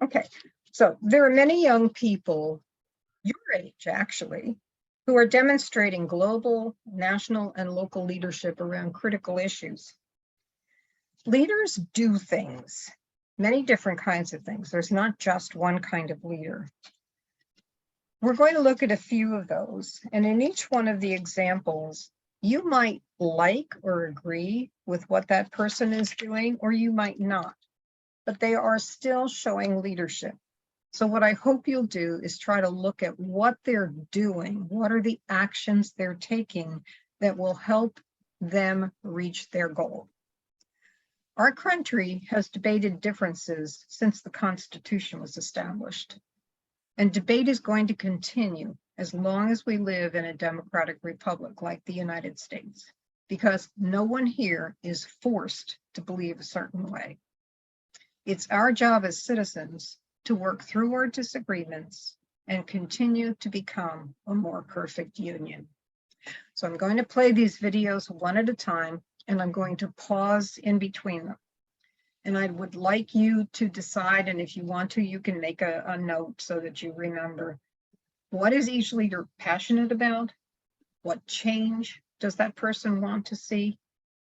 Okay, so there are many young people, your age actually, who are demonstrating global, national, and local leadership around critical issues. Leaders do things, many different kinds of things. There's not just one kind of leader. We're going to look at a few of those, and in each one of the examples, you might like or agree with what that person is doing, or you might not, but they are still showing leadership. So what I hope you'll do is try to look at what they're doing. What are the actions they're taking that will help them reach their goal? Our country has debated differences since the Constitution was established. And debate is going to continue as long as we live in a democratic republic like the United States, because no one here is forced to believe a certain way. It's our job as citizens to work through our disagreements and continue to become a more perfect union. So I'm going to play these videos one at a time, and I'm going to pause in between them. And I would like you to decide, and if you want to, you can make a note so that you remember, what is each leader passionate about? What change does that person want to see?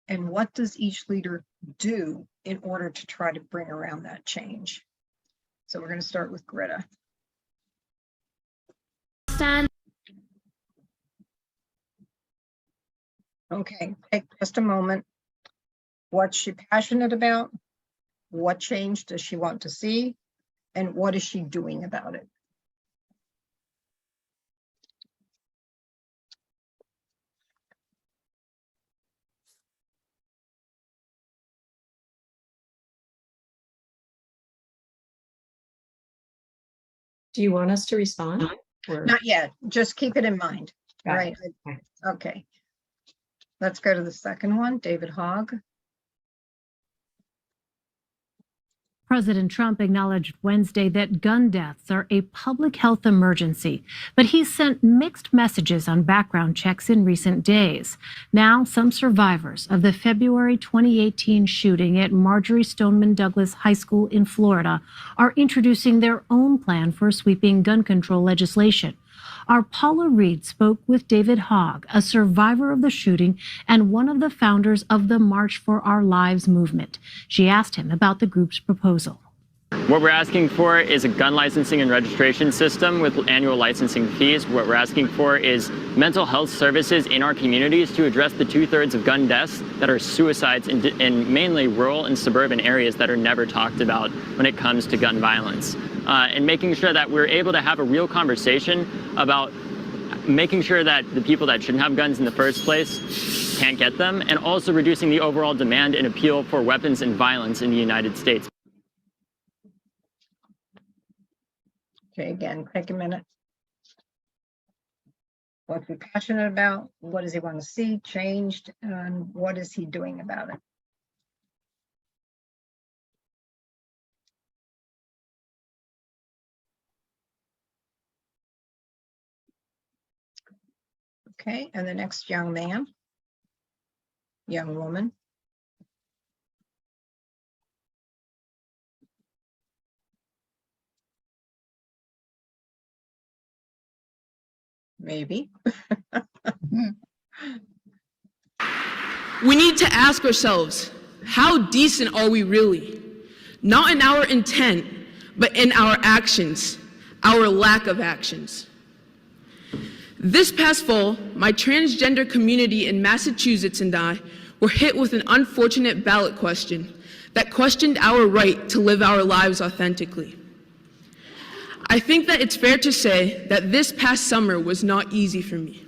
And what does each leader do in order to try to bring around that change? So we're going to start with Greta. Okay, take just a moment. What's she passionate about? What change does she want to see? And what is she doing about it? Do you want us to respond? Or? Not yet, just keep it in mind. Got right. it. Okay. Let's go to the second one, David Hogg. President Trump acknowledged Wednesday that gun deaths are a public health emergency, but he sent mixed messages on background checks in recent days. Now, some survivors of the February 2018 shooting at Marjory Stoneman Douglas High School in Florida are introducing their own plan for sweeping gun control legislation. Our Paula Reed spoke with David Hogg, a survivor of the shooting and one of the founders of the March for Our Lives movement. She asked him about the group's proposal. What we're asking for is a gun licensing and registration system with annual licensing fees. What we're asking for is mental health services in our communities to address the 2/3 of gun deaths that are suicides in mainly rural and suburban areas that are never talked about when it comes to gun violence. And making sure that we're able to have a real conversation about making sure that the people that shouldn't have guns in the first place can't get them, and also reducing the overall demand and appeal for weapons and violence in the United States. Okay, again, take a minute. What's he passionate about? What does he want to see changed? And what is he doing about it? Okay, and the next young man, young woman. Maybe. We need to ask ourselves, how decent are we really? Not in our intent, but in our actions, our lack of actions. This past fall, my transgender community in Massachusetts and I were hit with an unfortunate ballot question that questioned our right to live our lives authentically. I think that it's fair to say that this past summer was not easy for me.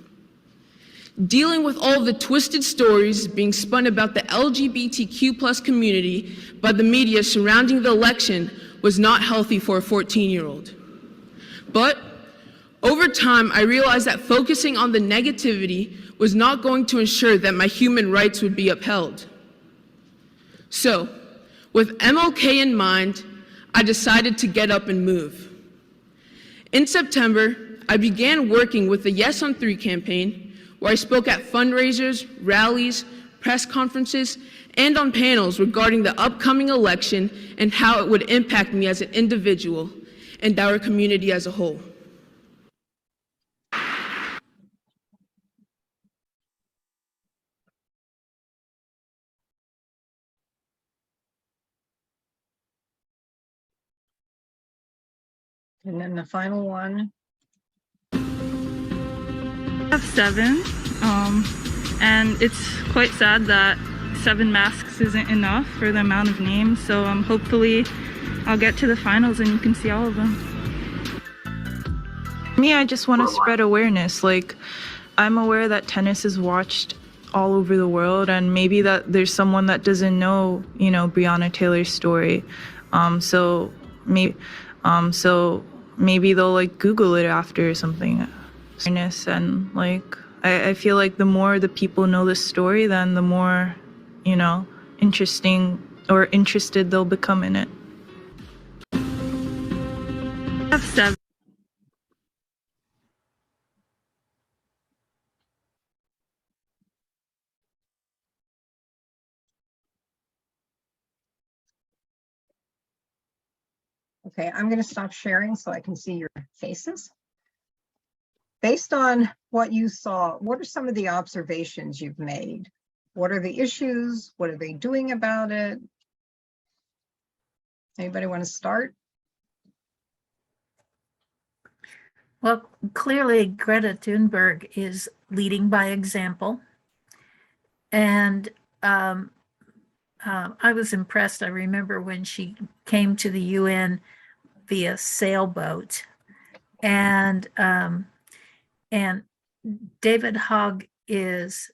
Dealing with all of the twisted stories being spun about the LGBTQ+ community by the media surrounding the election was not healthy for a 14-year-old. But over time, I realized that focusing on the negativity was not going to ensure that my human rights would be upheld. So, with MLK in mind, I decided to get up and move. In September, I began working with the Yes on 3 campaign, where I spoke at fundraisers, rallies, press conferences, and on panels regarding the upcoming election and how it would impact me as an individual and our community as a whole. And then the final one. I have 7, and it's quite sad that 7 masks isn't enough for the amount of names, so hopefully I'll get to the finals and you can see all of them. Me, I just want to spread awareness. Like, I'm aware that tennis is watched all over the world, and maybe that there's someone that doesn't know, Breonna Taylor's story. So maybe they'll like Google it after or something. And like, I feel like the more the people know this story, then the more, interesting or interested they'll become in it. I have 7. Okay, I'm going to stop sharing so I can see your faces. Based on what you saw, what are some of the observations you've made? What are the issues? What are they doing about it? Anybody want to start? Well, clearly Greta Thunberg is leading by example. And I was impressed. I remember when she came to the UN via sailboat, and David Hogg is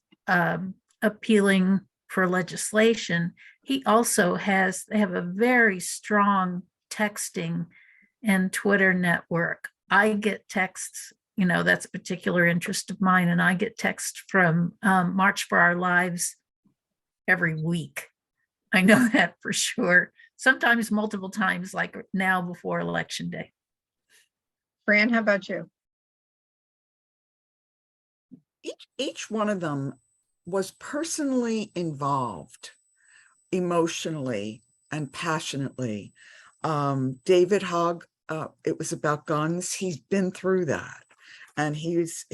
appealing for legislation. He also they have a very strong texting and Twitter network. I get texts, that's a particular interest of mine, and I get texts from March for Our Lives every week. I know that for sure. Sometimes multiple times, like now before Election Day. Fran, how about you? Each one of them was personally involved emotionally and passionately. David Hogg, it was about guns. He's been through that. And he's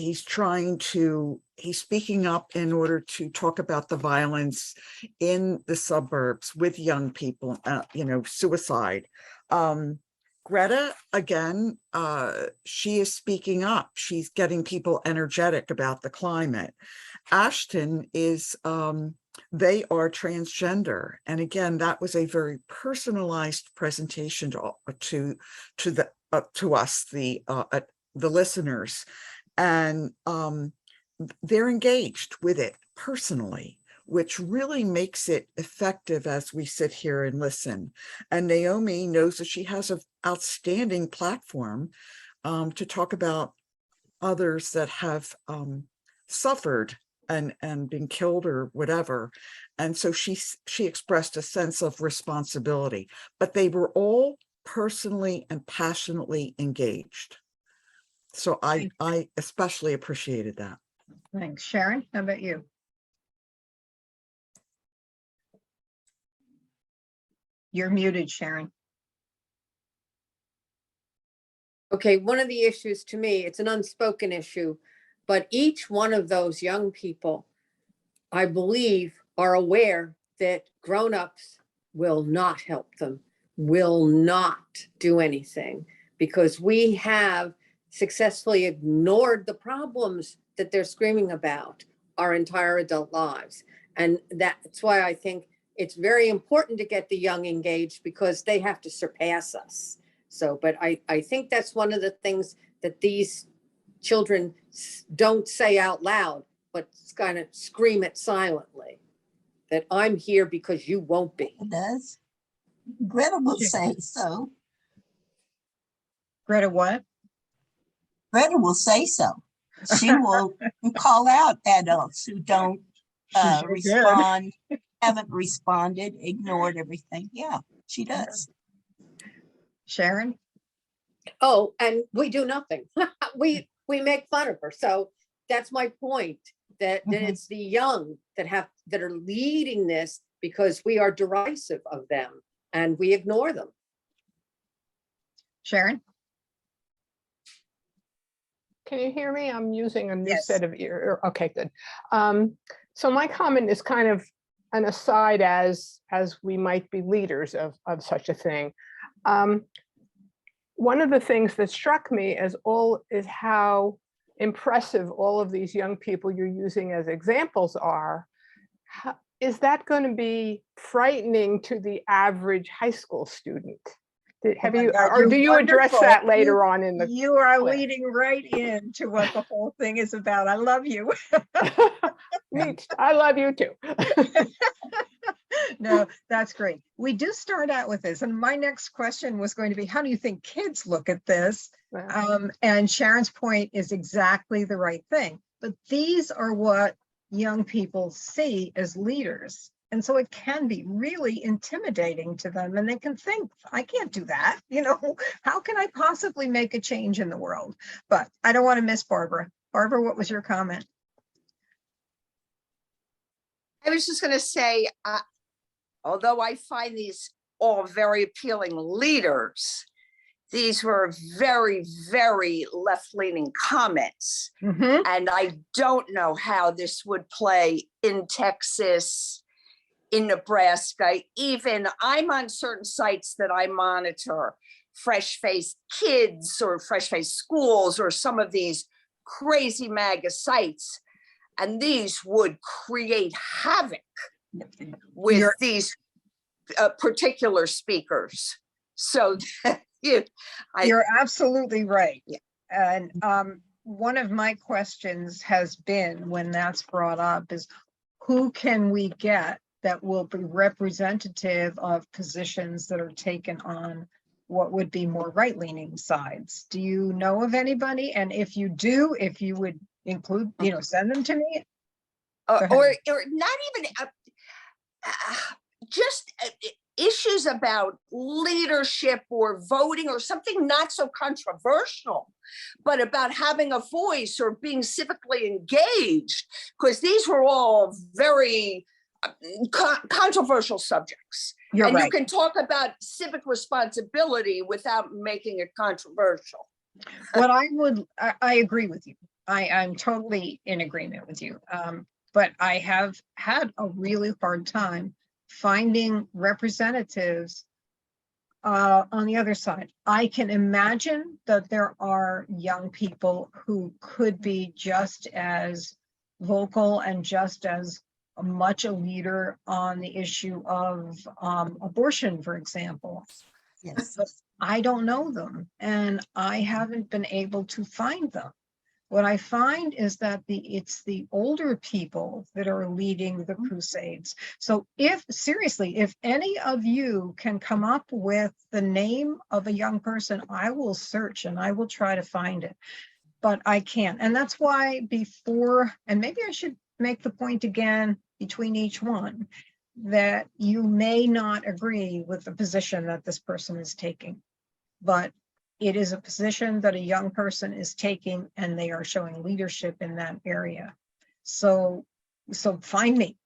speaking up in order to talk about the violence in the suburbs with young people, suicide. Greta, again, she is speaking up. She's getting people energetic about the climate. Ashton is, they are transgender. And again, that was a very personalized presentation to us, the listeners, and they're engaged with it personally, which really makes it effective as we sit here and listen. And Naomi knows that she has an outstanding platform to talk about others that have suffered and been killed or whatever. And so she expressed a sense of responsibility, but they were all personally and passionately engaged. So I especially appreciated that. Thanks. Sharon, how about you? You're muted, Sharon. Okay, one of the issues to me, it's an unspoken issue, but each one of those young people, I believe, are aware that grown-ups will not help them, will not do anything, because we have successfully ignored the problems that they're screaming about our entire adult lives. And that's why I think it's very important to get the young engaged, because they have to surpass us. So, but I think that's one of the things that these children don't say out loud, but kind of scream it silently, that I'm here because you won't be. It does. Greta will say so. Greta, what? Greta will say so. She will call out adults who don't respond, haven't responded, ignored everything. Yeah, she does. Sharon? Oh, and we do nothing. we make fun of her. So that's my point. that it's the young that are leading this because we are derisive of them and we ignore them. Sharon? Can you hear me? I'm using a new Yes. set of ear. Okay, good. So my comment is kind of an aside as we might be leaders of such a thing. One of the things that struck me is how impressive all of these young people you're using as examples are. Is that going to be frightening to the average high school student? Have you, or do you address that later on in the You are class? leading right into what the whole thing is about. I love you. I love you too. No, that's great. We do start out with this. And my next question was going to be, how do you think kids look at this? And Sharon's point is exactly the right thing. But these are what young people see as leaders. And so it can be really intimidating to them. And they can think, I can't do that. You know, how can I possibly make a change in the world? But I don't want to miss Barbara. Barbara, what was your comment? I was just going to say, although I find these all very appealing leaders, these were very, very left-leaning comments. And I don't know how this would play in Texas, in Nebraska. Even I'm on certain sites that I monitor, fresh-faced kids or fresh-faced schools or some of these crazy MAGA sites. And these would create havoc with these particular speakers. So you're absolutely right. And one of my questions has been, when that's brought up, is who can we get that will be representative of positions that are taken on what would be more right-leaning sides? Do you know of anybody? And if you do, if you would include, send them to me. Or not even just issues about leadership or voting or something not so controversial, but about having a voice or being civically engaged, because these were all very controversial subjects. You're and right. You can talk about civic responsibility without making it controversial. What I agree with you. I'm totally in agreement with you. But I have had a really hard time finding representatives on the other side. I can imagine that there are young people who could be just as vocal and just as much a leader on the issue of abortion, for example. Yes. But I don't know them, and I haven't been able to find them. What I find is that it's the older people that are leading the crusades. So if any of you can come up with the name of a young person, I will search and I will try to find it, but I can't. And that's why and maybe I should make the point again between each one, that you may not agree with the position that this person is taking, but it is a position that a young person is taking, and they are showing leadership in that area. So find me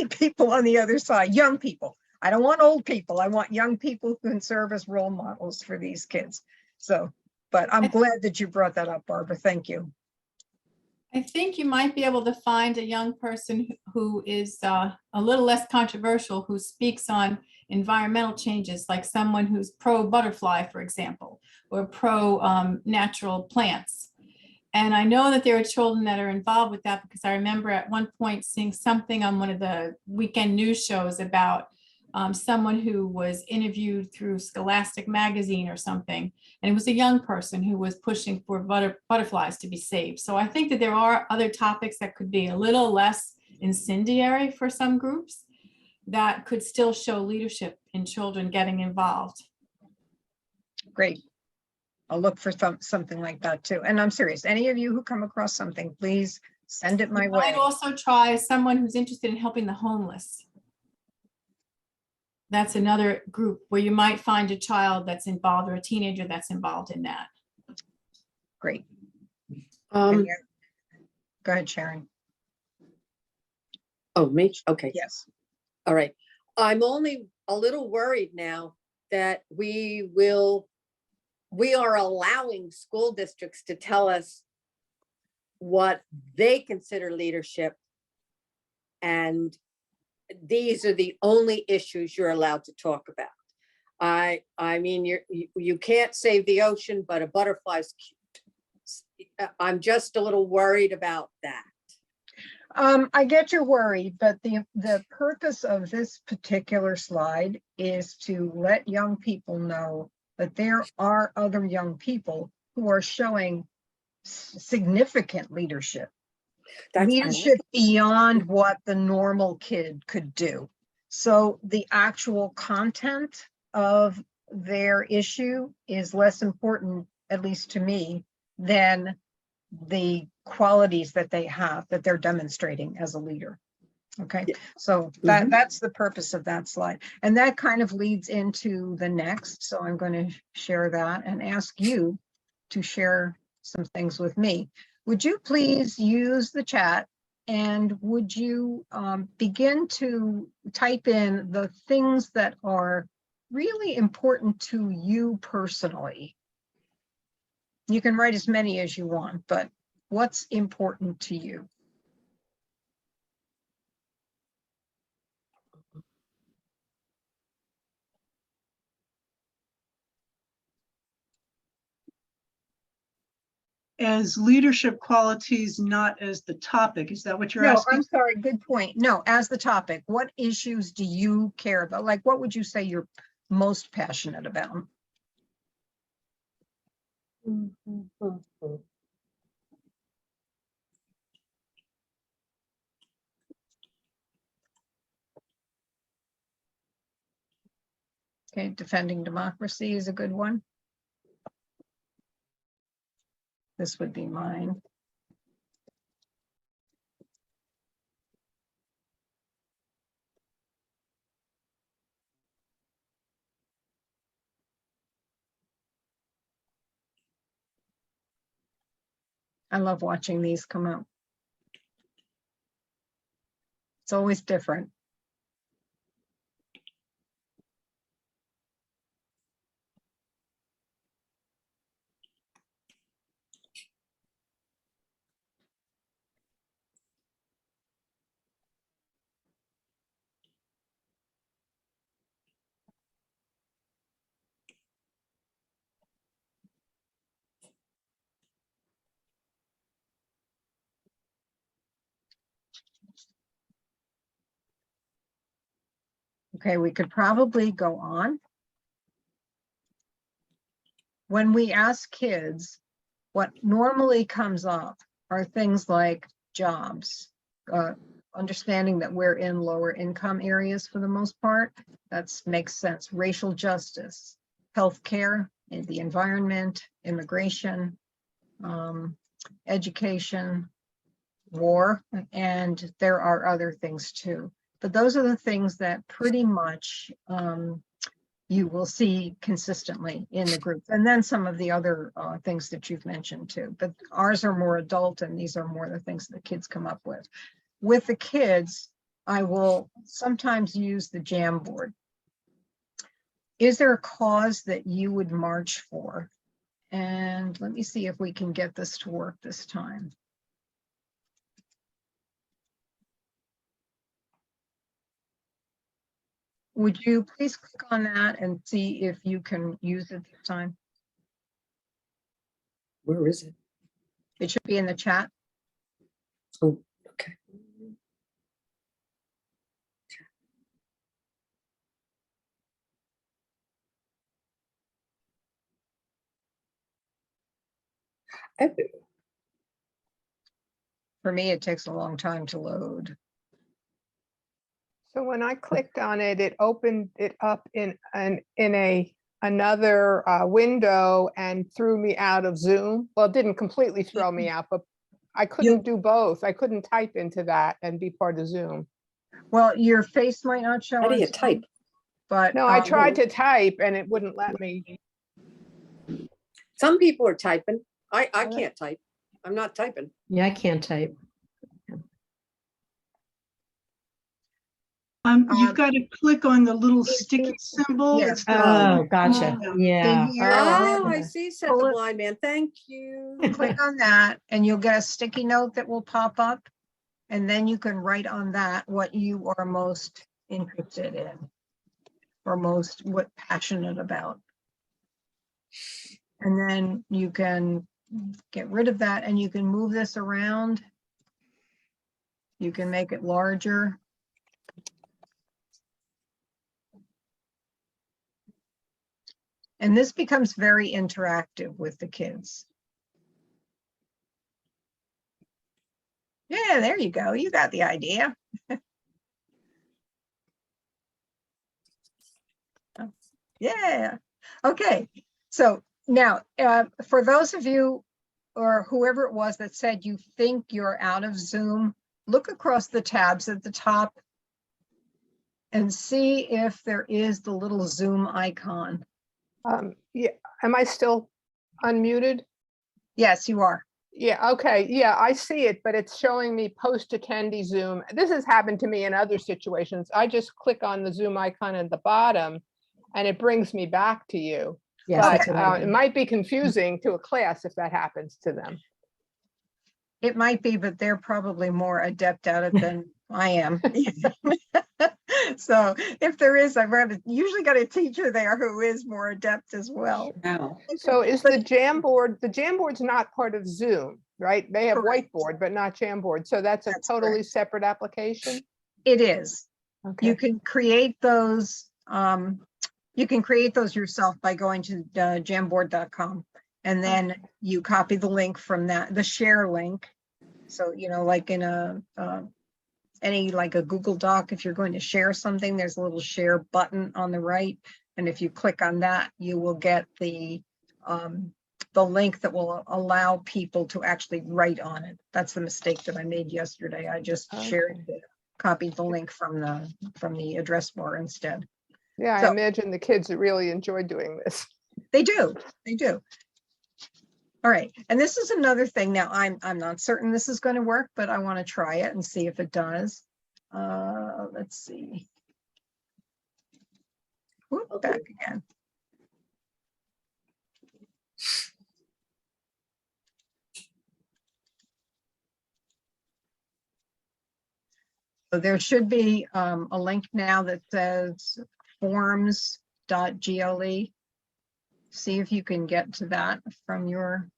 people on the other side, young people. I don't want old people. I want young people who can serve as role models for these kids. But I'm glad that you brought that up, Barbara. Thank you. I think you might be able to find a young person who is a little less controversial, who speaks on environmental changes, like someone who's pro-butterfly, for example, or pro-natural plants. And I know that there are children that are involved with that, because I remember at one point seeing something on one of the weekend news shows about someone who was interviewed through Scholastic magazine or something. And it was a young person who was pushing for butterflies to be saved. So I think that there are other topics that could be a little less incendiary for some groups that could still show leadership in children getting involved. Great. I'll look for something like that too. And I'm serious. Any of you who come across something, please send it my way. I'd also try someone who's interested in helping the homeless. That's another group where you might find a child that's involved or a teenager that's involved in that. Great. Go ahead, Sharon. Oh, me? Okay. Yes. All right. I'm only a little worried now that we are allowing school districts to tell us what they consider leadership. And these are the only issues you're allowed to talk about. I mean, you can't save the ocean, but a butterfly's cute. I'm just a little worried about that. I get your worry, but the purpose of this particular slide is to let young people know that there are other young people who are showing significant leadership. Leadership beyond what the normal kid could do. So the actual content of their issue is less important, at least to me, than the qualities that they have, that they're demonstrating as a leader. Okay, so that's the purpose of that slide. And that kind of leads into the next. So I'm going to share that and ask you to share some things with me. Would you please use the chat, and would you begin to type in the things that are really important to you personally? You can write as many as you want, but what's important to you? As leadership qualities, not as the topic. Is that what you're asking? I'm sorry, good point. No, as the topic, what issues do you care about? Like, what would you say you're most passionate about? Okay, defending democracy is a good one. This would be mine. I love watching these come out. It's always different. Okay, we could probably go on. When we ask kids, what normally comes up are things like jobs, understanding that we're in lower income areas for the most part. That makes sense. Racial justice, healthcare, the environment, immigration, education, war, and there are other things too. But those are the things that pretty much you will see consistently in the group. And then some of the other things that you've mentioned too. But ours are more adult, and these are more the things that kids come up with. With the kids, I will sometimes use the Jamboard. Is there a cause that you would march for? And let me see if we can get this to work this time. Would you please click on that and see if you can use it this time? Where is it? It should be in the chat. Oh, okay. For me, it takes a long time to load. So when I clicked on it, it opened it up in another window and threw me out of Zoom. Well, it didn't completely throw me out, but I couldn't do both. I couldn't type into that and be part of Zoom. Well, your face might not show. How do you on type? Zoom, but No, I tried to type and it wouldn't let me. Some people are typing. I can't type. I'm not typing. Yeah, I can't type. You've got to click on the little sticky symbol. Yeah. It's the- Oh, gotcha. Yeah. Yeah. See here, Oh, Okay. I see, said the blind man. Thank you. click on that and you'll get a sticky note that will pop up. And then you can write on that what you are most interested in or most passionate about. And then you can get rid of that and you can move this around. You can make it larger. And this becomes very interactive with the kids. Yeah, there you go. You got the idea. Yeah. Okay. So now, for those of you or whoever it was that said you think you're out of Zoom, look across the tabs at the top and see if there is the little Zoom icon. Yeah, am I still unmuted? Yes, you are. Yeah, okay, yeah, I see it, but it's showing me post attendee Zoom. This has happened to me in other situations. I just click on the Zoom icon at the bottom and it brings me back to you. Yes, But that's what I it did. might be confusing to a class if that happens to them. It might be, but they're probably more adept at it than I am. So if there is, I've usually got a teacher there who is more adept as well. So is the Jamboard's not part of Zoom, right? They have Correct. Whiteboard, but not Jamboard. So that's a totally correct. separate application? It is. Okay. You can create those. You can create those yourself by going to jamboard.com and then you copy the link from that, the share link. So, you know, like in like a Google Doc, if you're going to share something, there's a little share button on the right. And if you click on that, you will get the link that will allow people to actually write on it. That's the mistake that I made yesterday. I just copied the link from the address bar instead. Yeah, I So- imagine the kids really enjoy doing this. They do. They do. All right. And this is another thing. Now, I'm not certain this is going to work, but I want to try it and see if it does. Let's see. Whoop, back again. So there should be a link now that says forms.gle. See if you can get to that from your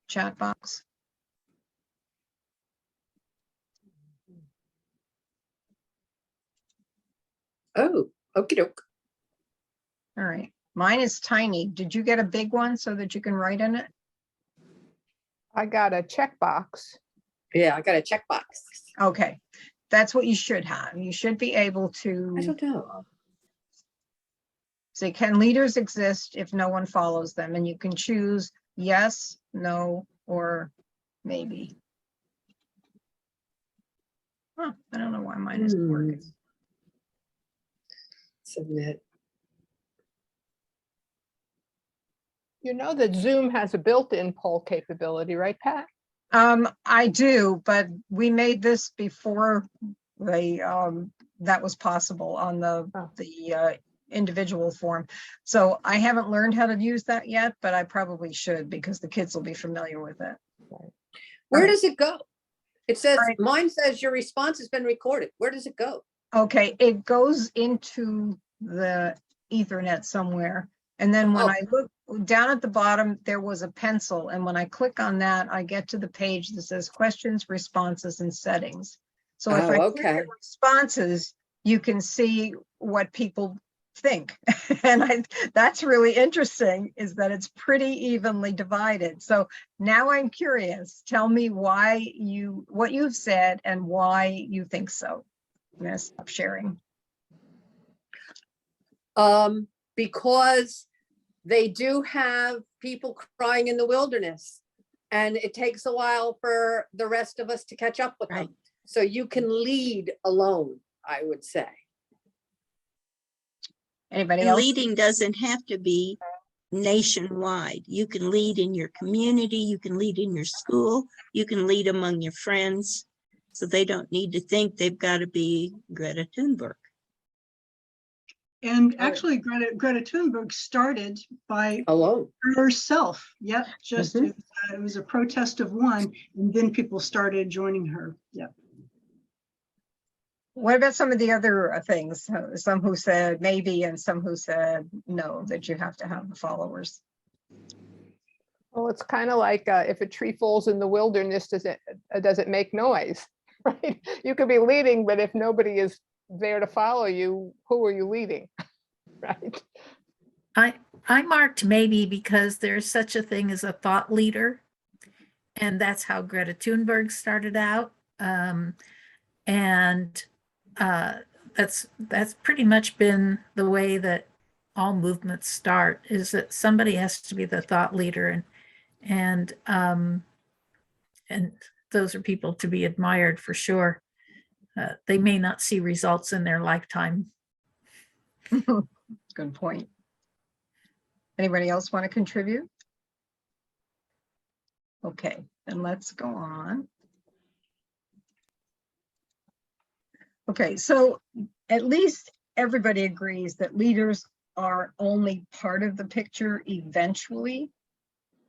chat box. Oh, okie doke. All right. Mine is tiny. Did you get a big one so that you can write in it? I got a checkbox. Yeah, I got a checkbox. Okay. That's what you should have. You should be able to. I don't know. Say, can leaders exist if no one follows them? And you can choose yes, no, or maybe. Huh, I don't know why mine isn't working. Submit. You know that Zoom has a built-in poll capability, right, Pat? I do, but we made this before that was possible on the individual form. So I haven't learned how to use that yet, but I probably should because the kids will be familiar with it. Where does it go? It says, mine says your response has been recorded. Where does it go? Okay, it goes into the Ethernet somewhere. And then when I look down at the bottom, there was a pencil. And when I click on that, I get to the page that says questions, responses, and settings. So if I click at responses, you can see what people think. And that's really interesting, is that it's pretty evenly divided. So now I'm curious. Tell me what you've said and why you think so. I'm gonna stop sharing. Because they do have people crying in the wilderness, and it takes a while for the rest of us to catch up with them. So you can lead alone, I would say. Anybody And else? leading doesn't have to be nationwide. You can lead in your community, you can lead in your school, you can lead among your friends. So they don't need to think they've got to be Greta Thunberg. And actually, Greta Thunberg started by Alone. herself. Yep, just Mhm. it was a protest of one, and then people started joining her. Yep. What about some of the other things? Some who said maybe and some who said no, that you have to have the followers. Well, it's kind of like if a tree falls in the wilderness, does it make noise, right? You could be leading, but if nobody is there to follow you, who are you leading, right? I marked maybe because there's such a thing as a thought leader, and that's how Greta Thunberg started out. And that's pretty much been the way that all movements start, is that somebody has to be the thought leader, and those are people to be admired for sure. They may not see results in their lifetime. Good point. Anybody else want to contribute? Okay, then let's go on. Okay, so at least everybody agrees that leaders are only part of the picture eventually,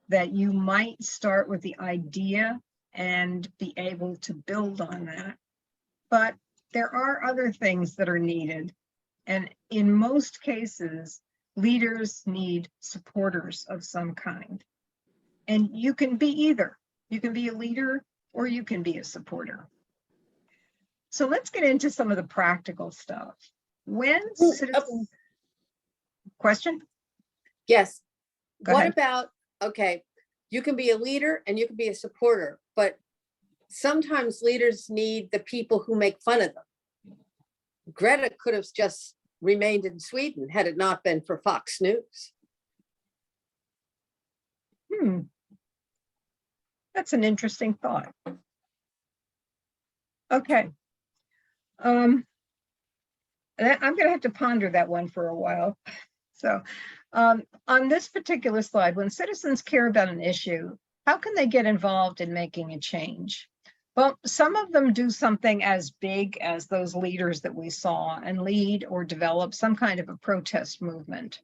that you might start with the idea and be able to build on that. But there are other things that are needed. And in most cases, leaders need supporters of some kind. And you can be either. You can be a leader or you can be a supporter. So let's get into some of the practical stuff. When citizens... Question? Yes. Go What ahead. about, okay, you can be a leader and you can be a supporter, but sometimes leaders need the people who make fun of them. Greta could have just remained in Sweden had it not been for Fox News. That's an interesting thought. Okay. I'm going to have to ponder that one for a while. So on this particular slide, when citizens care about an issue, how can they get involved in making a change? Well, some of them do something as big as those leaders that we saw and lead or develop some kind of a protest movement.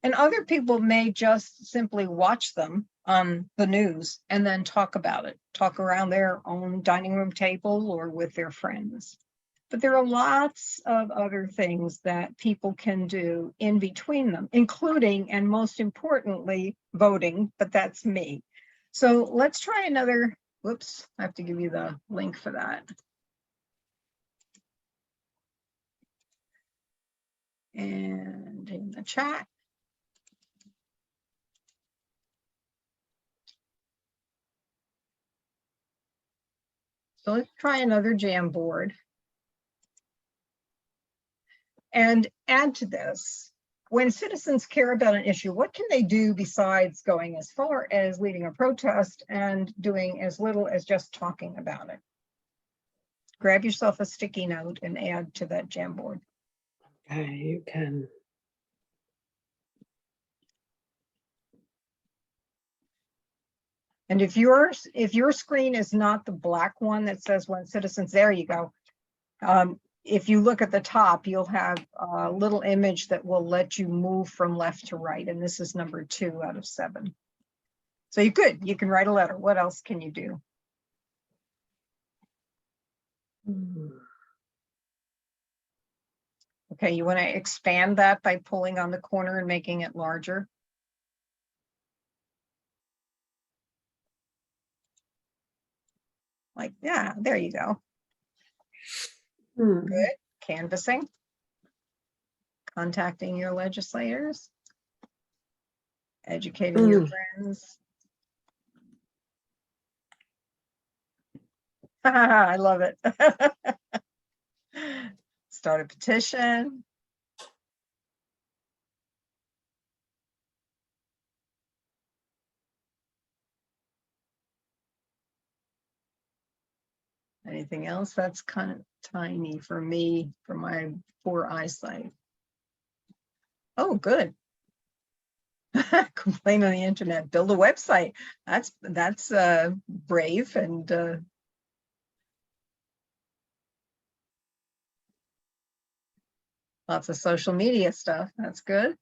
And other people may just simply watch them on the news and then talk about it, talk around their own dining room table or with their friends. But there are lots of other things that people can do in between them, including, and most importantly, voting, but that's me. So let's try another, whoops, I have to give you the link for that. And in the chat. So let's try another Jamboard. And add to this, when citizens care about an issue, what can they do besides going as far as leading a protest and doing as little as just talking about it? Grab yourself a sticky note and add to that Jamboard. Okay, you can. And if your screen is not the black one that says when citizens, there you go. If you look at the top, you'll have a little image that will let you move from left to right. And this is number 2 out of 7. So you can write a letter. What else can you do? Okay, you want to expand that by pulling on the corner and making it larger. Like, yeah, there you go. Good. Canvassing. Contacting your legislators. Educating your friends. I love it. Start a petition. Anything else? That's kind of tiny for me, for my poor eyesight. Oh, good. Complain on the internet, build a website. That's brave and Lots of social media stuff. That's good.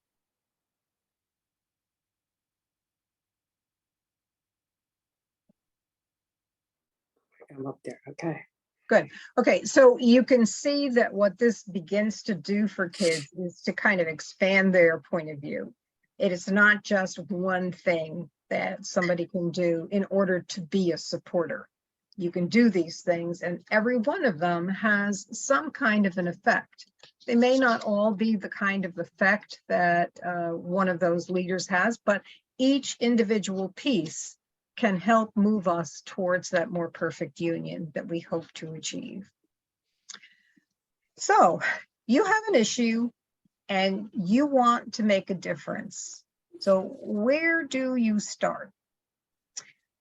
I'm up there. Okay. Good. Okay, so you can see that what this begins to do for kids is to kind of expand their point of view. It is not just one thing that somebody can do in order to be a supporter. You can do these things, and every one of them has some kind of an effect. They may not all be the kind of effect that one of those leaders has, but each individual piece can help move us towards that more perfect union that we hope to achieve. So you have an issue and you want to make a difference. So where do you start?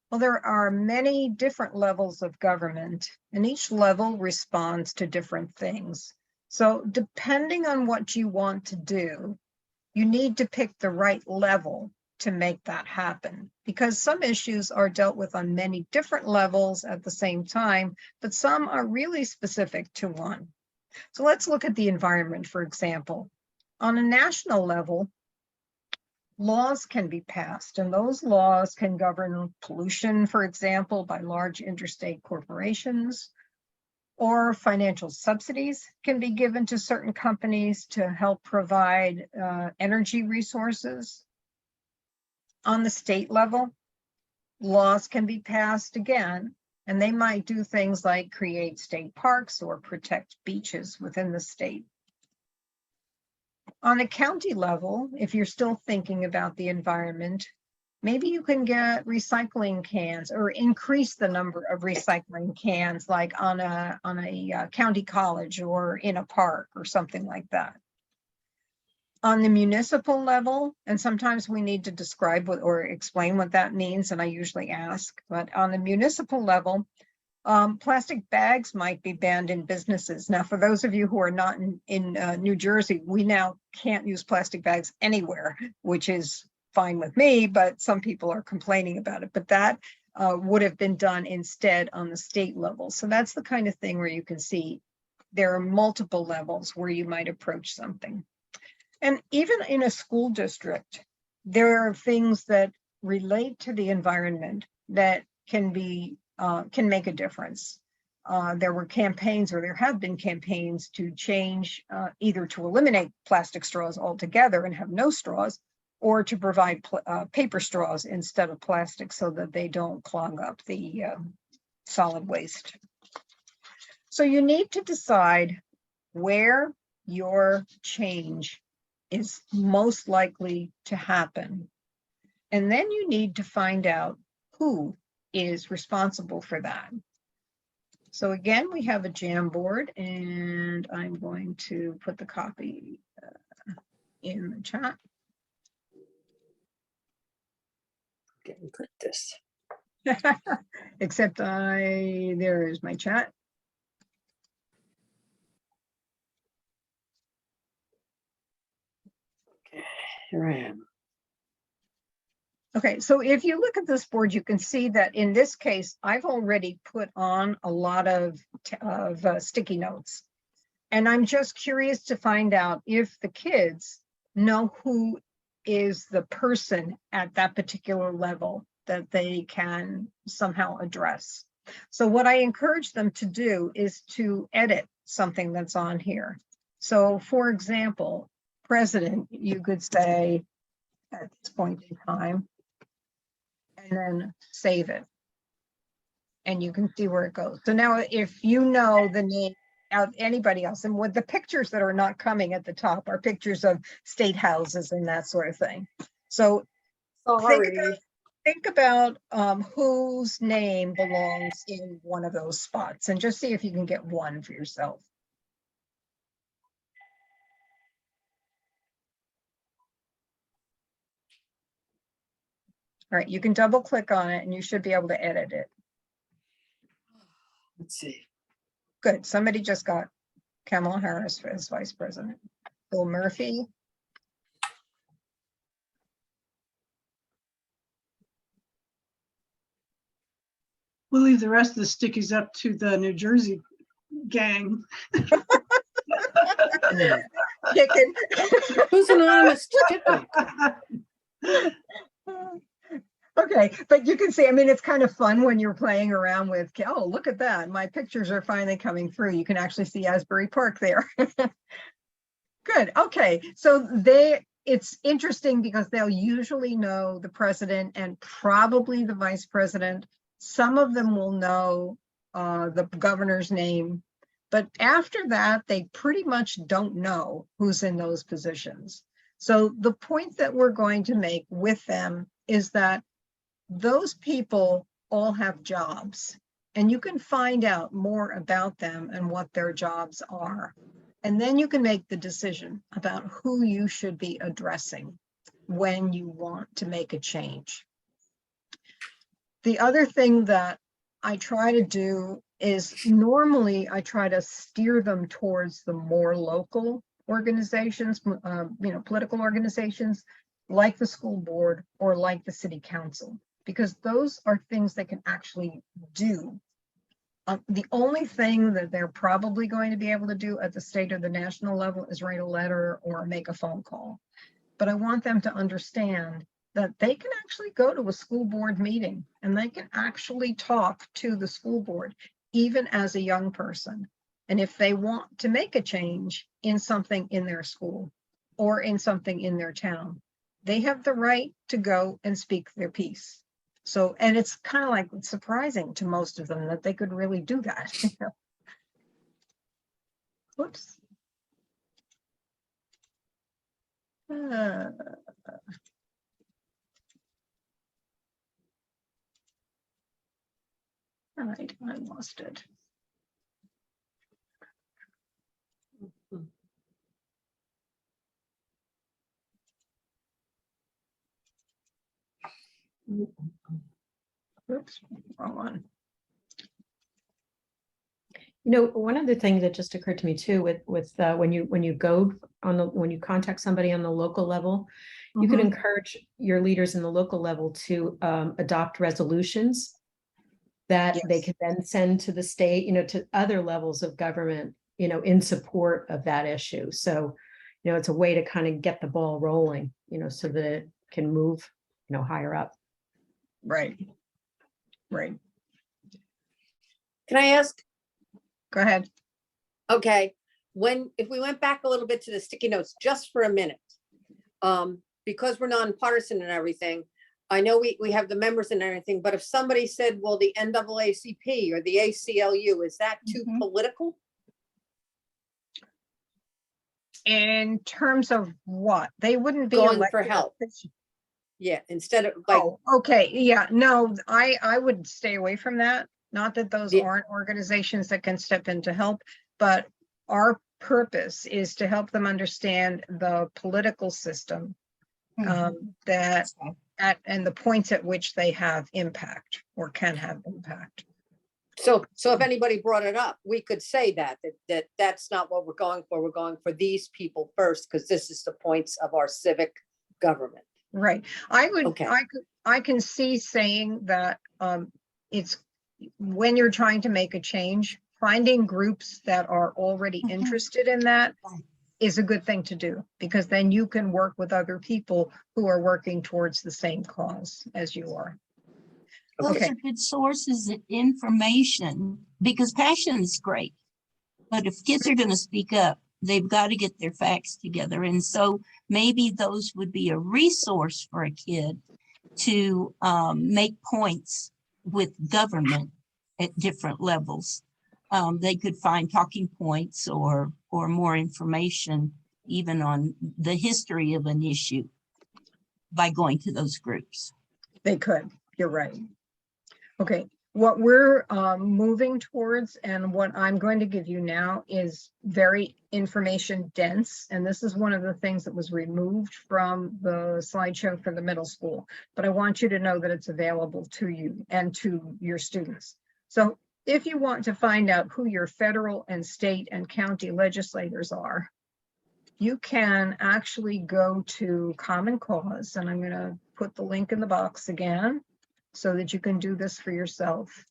Well, there are many different levels of government, and each level responds to different things. So depending on what you want to do, you need to pick the right level to make that happen, because some issues are dealt with on many different levels at the same time, but some are really specific to one. So let's look at the environment, for example. On a national level, laws can be passed, and those laws can govern pollution, for example, by large interstate corporations, or financial subsidies can be given to certain companies to help provide energy resources. On the state level, laws can be passed again, and they might do things like create state parks or protect beaches within the state. On a county level, if you're still thinking about the environment, maybe you can get recycling cans or increase the number of recycling cans, like on a county college or in a park or something like that. On the municipal level, and sometimes we need to describe what or explain what that means, and I usually ask, but on the municipal level, plastic bags might be banned in businesses. Now, for those of you who are not in New Jersey, we now can't use plastic bags anywhere, which is fine with me, but some people are complaining about it. But that would have been done instead on the state level. So that's the kind of thing where you can see there are multiple levels where you might approach something. And even in a school district, there are things that relate to the environment that can make a difference. There were campaigns, or there have been campaigns to change, either to eliminate plastic straws altogether and have no straws, or to provide paper straws instead of plastic so that they don't clog up the solid waste. So you need to decide where your change is most likely to happen. And then you need to find out who is responsible for that. So again, we have a Jamboard, and I'm going to put the copy in the chat. Didn't put this. Except there is my chat. Okay, here I am. Okay, so if you look at this board, you can see that in this case, I've already put on a lot of sticky notes. And I'm just curious to find out if the kids know who is the person at that particular level that they can somehow address. So what I encourage them to do is to edit something that's on here. So for example, president, you could say at this point in time, and then save it. And you can see where it goes. So now if you know the name of anybody else, and with the pictures that are not coming at the top are pictures of state houses and that sort of thing. So think about whose name belongs in one of those spots, and just see if you can get one for yourself. All right, you can double click on it and you should be able to edit it. Let's see. Good, somebody just got Kamala Harris as vice president. Bill Murphy. We'll leave the rest of the stickies up to the New Jersey gang. Chicken. Who's anonymous chicken? Okay, but you can see, I mean, it's kind of fun when you're playing around with, oh, look at that. My pictures are finally coming through. You can actually see Asbury Park there. Good. Okay. So it's interesting because they'll usually know the president and probably the vice president. Some of them will know the governor's name, but after that, they pretty much don't know who's in those positions. So the point that we're going to make with them is that those people all have jobs, and you can find out more about them and what their jobs are. And then you can make the decision about who you should be addressing when you want to make a change. The other thing that I try to do is normally I try to steer them towards the more local organizations, political organizations like the school board or like the city council, because those are things they can actually do. The only thing that they're probably going to be able to do at the state or the national level is write a letter or make a phone call. But I want them to understand that they can actually go to a school board meeting and they can actually talk to the school board, even as a young person. And if they want to make a change in something in their school or in something in their town, they have the right to go and speak their piece. So, and it's kind of like surprising to most of them that they could really do that. Whoops. All right, I lost it. Oops, wrong one. You know, one of the things that just occurred to me too, with when you go on the when you contact somebody on the local level, you could encourage your leaders in the local level to adopt resolutions that they can then send to the state, to other levels of government, in support of that issue. So, it's a way to kind of get the ball rolling, so that it can move, higher up. Right. Right. Can I ask? Go ahead. Okay, if we went back a little bit to the sticky notes just for a minute, because we're nonpartisan and everything, I know we have the members and everything, but if somebody said, well, the NAACP or the ACLU, is that too political? In terms of what? They wouldn't be going for help. Yeah, instead of like. Oh, okay, yeah, no, I would stay away from that. Not that those aren't organizations that can step in to help, but our purpose is to help them understand the political system and the points at which they have impact or can have impact. So if anybody brought it up, we could say that's not what we're going for. We're going for these people first, because this is the points of our civic government. Right. I can see saying that it's when you're trying to make a change, finding groups that are already interested in that is a good thing to do, because then you can work with other people who are working towards the same cause as you are. Those are good sources of information, because passion is great. But if kids are going to speak up, they've got to get their facts together. And so maybe those would be a resource for a kid to make points with government at different levels. They could find talking points or more information even on the history of an issue by going to those groups. They could, you're right. Okay, what we're moving towards and what I'm going to give you now is very information dense. And this is one of the things that was removed from the slideshow for the middle school. But I want you to know that it's available to you and to your students. So if you want to find out who your federal and state and county legislators are, you can actually go to Common Cause, and I'm going to put the link in the box again so that you can do this for yourself.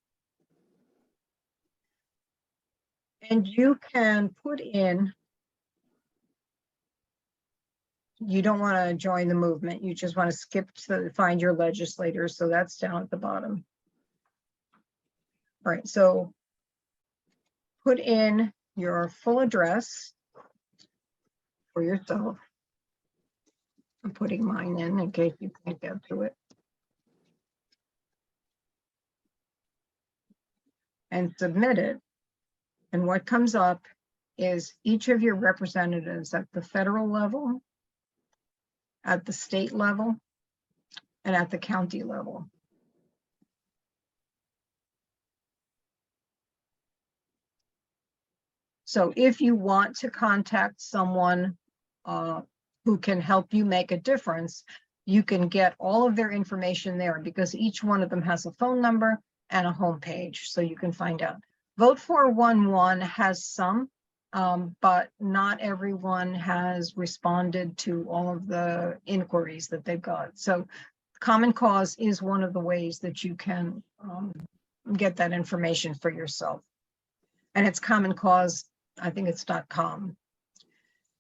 And you can put in you don't want to join the movement. You just want to skip to find your legislators. So that's down at the bottom. All right, so put in your full address for yourself. I'm putting mine in case you can't get to it. And submit it. And what comes up is each of your representatives at the federal level, at the state level, and at the county level. So if you want to contact someone who can help you make a difference, you can get all of their information there because each one of them has a phone number and a homepage, so you can find out. Vote 411 has some, but not everyone has responded to all of the inquiries that they've got. So Common Cause is one of the ways that you can get that information for yourself. And it's Common Cause, I think it's .com.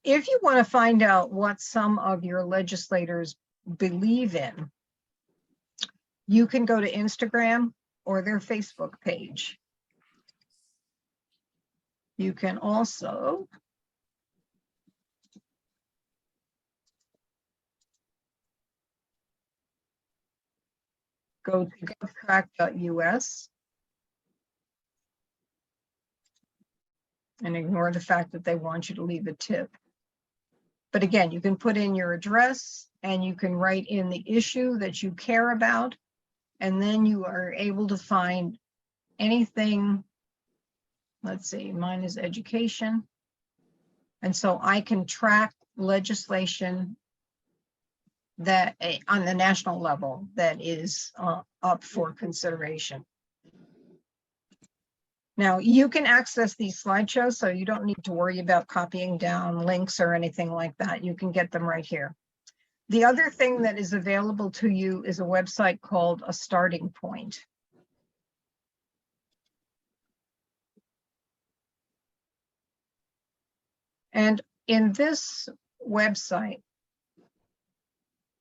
If you want to find out what some of your legislators believe in, you can go to Instagram or their Facebook page. You can also go to govtrack.us and ignore the fact that they want you to leave a tip. But again, you can put in your address and you can write in the issue that you care about, and then you are able to find anything. Let's see, mine is education. And so I can track legislation that on the national level that is up for consideration. Now you can access these slideshows, so you don't need to worry about copying down links or anything like that. You can get them right here. The other thing that is available to you is a website called A Starting Point. And in this website,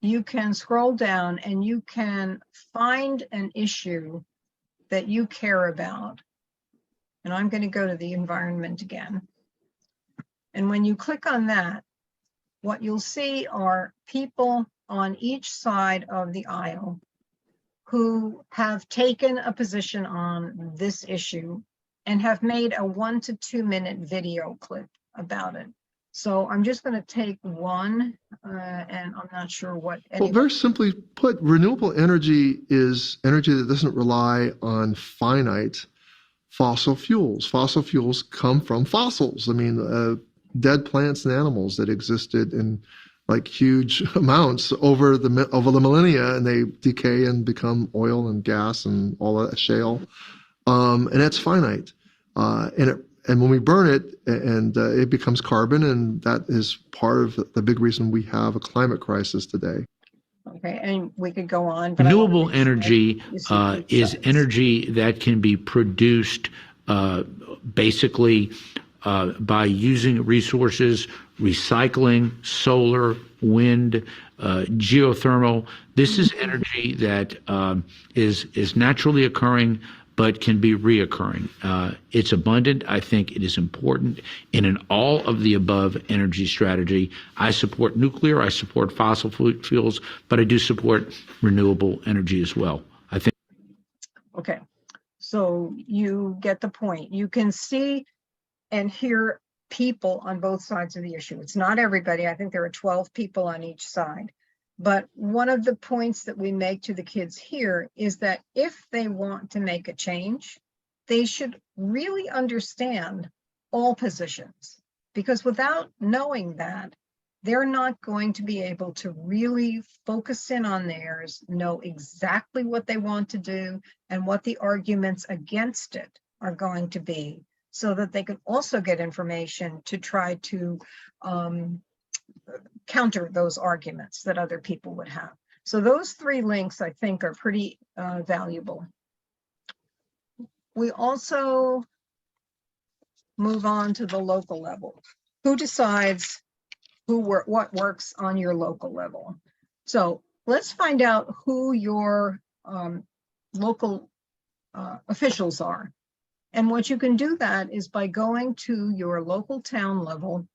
you can scroll down and you can find an issue that you care about. And I'm going to go to the environment again. And when you click on that, what you'll see are people on each side of the aisle who have taken a position on this issue and have made a 1 to 2 minute video clip about it. So I'm just going to take one, and I'm not sure what. Well, very simply put, renewable energy is energy that doesn't rely on finite fossil fuels. Fossil fuels come from fossils. I mean, dead plants and animals that existed in like huge amounts over the millennia, and they decay and become oil and gas and all that shale, and that's finite. And when we burn it, and it becomes carbon, and that is part of the big reason we have a climate crisis today. Okay, and we could go on. But renewable energy is energy that can be produced basically by using resources, recycling, solar, wind, geothermal. This is energy that is naturally occurring, but can be reoccurring. It's abundant. I think it is important in an all of the above energy strategy. I support nuclear, I support fossil fuels, but I do support renewable energy as well. I think. Okay, so you get the point. You can see and hear people on both sides of the issue. It's not everybody. I think there are 12 people on each side. But one of the points that we make to the kids here is that if they want to make a change, they should really understand all positions, because without knowing that, they're not going to be able to really focus in on theirs, know exactly what they want to do and what the arguments against it are going to be, so that they can also get information to try to counter those arguments that other people would have. So those 3 links, I think, are pretty valuable. We also move on to the local level. Who decides what works on your local level. So let's find out who your local officials are. And what you can do that is by going to your local town level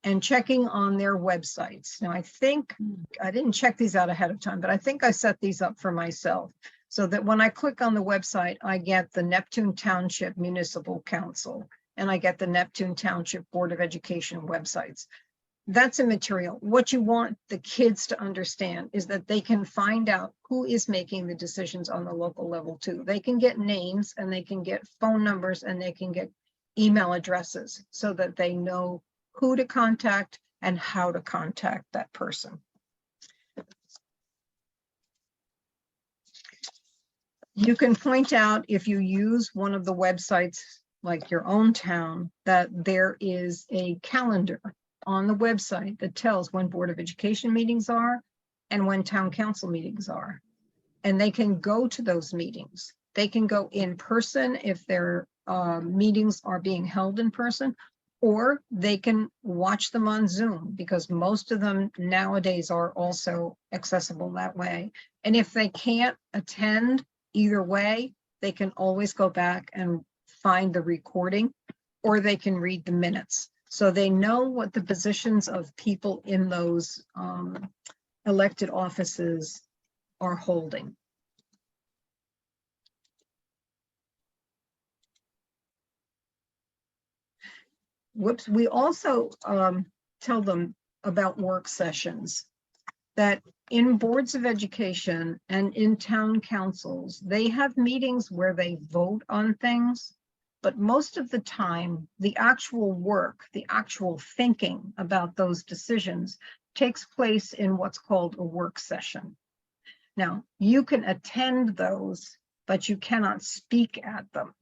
and checking on their websites. Now, I think I didn't check these out ahead of time, but I think I set these up for myself so that when I click on the website, I get the Neptune Township Municipal Council and I get the Neptune Township Board of Education websites. That's immaterial. What you want the kids to understand is that they can find out who is making the decisions on the local level too. They can get names and they can get phone numbers and they can get email addresses so that they know who to contact and how to contact that person. You can point out if you use one of the websites like your own town that there is a calendar on the website that tells when Board of Education meetings are and when town council meetings are. And they can go to those meetings. They can go in person if their meetings are being held in person, or they can watch them on Zoom because most of them nowadays are also accessible that way. And if they can't attend either way, they can always go back and find the recording, or they can read the minutes. So they know what the positions of people in those elected offices are holding. Whoops, we also tell them about work sessions, that in boards of education and in town councils, they have meetings where they vote on things, but most of the time, the actual work, the actual thinking about those decisions takes place in what's called a work session. Now, you can attend those, but you cannot speak at them.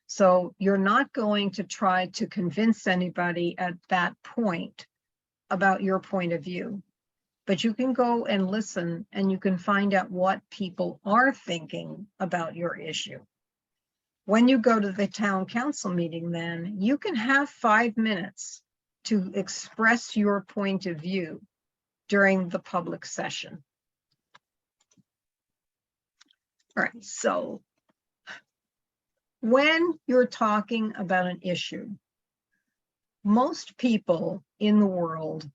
So you're not going to try to convince anybody at that point about your point of view, but you can go and listen and you can find out what people are thinking about your issue. When you go to the town council meeting, then you can have 5 minutes to express your point of view during the public session. All right, so when you're talking about an issue, most people in the world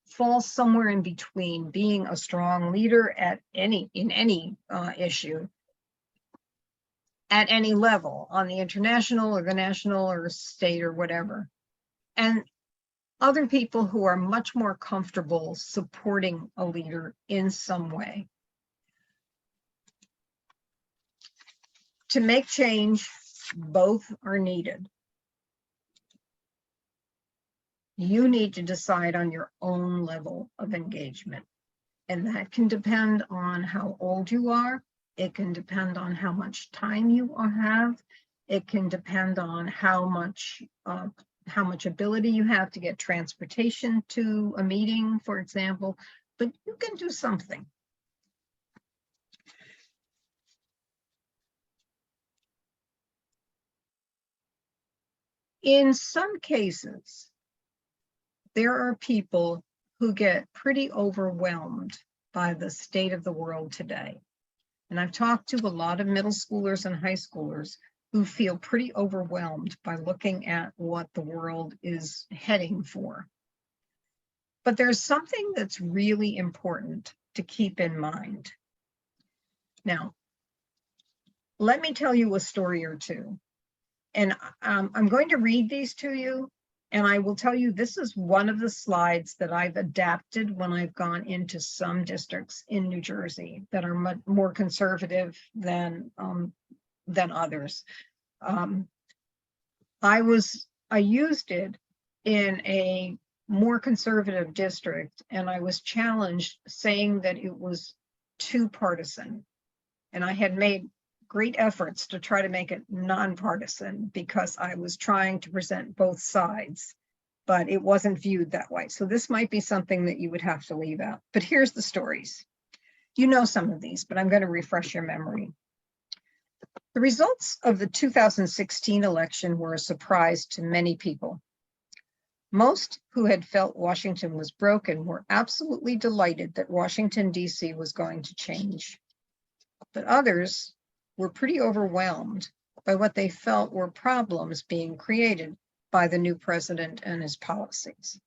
fall somewhere in between being a strong leader at in any issue at any level, on the international or the national or state or whatever, and other people who are much more comfortable supporting a leader in some way. To make change, both are needed. You need to decide on your own level of engagement. And that can depend on how old you are. It can depend on how much time you have. It can depend on how much ability you have to get transportation to a meeting, for example, but you can do something. In some cases, there are people who get pretty overwhelmed by the state of the world today. And I've talked to a lot of middle schoolers and high schoolers who feel pretty overwhelmed by looking at what the world is heading for. But there's something that's really important to keep in mind. Now, let me tell you a story or two. And I'm going to read these to you. And I will tell you, this is one of the slides that I've adapted when I've gone into some districts in New Jersey that are much more conservative than others. I used it in a more conservative district, and I was challenged saying that it was too partisan. And I had made great efforts to try to make it nonpartisan because I was trying to present both sides, but it wasn't viewed that way. So this might be something that you would have to leave out. But here's the stories. You know some of these, but I'm going to refresh your memory. The results of the 2016 election were a surprise to many people. Most who had felt Washington was broken were absolutely delighted that Washington, D.C. was going to change. But others were pretty overwhelmed by what they felt were problems being created by the new president and his policies.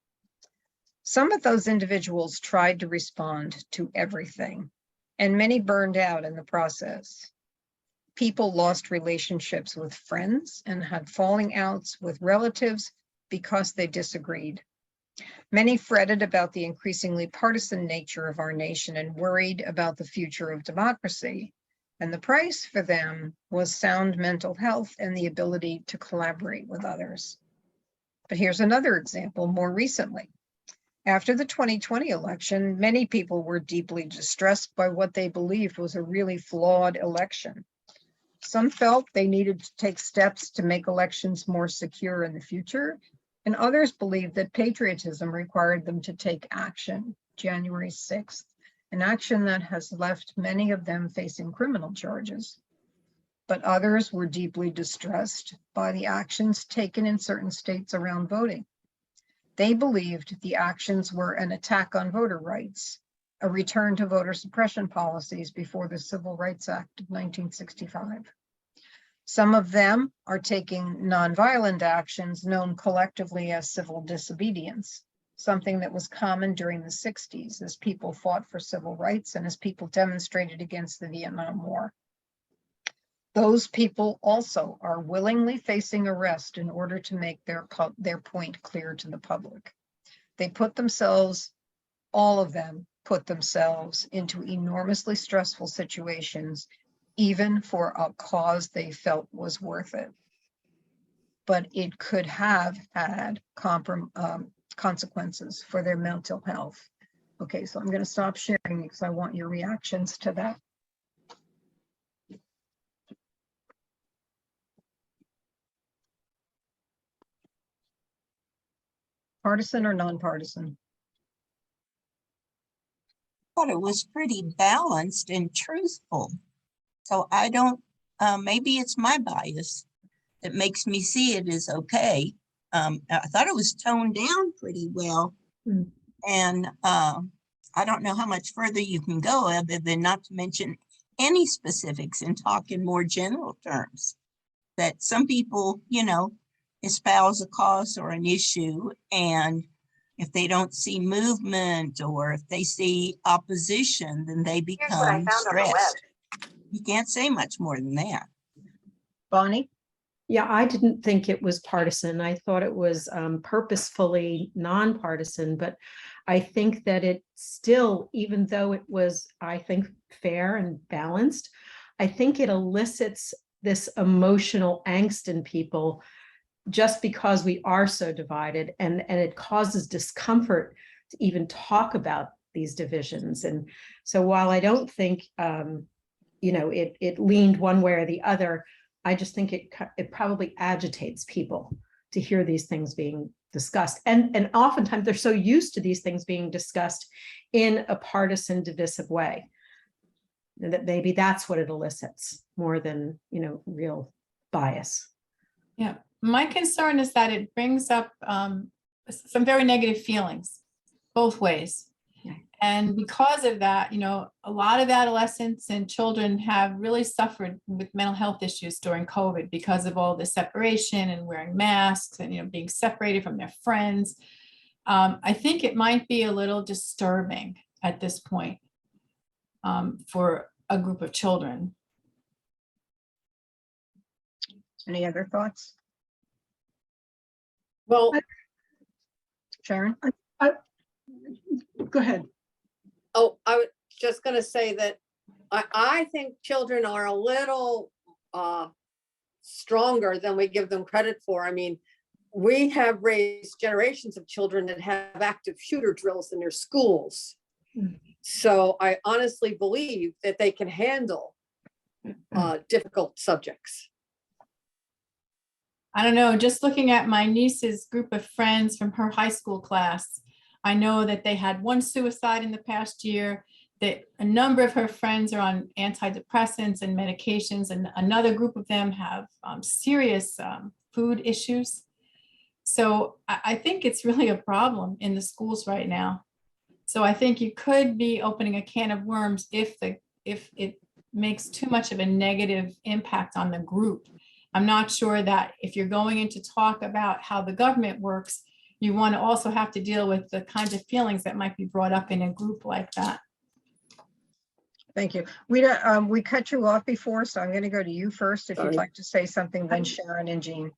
Some of those individuals tried to respond to everything, and many burned out in the process. People lost relationships with friends and had falling outs with relatives because they disagreed. Many fretted about the increasingly partisan nature of our nation and worried about the future of democracy. And the price for them was sound mental health and the ability to collaborate with others. But here's another example more recently. After the 2020 election, many people were deeply distressed by what they believed was a really flawed election. Some felt they needed to take steps to make elections more secure in the future, and others believed that patriotism required them to take action. January 6th, an action that has left many of them facing criminal charges. But others were deeply distressed by the actions taken in certain states around voting. They believed the actions were an attack on voter rights, a return to voter suppression policies before the Civil Rights Act of 1965. Some of them are taking nonviolent actions known collectively as civil disobedience, something that was common during the 60s as people fought for civil rights and as people demonstrated against the Vietnam War. Those people also are willingly facing arrest in order to make their point clear to the public. They put themselves, all of them put themselves into enormously stressful situations, even for a cause they felt was worth it. But it could have had consequences for their mental health. Okay, so I'm going to stop sharing because I want your reactions to that. Partisan or nonpartisan? Thought it was pretty balanced and truthful. So I don't, maybe it's my bias that makes me see it as okay. I thought it was toned down pretty well. And I don't know how much further you can go other than not to mention any specifics and talk in more general terms. That some people, you know, espouse a cause or an issue, and if they don't see movement or if they see opposition, then they become stressed. You can't say much more than that. Bonnie? Yeah, I didn't think it was partisan. I thought it was purposefully nonpartisan, but I think that it still, even though it was, I think, fair and balanced, I think it elicits this emotional angst in people just because we are so divided, and it causes discomfort to even talk about these divisions. And so while I don't think, you know, it leaned one way or the other, I just think it probably agitates people to hear these things being discussed. And oftentimes they're so used to these things being discussed in a partisan, divisive way, that maybe that's what it elicits more than, you know, real bias. Yeah, my concern is that it brings up some very negative feelings both ways. And because of that, you know, a lot of adolescents and children have really suffered with mental health issues during COVID because of all the separation and wearing masks and, you know, being separated from their friends. I think it might be a little disturbing at this point for a group of children. Any other thoughts? Well, Sharon? Go ahead. Oh, I was just going to say that I think children are a little stronger than we give them credit for. I mean, we have raised generations of children that have active shooter drills in their schools. So I honestly believe that they can handle difficult subjects. I don't know, just looking at my niece's group of friends from her high school class, I know that they had one suicide in the past year, that a number of her friends are on antidepressants and medications, and another group of them have serious food issues. So I think it's really a problem in the schools right now. So I think you could be opening a can of worms if it makes too much of a negative impact on the group. I'm not sure that if you're going in to talk about how the government works, you want to also have to deal with the kinds of feelings that might be brought up in a group like that. Thank you. We cut you off before, so I'm going to go to you first. If you'd like to say something, then Sharon and Jean.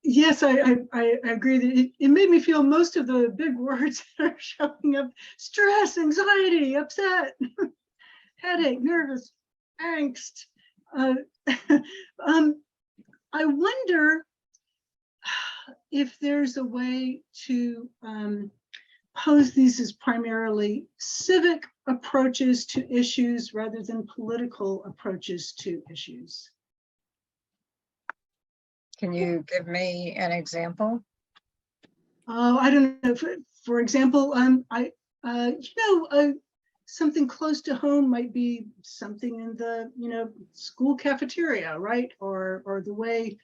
Yes, I agree that it made me feel most of the big words that are showing up: stress, anxiety, upset, headache, nervous, angst. I wonder if there's a way to pose these as primarily civic approaches to issues rather than political approaches to issues. Can you give me an example? Oh, I don't know. For example, something close to home might be something in the, school cafeteria, right? Or the way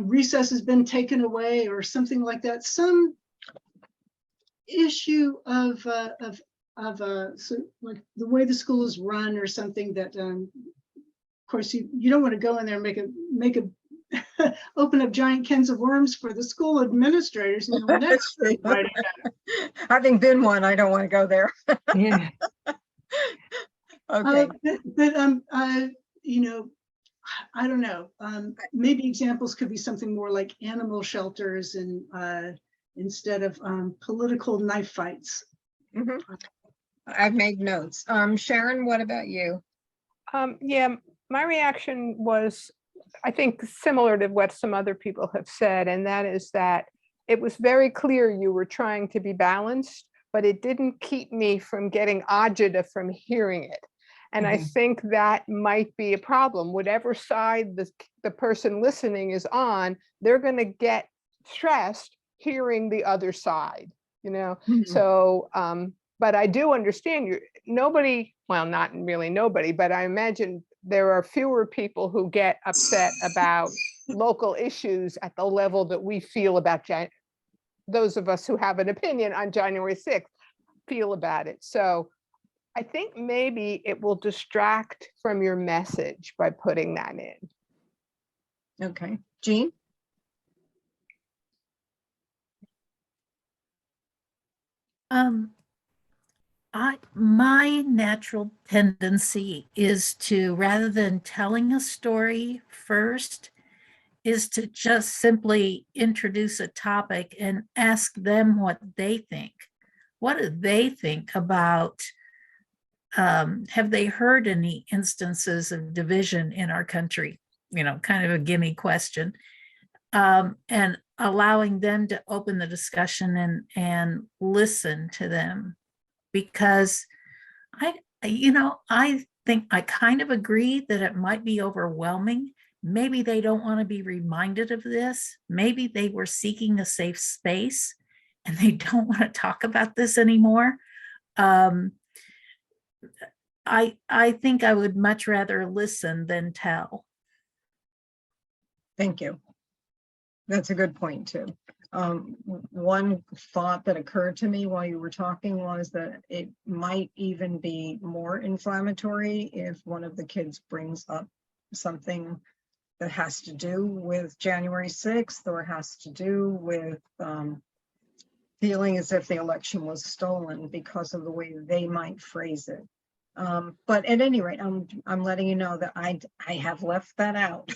recess has been taken away, or something like that. Some issue of so like the way the school is run, or something that, of course, you don't want to go in there and make a open up giant cans of worms for the school administrators. Having been one, I don't want to go there. Yeah. Okay. I don't know. Maybe examples could be something more like animal shelters and instead of political knife fights. Mm-hmm. I've made notes. Sharon, what about you? Yeah, my reaction was, I think, similar to what some other people have said, and that is that it was very clear you were trying to be balanced, but it didn't keep me from getting agita from hearing it. And I think that might be a problem. Whatever side the person listening is on, they're going to get stressed hearing the other side, So, but I do understand nobody, well, not really nobody, but I imagine there are fewer people who get upset about local issues at the level that we feel about those of us who have an opinion on January 6th feel about it. So I think maybe it will distract from your message by putting that in. Okay. Jean? My natural tendency is to, rather than telling a story first, is to just simply introduce a topic and ask them what they think. What do they think about, have they heard any instances of division in our country? Kind of a gimme question. And allowing them to open the discussion and listen to them. Because I think I kind of agree that it might be overwhelming. Maybe they don't want to be reminded of this. Maybe they were seeking a safe space and they don't want to talk about this anymore. I think I would much rather listen than tell. Thank you. That's a good point too. One thought that occurred to me while you were talking was that it might even be more inflammatory if one of the kids brings up something that has to do with January 6th or has to do with feeling as if the election was stolen because of the way they might phrase it. But at any rate, I'm letting you know that I have left that out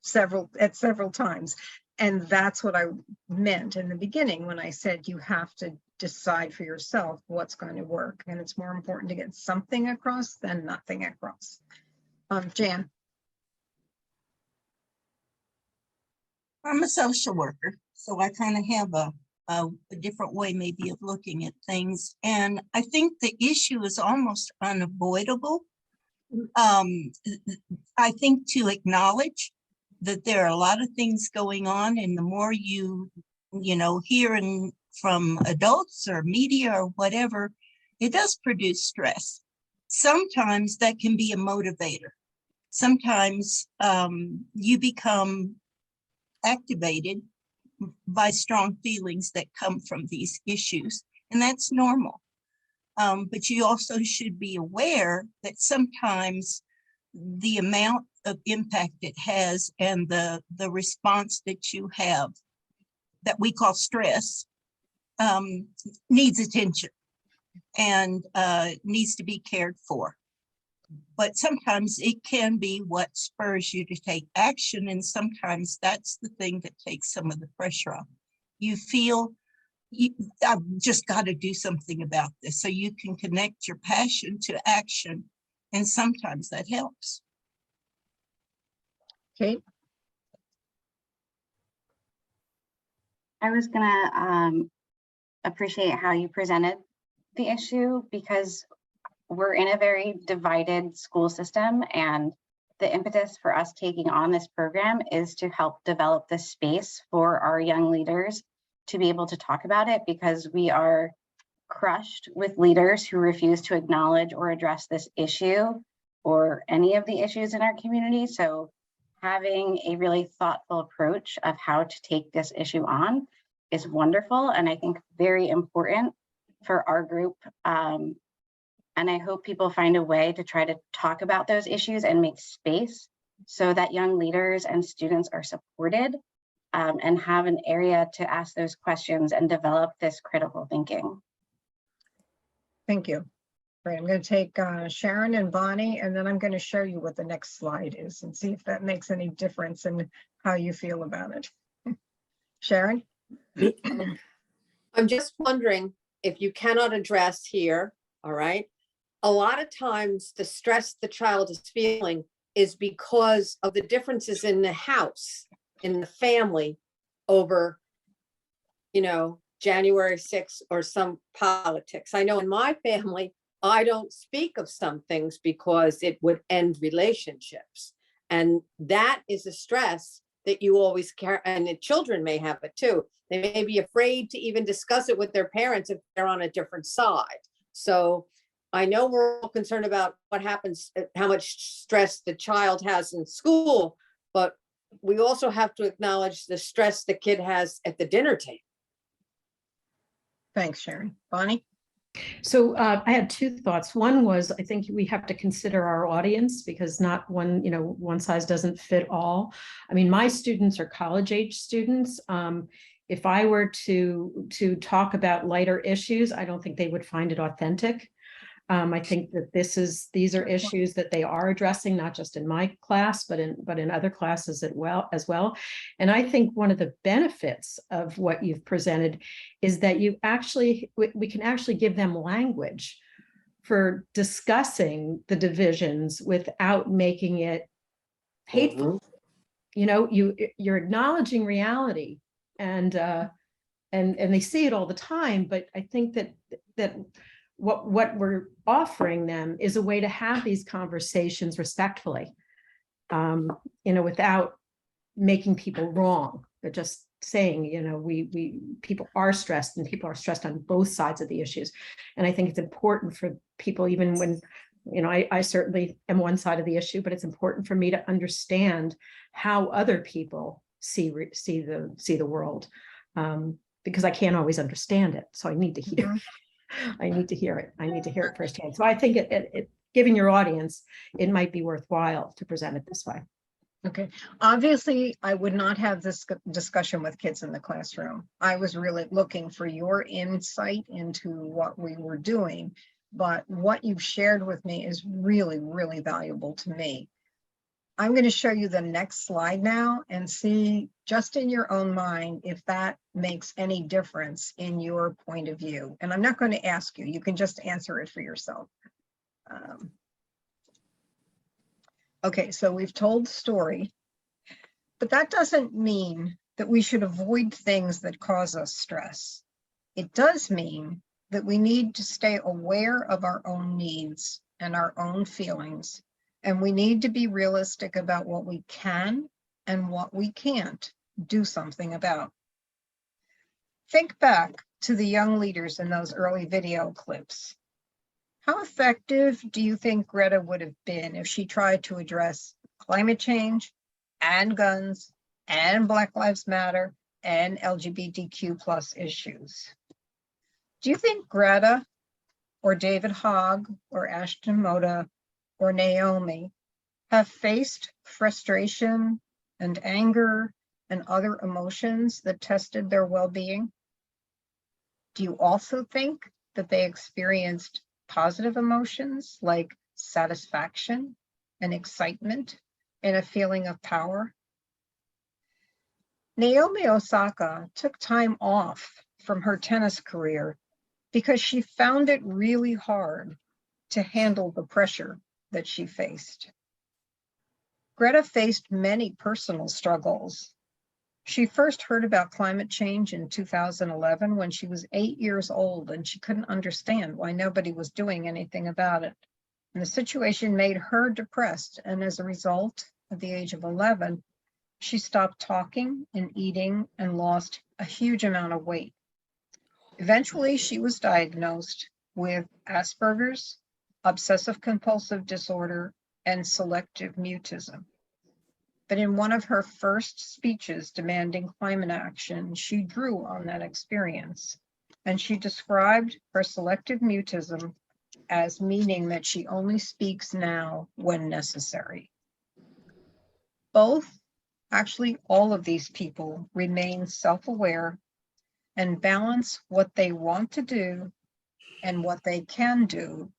several times. And that's what I meant in the beginning when I said you have to decide for yourself what's going to work. And it's more important to get something across than nothing across. Jan. I'm a social worker, so I kind of have a different way maybe of looking at things. And I think the issue is almost unavoidable. I think to acknowledge that there are a lot of things going on, and the more you hear from adults or media or whatever, it does produce stress. Sometimes that can be a motivator. Sometimes you become activated by strong feelings that come from these issues, and that's normal. But you also should be aware that sometimes the amount of impact it has and the response that you have that we call stress needs attention and needs to be cared for. But sometimes it can be what spurs you to take action, and sometimes that's the thing that takes some of the pressure off. You feel I've just got to do something about this, so you can connect your passion to action, and sometimes that helps. Kate? I was gonna appreciate how you presented the issue, because we're in a very divided school system, and the impetus for us taking on this program is to help develop the space for our young leaders to be able to talk about it, because we are crushed with leaders who refuse to acknowledge or address this issue or any of the issues in our community. So having a really thoughtful approach of how to take this issue on is wonderful, and I think very important for our group. And I hope people find a way to try to talk about those issues and make space so that young leaders and students are supported and have an area to ask those questions and develop this critical thinking. Thank you. Right, I'm going to take Sharon and Bonnie, and then I'm going to show you what the next slide is and see if that makes any difference in how you feel about it. Sharon? I'm just wondering if you cannot address here, all right? A lot of times the stress the child is feeling is because of the differences in the house, in the family over, you know, January 6th or some politics. I know in my family, I don't speak of some things because it would end relationships. And that is a stress that you always carry, and the children may have it too. They may be afraid to even discuss it with their parents if they're on a different side. So I know we're all concerned about what happens, how much stress the child has in school, but we also have to acknowledge the stress the kid has at the dinner table. Thanks, Sharon. Bonnie? So I had two thoughts. One was, I think we have to consider our audience, because not one, you know, one size doesn't fit all. I mean, my students are college age students. If I were to talk about lighter issues, I don't think they would find it authentic. I think that these are issues that they are addressing, not just in my class, but in other classes as well. And I think one of the benefits of what you've presented is that we can actually give them language for discussing the divisions without making it hateful. You know, you're acknowledging reality, and they see it all the time. But I think that what we're offering them is a way to have these conversations respectfully, you know, without making people wrong, but just saying, you know, people are stressed, and people are stressed on both sides of the issues. And I think it's important for people, even when, you know, I certainly am one side of the issue, but it's important for me to understand how other people see the world, because I can't always understand it. So I need to hear. I need to hear it. I need to hear it firsthand. So I think given your audience, it might be worthwhile to present it this way. Okay. Obviously, I would not have this discussion with kids in the classroom. I was really looking for your insight into what we were doing, but what you've shared with me is really, really valuable to me. I'm going to show you the next slide now and see just in your own mind if that makes any difference in your point of view. And I'm not going to ask you, you can just answer it for yourself. Okay, so we've told the story, but that doesn't mean that we should avoid things that cause us stress. It does mean that we need to stay aware of our own needs and our own feelings, and we need to be realistic about what we can and what we can't do something about. Think back to the young leaders in those early video clips. How effective do you think Greta would have been if she tried to address climate change and guns and Black Lives Matter and LGBTQ plus issues. Do you think Greta or David Hogg or Ashton Moda or Naomi have faced frustration and anger and other emotions that tested their well-being? Do you also think that they experienced positive emotions like satisfaction and excitement and a feeling of power? Naomi Osaka took time off from her tennis career because she found it really hard to handle the pressure that she faced. Greta faced many personal struggles. She first heard about climate change in 2011 when she was 8 years old, and she couldn't understand why nobody was doing anything about it. And the situation made her depressed, and as a result, at the age of 11, she stopped talking and eating and lost a huge amount of weight. Eventually, she was diagnosed with Asperger's, obsessive compulsive disorder, and selective mutism. But in one of her first speeches demanding climate action, she drew on that experience, and she described her selective mutism as meaning that she only speaks now when necessary. Actually, all of these people remain self-aware and balance what they want to do and what they can do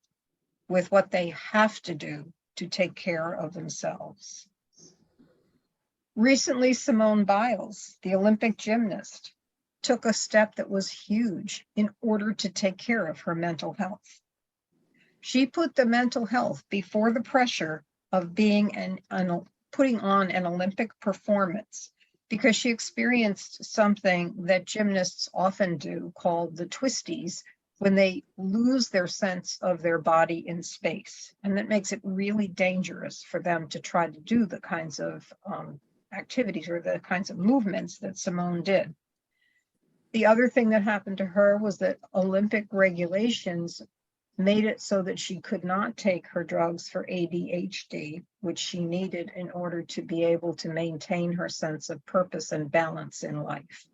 with what they have to do to take care of themselves. Recently, Simone Biles, the Olympic gymnast, took a step that was huge in order to take care of her mental health. She put the mental health before the pressure of being putting on an Olympic performance, because she experienced something that gymnasts often do called the twisties, when they lose their sense of their body in space. And that makes it really dangerous for them to try to do the kinds of activities or the kinds of movements that Simone did. The other thing that happened to her was that Olympic regulations made it so that she could not take her drugs for ADHD, which she needed in order to be able to maintain her sense of purpose and balance in life.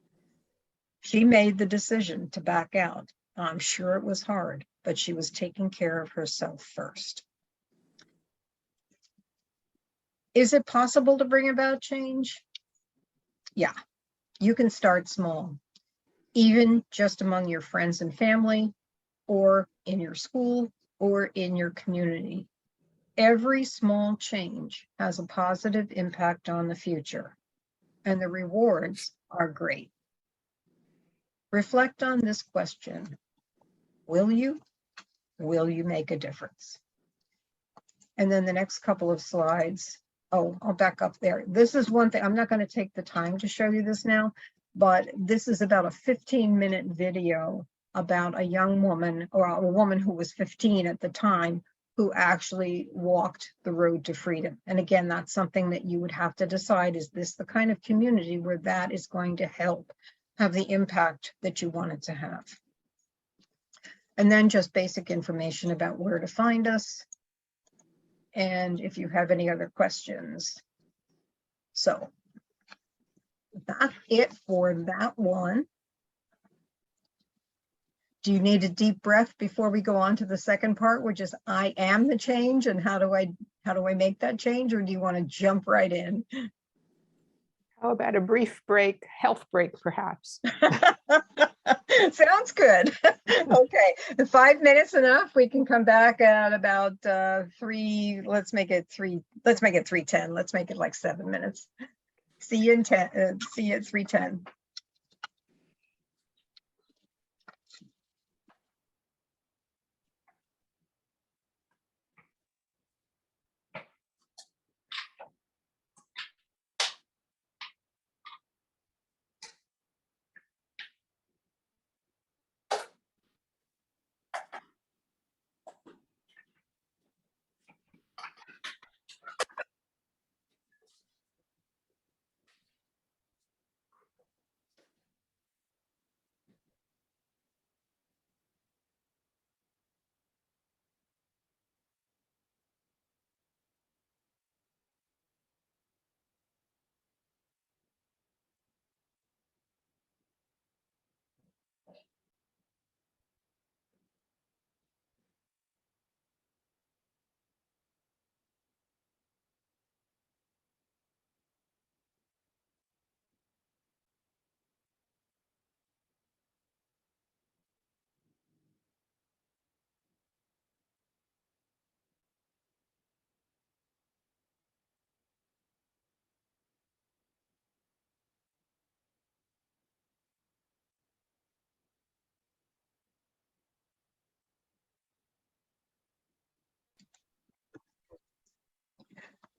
She made the decision to back out. I'm sure it was hard, but she was taking care of herself first. Is it possible to bring about change? Yeah, you can start small, even just among your friends and family, or in your school, or in your community. Every small change has a positive impact on the future, and the rewards are great. Reflect on this question. Will you make a difference? And then the next couple of slides. Oh, I'll back up there. This is one thing. I'm not going to take the time to show you this now, but this is about a 15-minute video about a young woman, or a woman who was 15 at the time, who actually walked the road to freedom. And again, that's something that you would have to decide, is this the kind of community where that is going to help have the impact that you want it to have? And then just basic information about where to find us, and if you have any other questions. So that's it for that one. Do you need a deep breath before we go on to the second part, which is I am the change, and how do I make that change, or do you want to jump right in? How about a brief break, health break, perhaps? Sounds good. Okay, 5 minutes enough. We can come back at about 3. Let's make it 3. Let's make it 3:10. Let's make it like 7 minutes. See you in 10. See you at 3:10.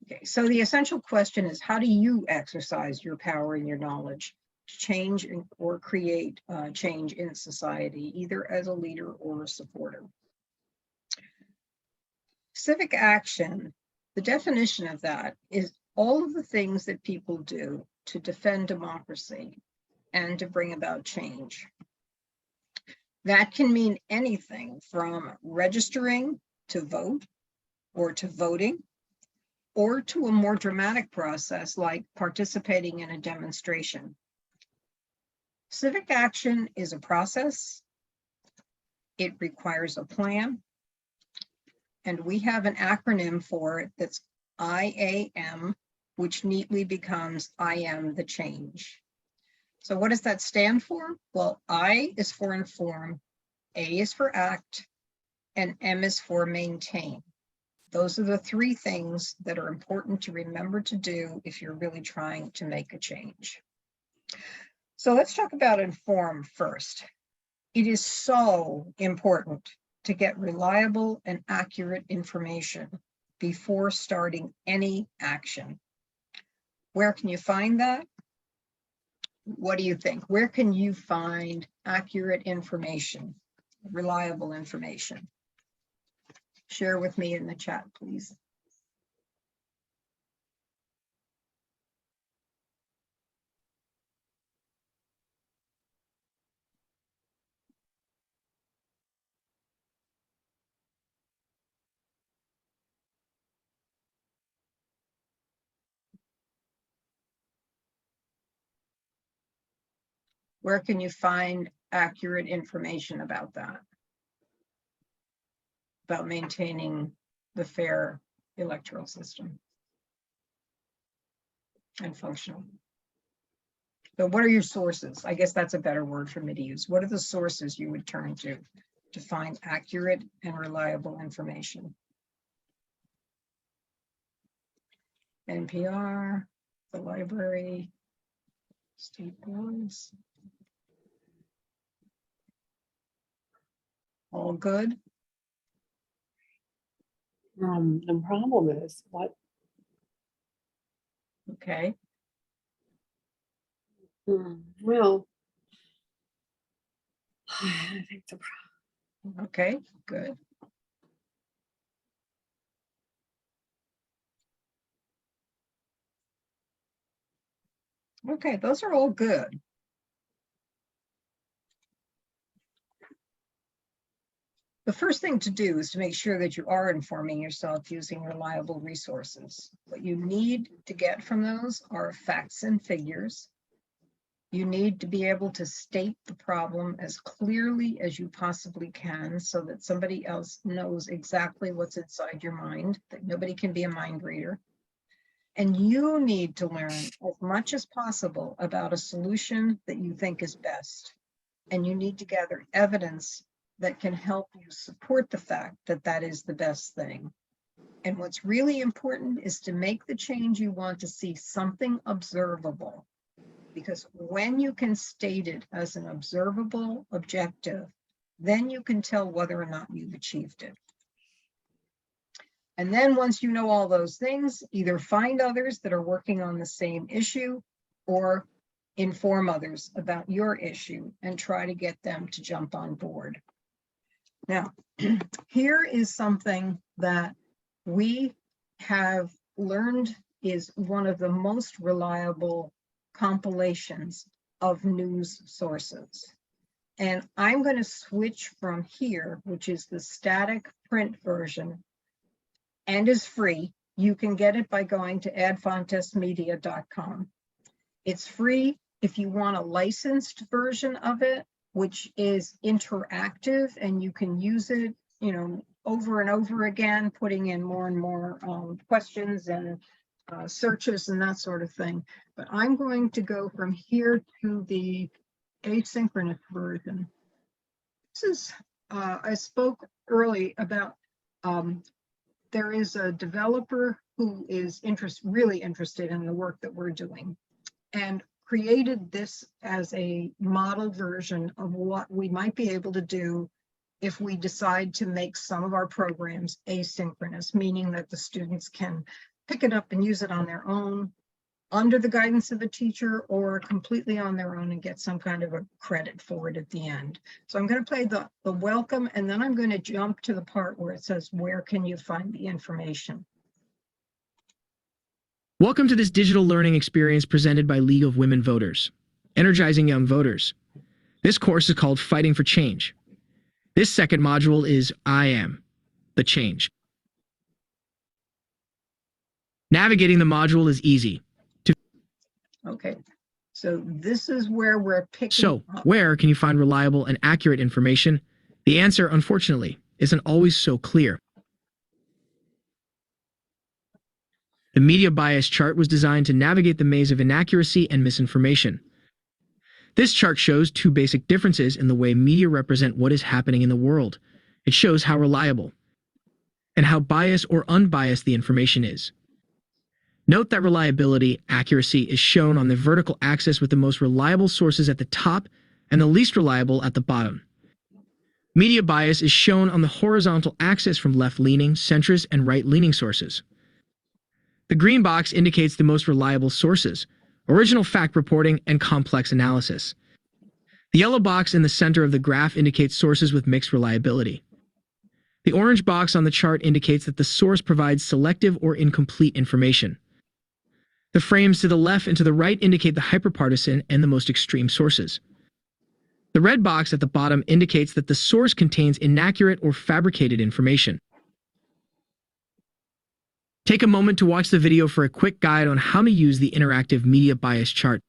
Okay, so the essential question is, how do you exercise your power and your knowledge to change or create change in society, either as a leader or a supporter? Civic action, the definition of that is all of the things that people do to defend democracy and to bring about change. That can mean anything from registering to vote or to voting, or to a more dramatic process like participating in a demonstration. Civic action is a process. It requires a plan. And we have an acronym for it that's IAM, which neatly becomes I am the change. So what does that stand for? Well, I is for inform, A is for act, and M is for maintain. Those are the three things that are important to remember to do if you're really trying to make a change. So let's talk about inform first. It is so important to get reliable and accurate information before starting any action. Where can you find that? What do you think? Where can you find accurate information, reliable information? Share with me in the chat, please. Where can you find accurate information about that? About maintaining the fair electoral system and functional. So what are your sources? I guess that's a better word for me to use. What are the sources you would turn to find accurate and reliable information? NPR, the library, state boards. All good? The problem is what? Okay. Well, I think the problem. Okay, good. Okay, those are all good. The first thing to do is to make sure that you are informing yourself using reliable resources. What you need to get from those are facts and figures. You need to be able to state the problem as clearly as you possibly can so that somebody else knows exactly what's inside your mind, that nobody can be a mind reader. And you need to learn as much as possible about a solution that you think is best. And you need to gather evidence that can help you support the fact that that is the best thing. And what's really important is to make the change you want to see something observable. Because when you can state it as an observable objective, then you can tell whether or not you've achieved it. And then once you know all those things, either find others that are working on the same issue or inform others about your issue and try to get them to jump on board. Now, here is something that we have learned is one of the most reliable compilations of news sources. And I'm going to switch from here, which is the static print version and is free. You can get it by going to adfontestmedia.com. It's free if you want a licensed version of it, which is interactive and you can use it, over and over again, putting in more and more questions and searches and that sort of thing. But I'm going to go from here to the asynchronous version. This is, I spoke early about, there is a developer who is really interested in the work that we're doing and created this as a model version of what we might be able to do if we decide to make some of our programs asynchronous, meaning that the students can pick it up and use it on their own under the guidance of a teacher, or completely on their own and get some kind of a credit for it at the end. So I'm going to play the welcome, and then I'm going to jump to the part where it says, where can you find the information? Welcome to this digital learning experience presented by League of Women Voters, energizing young voters. This course is called Fighting for Change. This second module is I Am the Change. Navigating the module is easy. Okay, so this is where we're picking So, up. where can you find reliable and accurate information? The answer, unfortunately, isn't always so clear. The media bias chart was designed to navigate the maze of inaccuracy and misinformation. This chart shows two basic differences in the way media represent what is happening in the world. It shows how reliable and how biased or unbiased the information is. Note that reliability, accuracy is shown on the vertical axis with the most reliable sources at the top and the least reliable at the bottom. Media bias is shown on the horizontal axis from left-leaning, centrist, and right-leaning sources. The green box indicates the most reliable sources, original fact reporting, and complex analysis. The yellow box in the center of the graph indicates sources with mixed reliability. The orange box on the chart indicates that the source provides selective or incomplete information. The frames to the left and to the right indicate the hyperpartisan and the most extreme sources. The red box at the bottom indicates that the source contains inaccurate or fabricated information. Take a moment to watch the video for a quick guide on how to use the interactive media bias chart.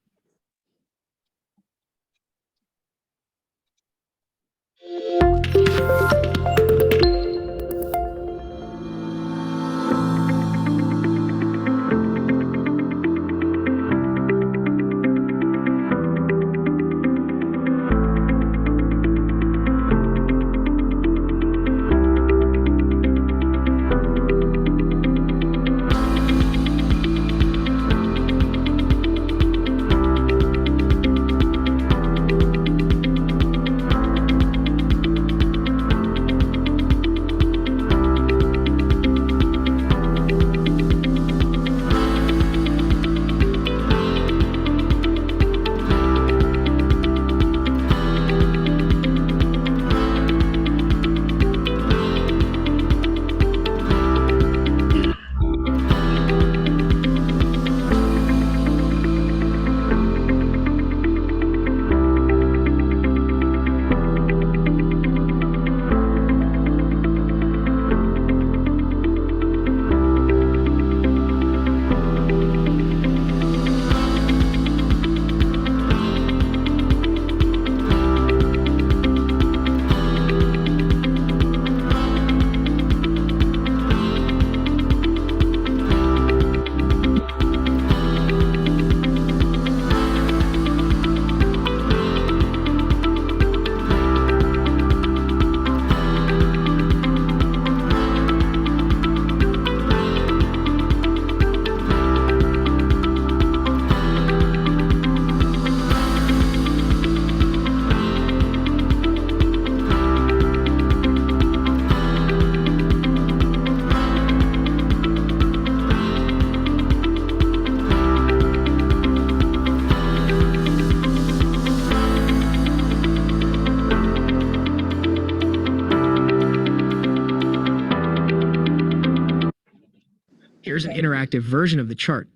Here's an interactive version of the chart.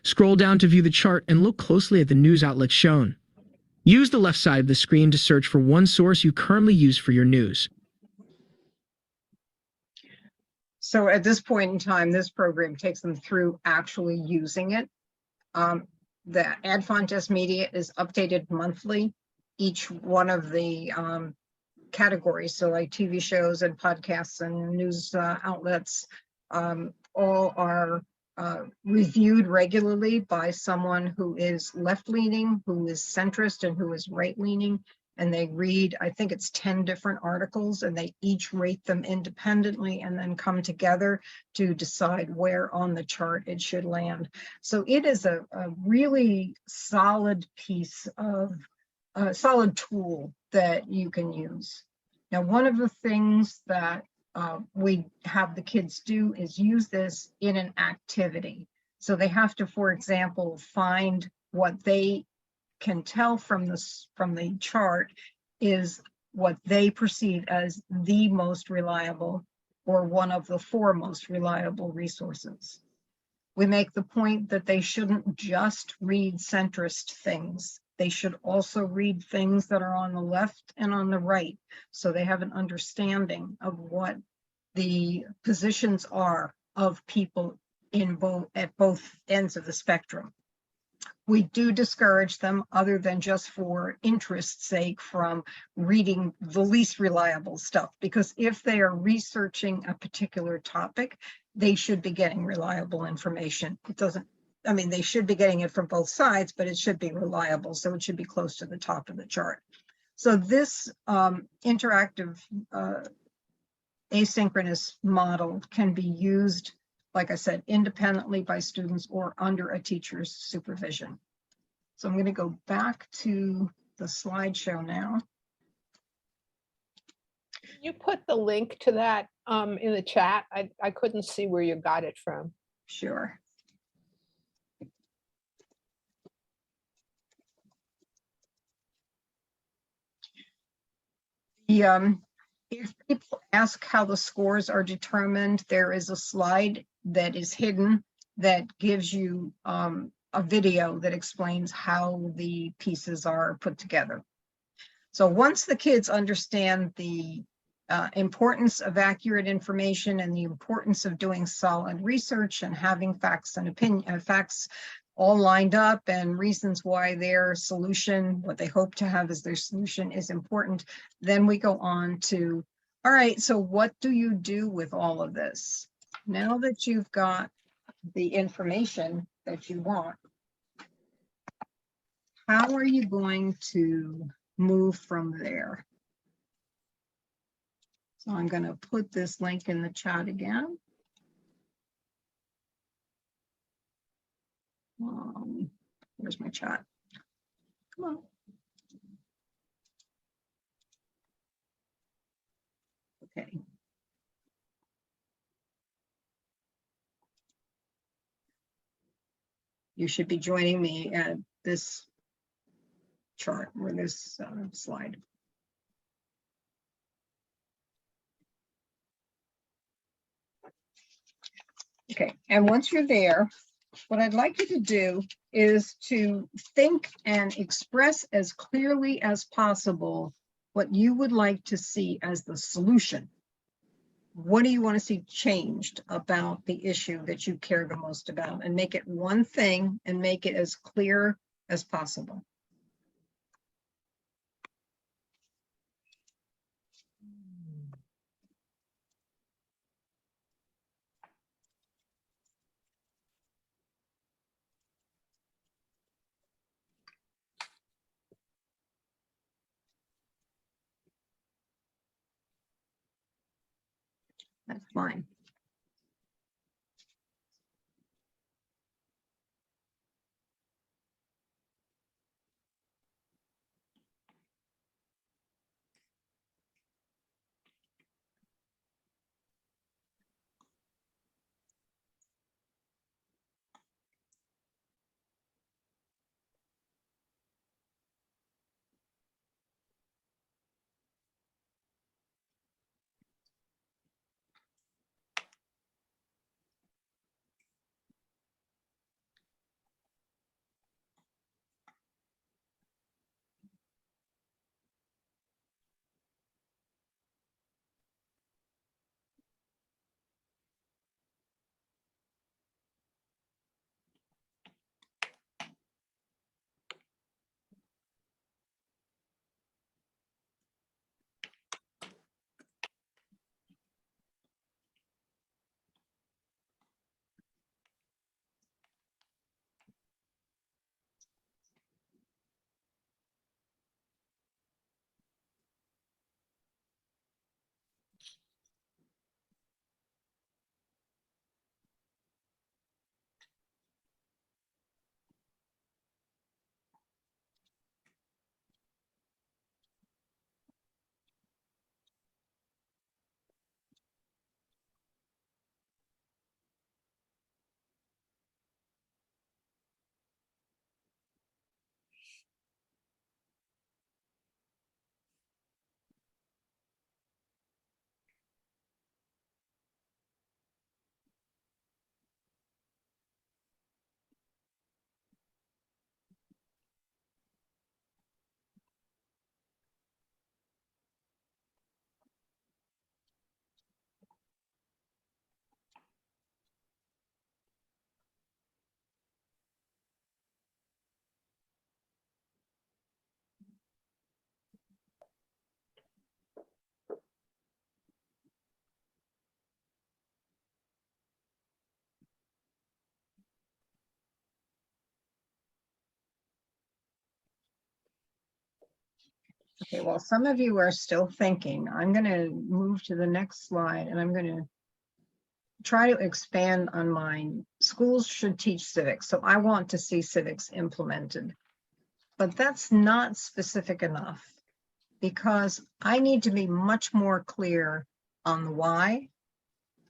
Scroll down to view the chart and look closely at the news outlets shown. Use the left side of the screen to search for one source you currently use for your news. So at this point in time, this program takes them through actually using it. The ad fontes media is updated monthly. Each one of the categories, so like TV shows and podcasts and news outlets, all are reviewed regularly by someone who is left-leaning, who is centrist, and who is right-leaning. And they read, I think it's 10 different articles, and they each rate them independently and then come together to decide where on the chart it should land. So it is a really solid piece of, solid tool that you can use. Now, one of the things that we have the kids do is use this in an activity. So they have to, for example, find what they can tell from the chart is what they perceive as the most reliable or one of the 4 most reliable resources. We make the point that they shouldn't just read centrist things. They should also read things that are on the left and on the right, so they have an understanding of what the positions are of people at both ends of the spectrum. We do discourage them, other than just for interest's sake, from reading the least reliable stuff, because if they are researching a particular topic, they should be getting reliable information. It doesn't, I mean, they should be getting it from both sides, but it should be reliable, so it should be close to the top of the chart. So this interactive asynchronous model can be used, like I said, independently by students or under a teacher's supervision. So I'm going to go back to the slideshow now. Can you put the link to that in the chat? I couldn't see where you got it from. Sure. If people ask how the scores are determined, there is a slide that is hidden that gives you a video that explains how the pieces are put together. So once the kids understand the importance of accurate information and the importance of doing solid research and having facts and facts all lined up and reasons why their solution, what they hope to have as their solution, is important, then we go on to, all right, so what do you do with all of this? Now that you've got the information that you want, how are you going to move from there? So I'm going to put this link in the chat again. Where's my chat? Come on. Okay. You should be joining me at this chart or this slide. Okay, and once you're there, what I'd like you to do is to think and express as clearly as possible what you would like to see as the solution. What do you want to see changed about the issue that you care the most about? And make it one thing and make it as clear as possible. That's fine. Okay, well, some of you are still thinking. I'm going to move to the next slide and I'm going to try to expand on mine. Schools should teach civics, so I want to see civics implemented. But that's not specific enough because I need to be much more clear on the why.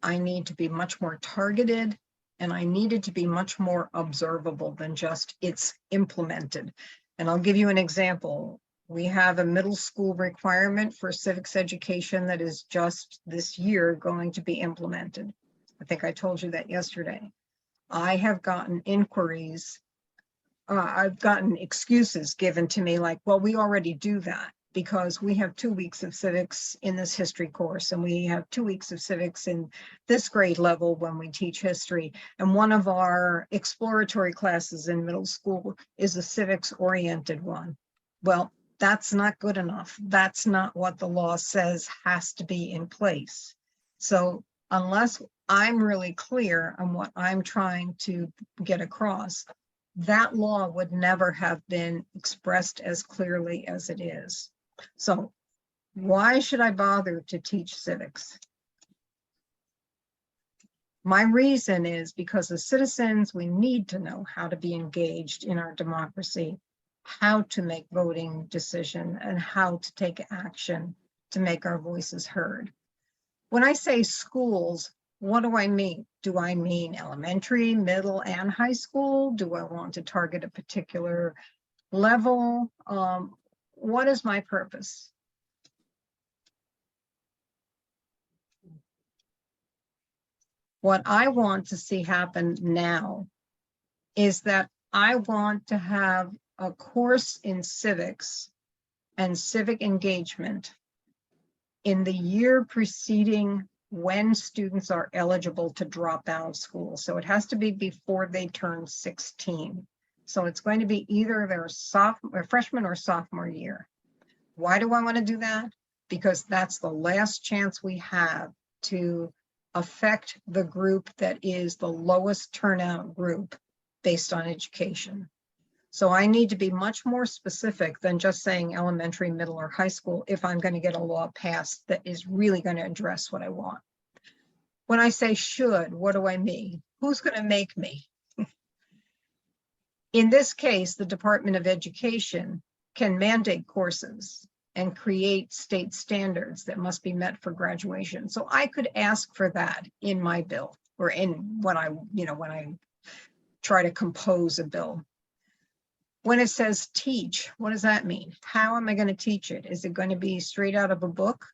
I need to be much more targeted, and I needed to be much more observable than just it's implemented. And I'll give you an example. We have a middle school requirement for civics education that is just this year going to be implemented. I think I told you that yesterday. I have gotten inquiries, I've gotten excuses given to me like, well, we already do that because we have 2 weeks of civics in this history course and we have 2 weeks of civics in this grade level when we teach history. And one of our exploratory classes in middle school is a civics oriented one. Well, that's not good enough. That's not what the law says has to be in place. So unless I'm really clear on what I'm trying to get across, that law would never have been expressed as clearly as it is. So why should I bother to teach civics? My reason is because as citizens, we need to know how to be engaged in our democracy, how to make voting decisions, and how to take action to make our voices heard. When I say schools, what do I mean? Do I mean elementary, middle, and high school? Do I want to target a particular level? What is my purpose? What I want to see happen now is that I want to have a course in civics and civic engagement in the year preceding when students are eligible to drop out of school. So it has to be before they turn 16. So it's going to be either their freshman or sophomore year. Why do I want to do that? Because that's the last chance we have to affect the group that is the lowest turnout group based on education. So I need to be much more specific than just saying elementary, middle, or high school if I'm going to get a law passed that is really going to address what I want. When I say should, what do I mean? Who's going to make me? In this case, the Department of Education can mandate courses and create state standards that must be met for graduation. So I could ask for that in my bill or in when I try to compose a bill. When it says teach, what does that mean? How am I going to teach it? Is it going to be straight out of a book?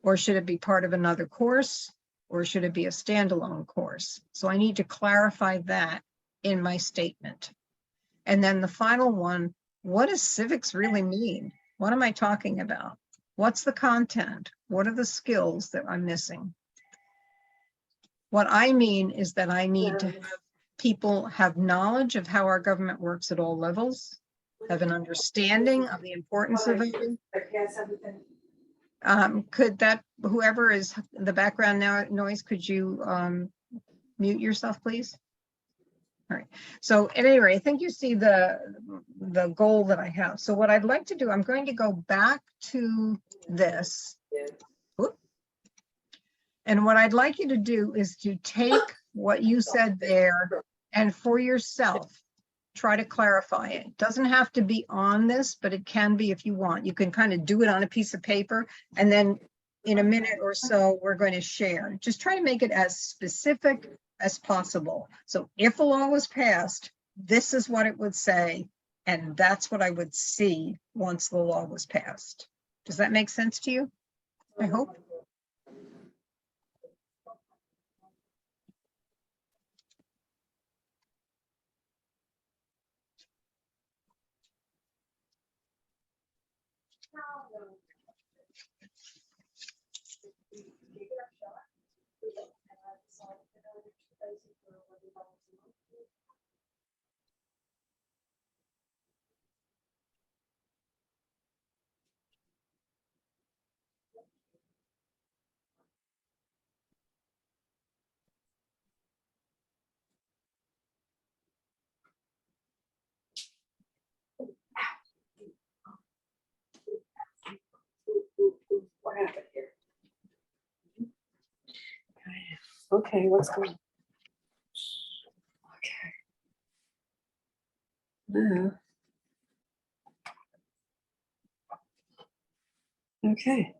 Or should it be part of another course? Or should it be a standalone course? So I need to clarify that in my statement. And then the final one, what does civics really mean? What am I talking about? What's the content? What are the skills that I'm missing? What I mean is that I need to have people have knowledge of how our government works at all levels, have an understanding of the importance of it. Could that, whoever is the background noise, could you mute yourself, please? All right. So at any rate, I think you see the goal that I have. So what I'd like to do, I'm going to go back to this. Whoop. And what I'd like you to do is to take what you said there and for yourself, try to clarify it. It doesn't have to be on this, but it can be if you want. You can kind of do it on a piece of paper and then in a minute or so, we're going to share. Just try to make it as specific as possible. So if a law was passed, this is what it would say. And that's what I would see once the law was passed. Does that make sense to you? I hope. Okay, let's go. Okay. Okay.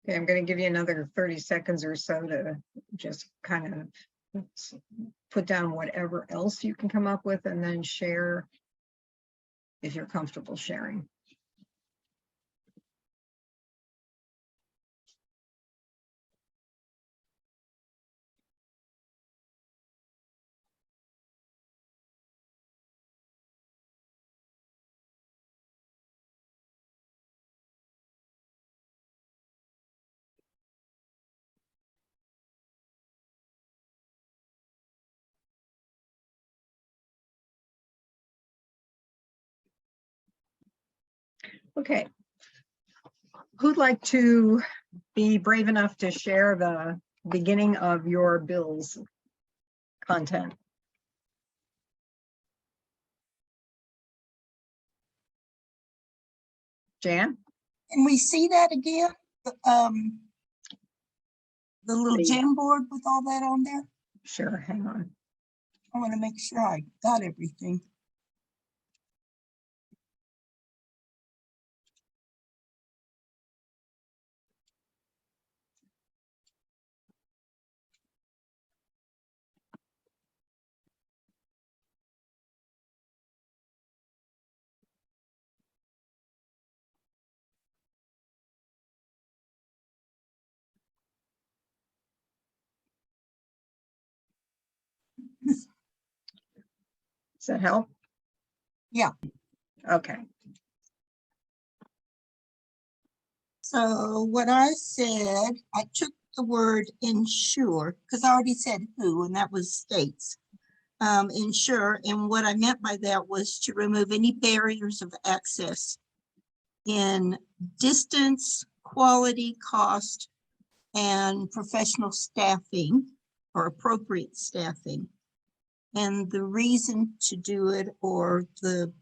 Okay, I'm going to give you another 30 seconds or so to just kind of put down whatever else you can come up with and then share if you're comfortable sharing. Okay. Who'd like to be brave enough to share the beginning of your bill's content? Jan? Can we see that again? The little Jamboard with all that on there? Sure, hang on. I want to make sure I got everything. Does that help? Yeah. Okay. So what I said, I took the word ensure, because I already said who, and that was states. Ensure, and what I meant by that was to remove any barriers of access in distance, quality, cost, and professional staffing or appropriate staffing. And the reason to do it, or the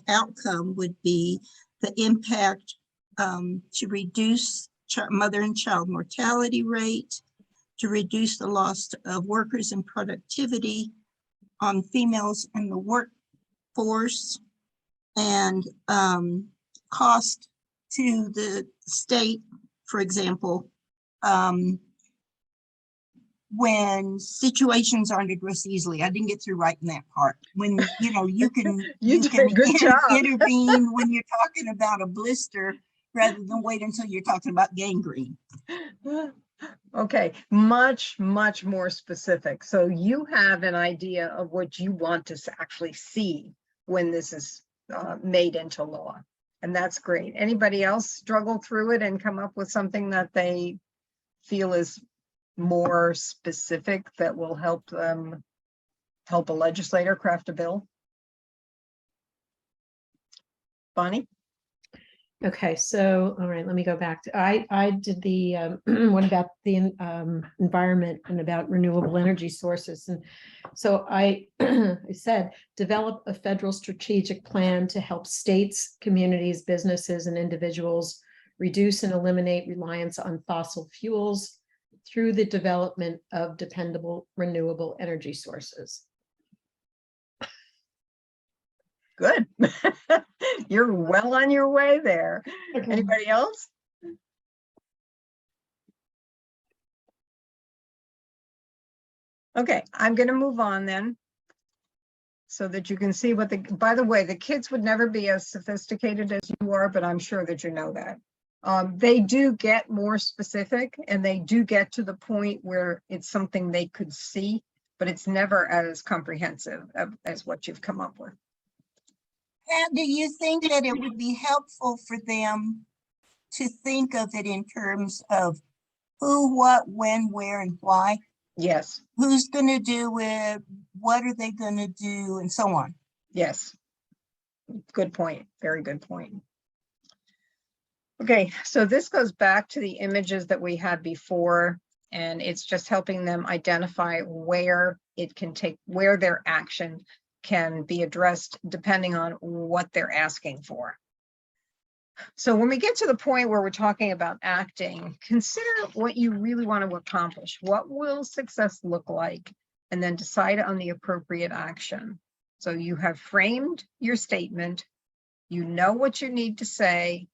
outcome would be the impact to reduce mother and child mortality rate, to reduce the loss of workers and productivity on females in the workforce, and cost to the state, for example, when situations aren't addressed easily. I didn't get through writing that part. When, you know, you can, you did a good job. Intervene when you're talking about a blister rather than wait until you're talking about gangrene. Okay, much more specific. So you have an idea of what you want to actually see when this is made into law. And that's great. Anybody else struggle through it and come up with something that they feel is more specific that will help them, help a legislator craft a bill? Bonnie? Okay, so, all right, let me go back to, I did the, what about the environment and about renewable energy sources? And so I said, develop a federal strategic plan to help states, communities, businesses, and individuals reduce and eliminate reliance on fossil fuels through the development of dependable renewable energy sources. Good. You're well on your way there. Okay. Anybody else? Okay, I'm going to move on then, so that you can see what by the way, the kids would never be as sophisticated as you are, but I'm sure that you know that. They do get more specific, and they do get to the point where it's something they could see, but it's never as comprehensive as what you've come up with. And do you think that it would be helpful for them to think of it in terms of who, what, when, where, and why? Yes. Who's going to do it? What are they going to do? And so on. Yes. Good point. Very good point. Okay, so this goes back to the images that we had before, and it's just helping them identify where it can take, where their action can be addressed depending on what they're asking for. So when we get to the point where we're talking about acting, consider what you really want to accomplish. What will success look like? And then decide on the appropriate action. So you have framed your statement. You know what you need to say.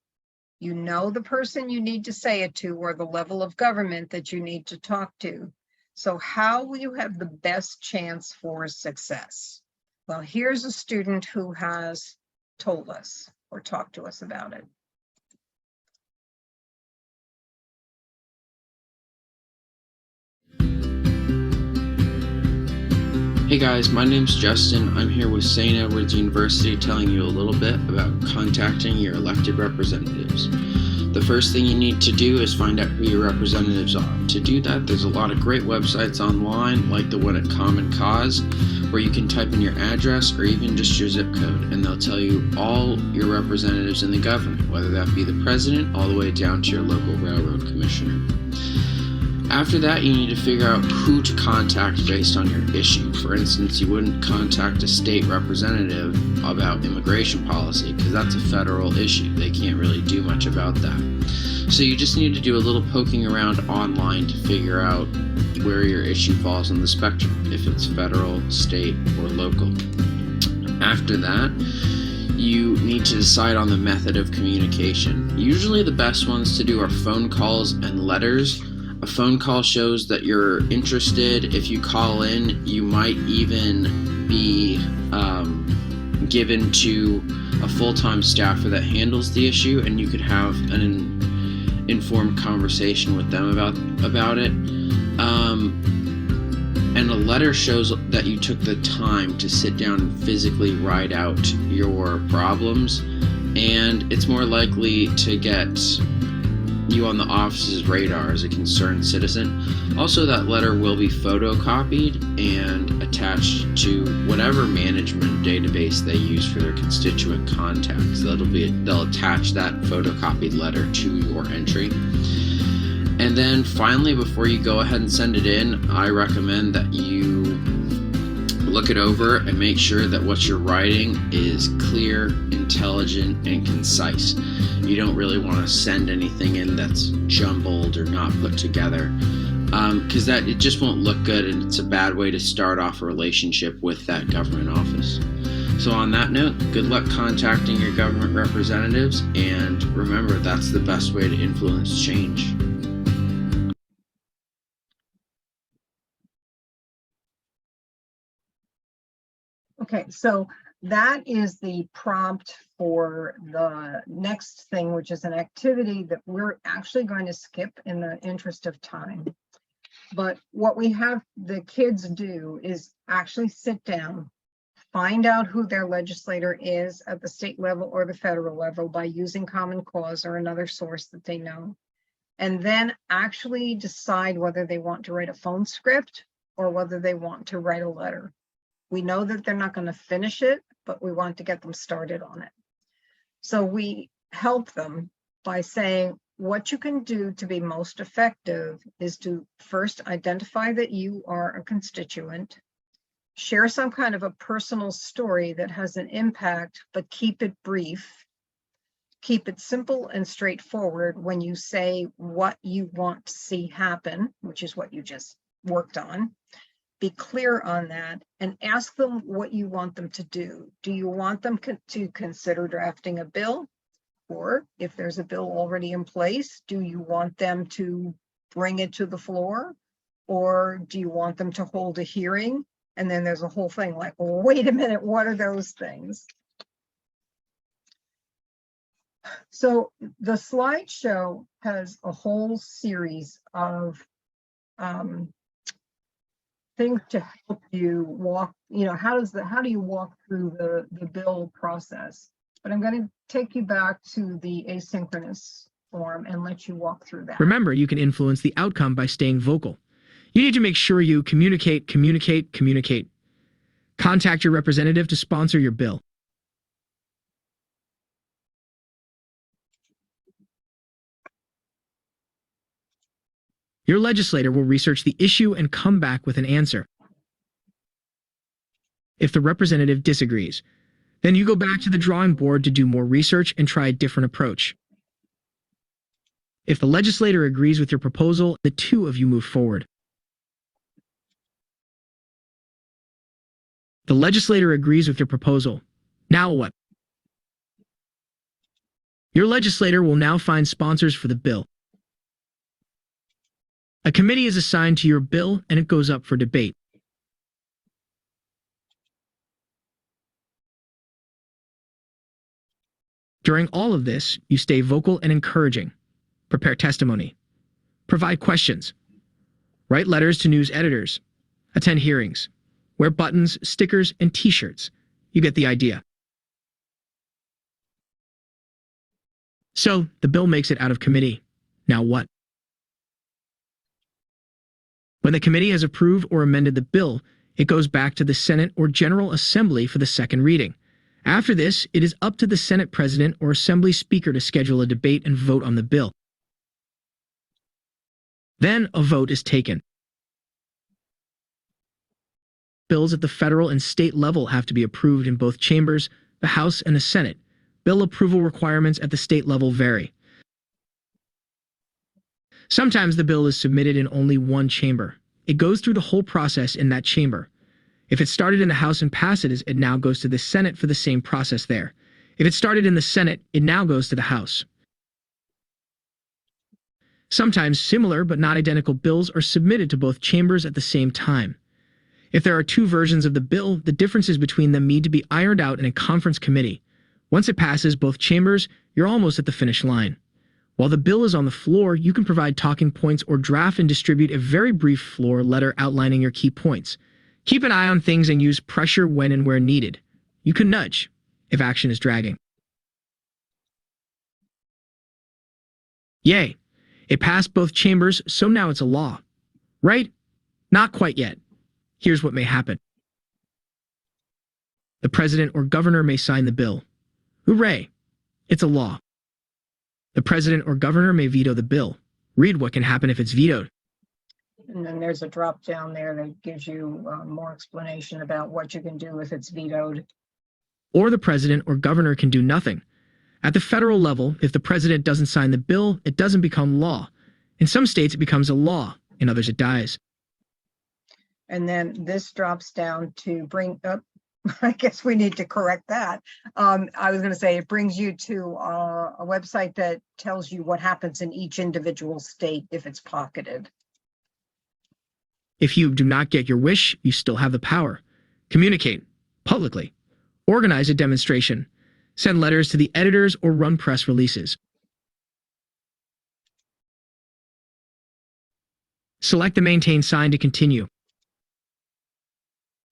You know the person you need to say it to, or the level of government that you need to talk to. So how will you have the best chance for success? Well, here's a student who has told us or talked to us about it. Hey guys, my name's Justin. I'm here with St. Edward's University telling you a little bit about contacting your elected representatives. The first thing you need to do is find out who your representatives are. To do that, there's a lot of great websites online, like the one at Common Cause, where you can type in your address or even just your zip code, and they'll tell you all your representatives in the government, whether that be the president all the way down to your local railroad commissioner. After that, you need to figure out who to contact based on your issue. For instance, you wouldn't contact a state representative about immigration policy because that's a federal issue. They can't really do much about that. So you just need to do a little poking around online to figure out where your issue falls on the spectrum, if it's federal, state, or local. After that, you need to decide on the method of communication. Usually the best ones to do are phone calls and letters. A phone call shows that you're interested. If you call in, you might even be given to a full-time staffer that handles the issue, and you could have an informed conversation with them about it. And a letter shows that you took the time to sit down and physically write out your problems, and it's more likely to get you on the office's radar as a concerned citizen. Also, that letter will be photocopied and attached to whatever management database they use for their constituent contacts. They'll attach that photocopied letter to your entry. And then finally, before you go ahead and send it in, I recommend that you look it over and make sure that what you're writing is clear, intelligent, and concise. You don't really want to send anything in that's jumbled or not put together, because it just won't look good, and it's a bad way to start off a relationship with that government office. So on that note, good luck contacting your government representatives, and remember, that's the best way to influence change. Okay, so that is the prompt for the next thing, which is an activity that we're actually going to skip in the interest of time. But what we have the kids do is actually sit down, find out who their legislator is at the state level or the federal level by using Common Cause or another source that they know, and then actually decide whether they want to write a phone script or whether they want to write a letter. We know that they're not going to finish it, but we want to get them started on it. So we help them by saying what you can do to be most effective is to first identify that you are a constituent, share some kind of a personal story that has an impact, but keep it brief. Keep it simple and straightforward when you say what you want to see happen, which is what you just worked on. Be clear on that and ask them what you want them to do. Do you want them to consider drafting a bill? Or if there's a bill already in place, do you want them to bring it to the floor? Or do you want them to hold a hearing? And then there's a whole thing like, well, wait a minute, what are those things? So the slideshow has a whole series of things to help you walk, how do you walk through the bill process? But I'm going to take you back to the asynchronous form and let you walk through that. Remember, you can influence the outcome by staying vocal. You need to make sure you communicate. Contact your representative to sponsor your bill. Your legislator will research the issue and come back with an answer. If the representative disagrees, then you go back to the drawing board to do more research and try a different approach. If the legislator agrees with your proposal, the two of you move forward. The legislator agrees with your proposal. Now what? Your legislator will now find sponsors for the bill. A committee is assigned to your bill and it goes up for debate. During all of this, you stay vocal and encouraging. Prepare testimony. Provide questions. Write letters to news editors. Attend hearings. Wear buttons, stickers, and t-shirts. You get the idea. So, the bill makes it out of committee. Now what? When the committee has approved or amended the bill, it goes back to the Senate or General Assembly for the second reading. After this, it is up to the Senate President or Assembly Speaker to schedule a debate and vote on the bill. Then a vote is taken. Bills at the federal and state level have to be approved in both chambers, the House and the Senate. Bill approval requirements at the state level vary. Sometimes the bill is submitted in only one chamber. It goes through the whole process in that chamber. If it started in the House and passes, it now goes to the Senate for the same process there. If it started in the Senate, it now goes to the House. Sometimes similar but not identical bills are submitted to both chambers at the same time. If there are two versions of the bill, the differences between them need to be ironed out in a conference committee. Once it passes both chambers, you're almost at the finish line. While the bill is on the floor, you can provide talking points or draft and distribute a very brief floor letter outlining your key points. Keep an eye on things and use pressure when and where needed. You can nudge if action is dragging. Yay! It passed both chambers, so now it's a law. Right? Not quite yet. Here's what may happen. The president or governor may sign the bill. Hooray! It's a law. The president or governor may veto the bill. Read what can happen if it's vetoed. And then there's a drop down there that gives you more explanation about what you can do if it's vetoed. Or the president or governor can do nothing. At the federal level, if the president doesn't sign the bill, it doesn't become law. In some states, it becomes a law. In others, it dies. And then this drops down to bring up, I guess we need to correct that. I was going to say it brings you to a website that tells you what happens in each individual state if it's pocketed. If you do not get your wish, you still have the power. Communicate publicly. Organize a demonstration. Send letters to the editors or run press releases. Select the Maintain sign to continue.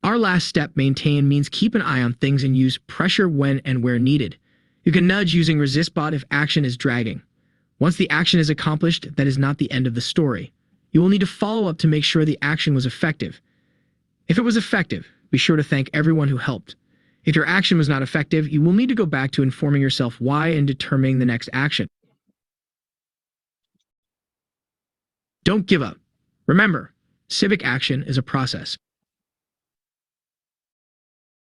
Our last step, Maintain, means keep an eye on things and use pressure when and where needed. You can nudge using ResistBot if action is dragging. Once the action is accomplished, that is not the end of the story. You will need to follow up to make sure the action was effective. If it was effective, be sure to thank everyone who helped. If your action was not effective, you will need to go back to informing yourself why and determining the next action. Don't give up. Remember, civic action is a process.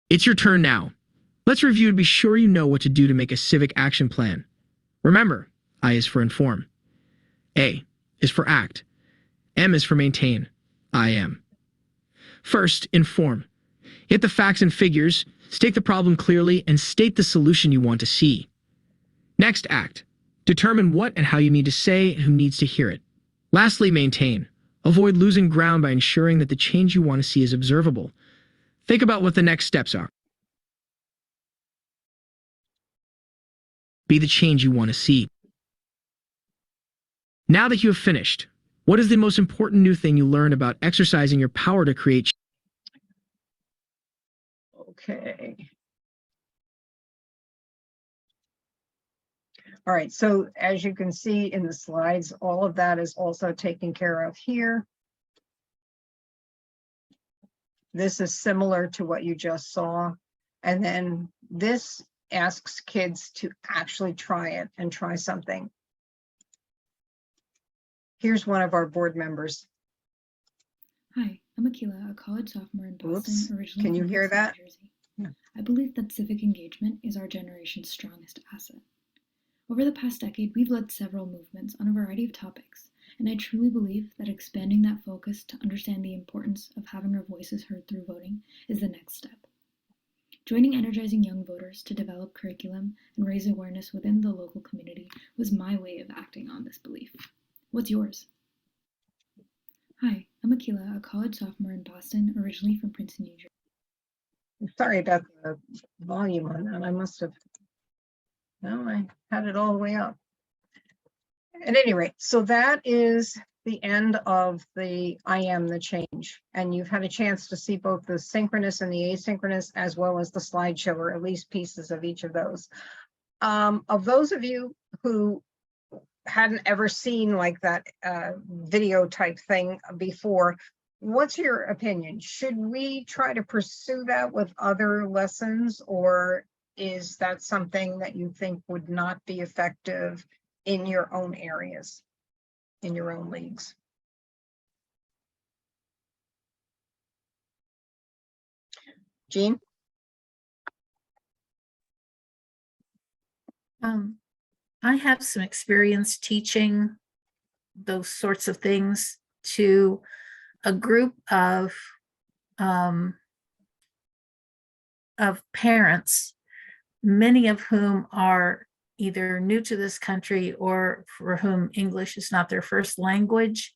It's your turn now. Let's review to be sure you know what to do to make a civic action plan. Remember, I is for inform. A is for act. M is for maintain. I am. First, inform. Hit the facts and figures, state the problem clearly, and state the solution you want to see. Next, act. Determine what and how you need to say and who needs to hear it. Lastly, maintain. Avoid losing ground by ensuring that the change you want to see is observable. Think about what the next steps are. Be the change you want to see. Now that you have finished, what is the most important new thing you learned about exercising your power to create change? Okay. All right, so as you can see in the slides, all of that is also taken care of here. This is similar to what you just saw. And then this asks kids to actually try it and try something. Here's one of our board members. Hi, I'm Akila, a college sophomore in Boston, Oops, originally can you from hear Princeton, that? New Jersey. Yeah. I believe that civic engagement is our generation's strongest asset. Over the past decade, we've led several movements on a variety of topics, and I truly believe that expanding that focus to understand the importance of having our voices heard through voting is the next step. Joining energizing young voters to develop curriculum and raise awareness within the local community was my way of acting on this belief. What's yours? Hi, I'm Akila, a college sophomore in Boston, originally from Princeton, New Jersey. Sorry about the volume on that. I must have, no, I had it all the way up. At any rate, so that is the end of the I am the change. And you've had a chance to see both the synchronous and the asynchronous, as well as the slideshow, or at least pieces of each of those. Of those of you who hadn't ever seen like that video type thing before, what's your opinion? Should we try to pursue that with other lessons, or is that something that you think would not be effective in your own areas, in your own leagues? Jean? I have some experience teaching those sorts of things to a group of parents, many of whom are either new to this country or for whom English is not their first language,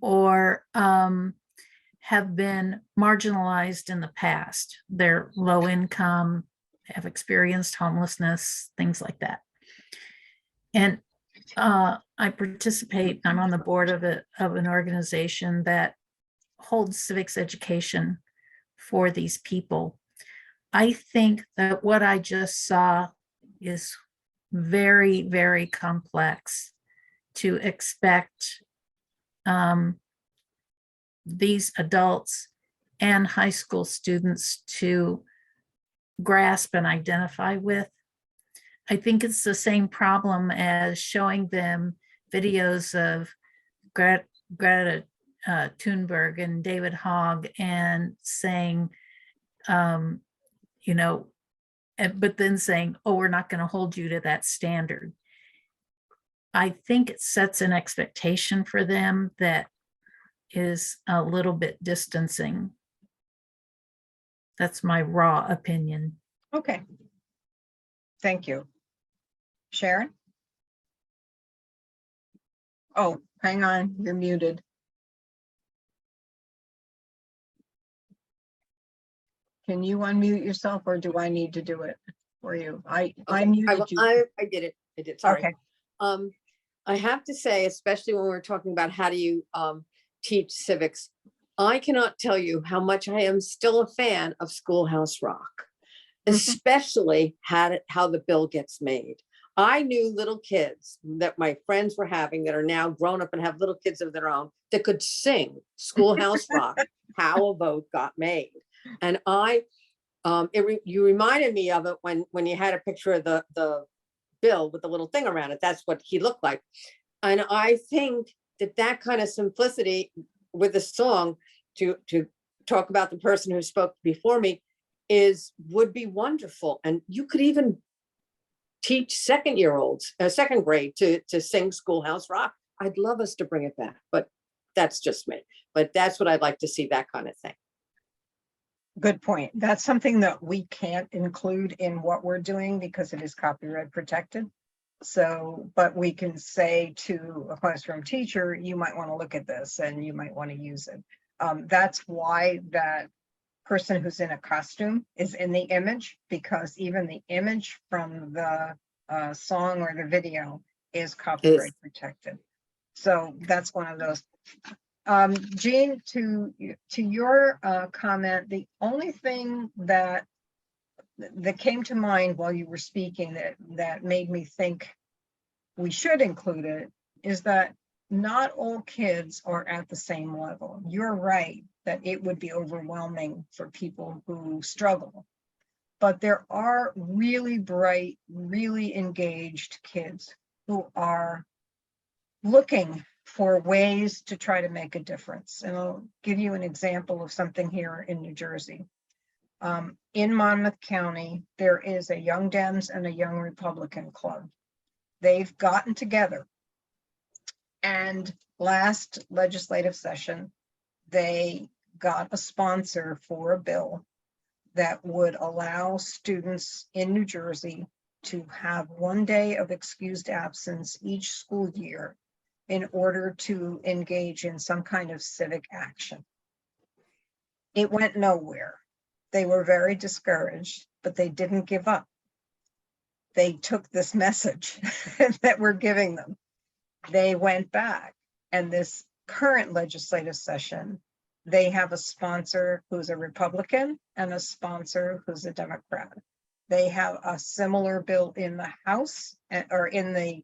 or have been marginalized in the past. They're low income, have experienced homelessness, things like that. And I participate, I'm on the board of an organization that holds civics education for these people. I think that what I just saw is very, very complex to expect these adults and high school students to grasp and identify with. I think it's the same problem as showing them videos of Greta Thunberg and David Hogg and saying, but then saying, oh, we're not going to hold you to that standard. I think it sets an expectation for them that is a little bit distancing. That's my raw opinion. Okay. Thank you. Sharon? Oh, hang on, you're muted. Can you unmute yourself, or do I need to do it for you? I muted you. I did it. I did. Sorry. Okay. I have to say, especially when we're talking about how do you teach civics, I cannot tell you how much I am still a fan of Schoolhouse Rock, especially how the bill gets made. I knew little kids that my friends were having that are now grown up and have little kids of their own that could sing Schoolhouse Rock, how a vote got made. And you reminded me of it when you had a picture of the bill with the little thing around it. That's what he looked like. And I think that kind of simplicity with the song to talk about the person who spoke before me would be wonderful. And you could even teach second grade to sing Schoolhouse Rock. I'd love us to bring it back, but that's just me. But that's what I'd like to see, that kind of thing. Good point. That's something that we can't include in what we're doing because it is copyright protected. So, but we can say to a classroom teacher, you might want to look at this and you might want to use it. That's why that person who's in a costume is in the image, because even the image from the song or the video is copyright protected. So that's one of those. Jean, to your comment, the only thing that came to mind while you were speaking that made me think we should include it is that not all kids are at the same level. You're right that it would be overwhelming for people who struggle, but there are really bright, really engaged kids who are looking for ways to try to make a difference. And I'll give you an example of something here in New Jersey. In Monmouth County, there is a Young Dems and a Young Republican club. They've gotten together, and last legislative session, they got a sponsor for a bill that would allow students in New Jersey to have 1 day of excused absence each school year in order to engage in some kind of civic action. It went nowhere. They were very discouraged, but they didn't give up. They took this message that we're giving them. They went back, and this current legislative session, they have a sponsor who's a Republican and a sponsor who's a Democrat. They have a similar bill in the House or in the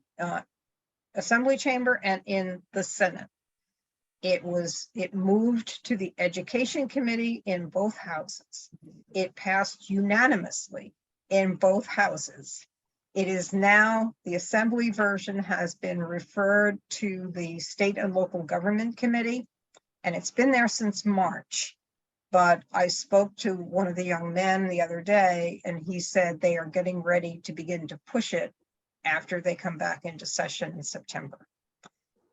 Assembly chamber and in the Senate. It moved to the Education Committee in both houses. It passed unanimously in both houses. It is now, the Assembly version has been referred to the State and Local Government Committee, and it's been there since March. But I spoke to one of the young men the other day, and he said they are getting ready to begin to push it after they come back into session in September.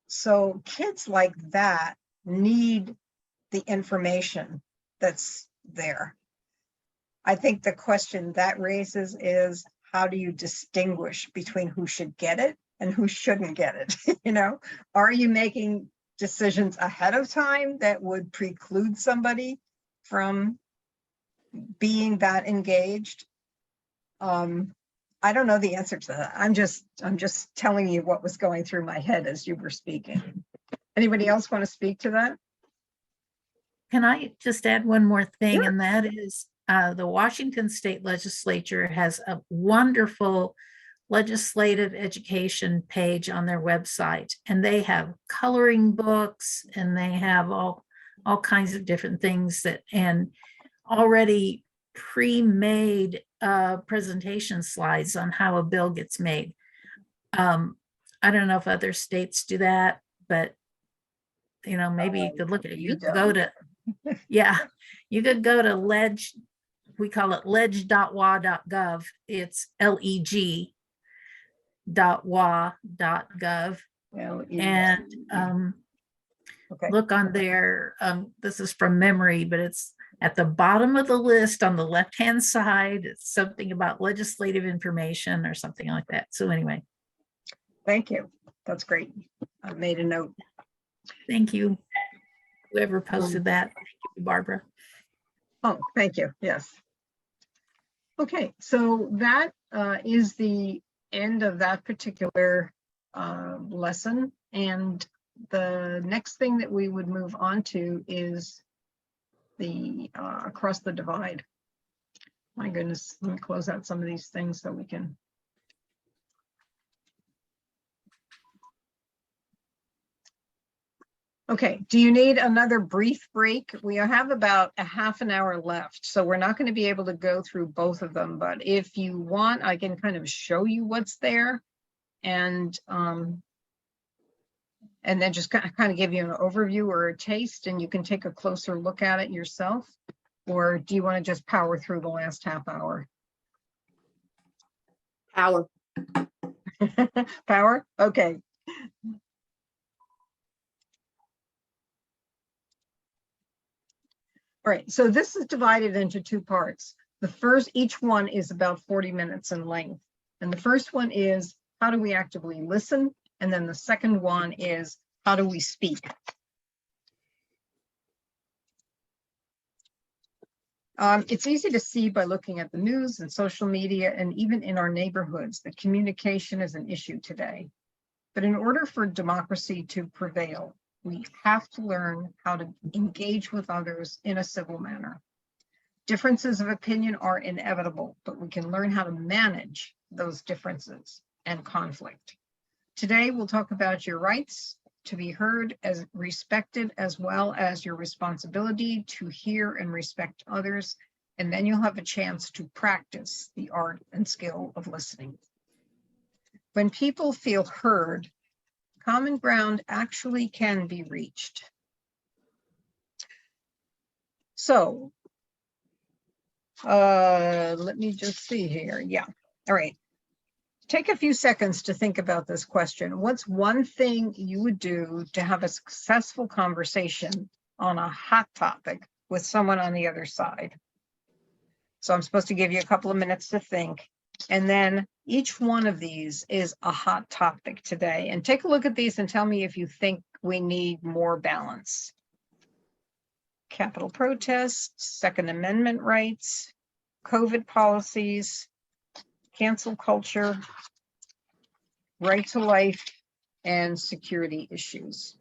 So kids like that need the information that's there. I think the question that raises is, how do you distinguish between who should get it and who shouldn't get it? You know, are you making decisions ahead of time that would preclude somebody from being that engaged? I don't know the answer to that. I'm just telling you what was going through my head as you were speaking. Anybody else want to speak to that? Can I just add one more thing? Sure. And that is the Washington State Legislature has a wonderful legislative education page on their website, and they have coloring books, and they have all kinds of different things that, and already pre-made presentation slides on how a bill gets made. I don't know if other states do that, but you know, maybe you could look at it. You could go to, yeah, you could go to ledge, we call it ledge.wa.gov. It's leg.wa.gov. And okay. Look on there. This is from memory, but it's at the bottom of the list on the left-hand side. It's something about legislative information or something like that. So anyway. Thank you. That's great. I made a note. Thank you. Whoever posted that. Thank you, Barbara. Oh, thank you. Yes. Okay, so that is the end of that particular lesson. And the next thing that we would move on to is the across the divide. My goodness, let me close out some of these things so we can. Okay, do you need another brief break? We have about a half an hour left, so we're not going to be able to go through both of them, but if you want, I can kind of show you what's there and then just kind of give you an overview or a taste, and you can take a closer look at it yourself. Or do you want to just power through the last half hour? Power. Power? Okay. All right, so this is divided into two parts. The first, each one is about 40 minutes in length. And the first one is how do we actively listen? And then the second one is, how do we speak? It's easy to see by looking at the news and social media and even in our neighborhoods that communication is an issue today. But in order for democracy to prevail, we have to learn how to engage with others in a civil manner. Differences of opinion are inevitable, but we can learn how to manage those differences and conflict. Today, we'll talk about your rights to be heard as respected, as well as your responsibility to hear and respect others. And then you'll have a chance to practice the art and skill of listening. When people feel heard, common ground actually can be reached. So, let me just see here. Yeah. All right. Take a few seconds to think about this question. What's one thing you would do to have a successful conversation on a hot topic with someone on the other side? So I'm supposed to give you a couple of minutes to think. And then each one of these is a hot topic today. And take a look at these and tell me if you think we need more balance. Capital protests, Second Amendment rights, COVID policies, cancel culture, right to life, and security issues.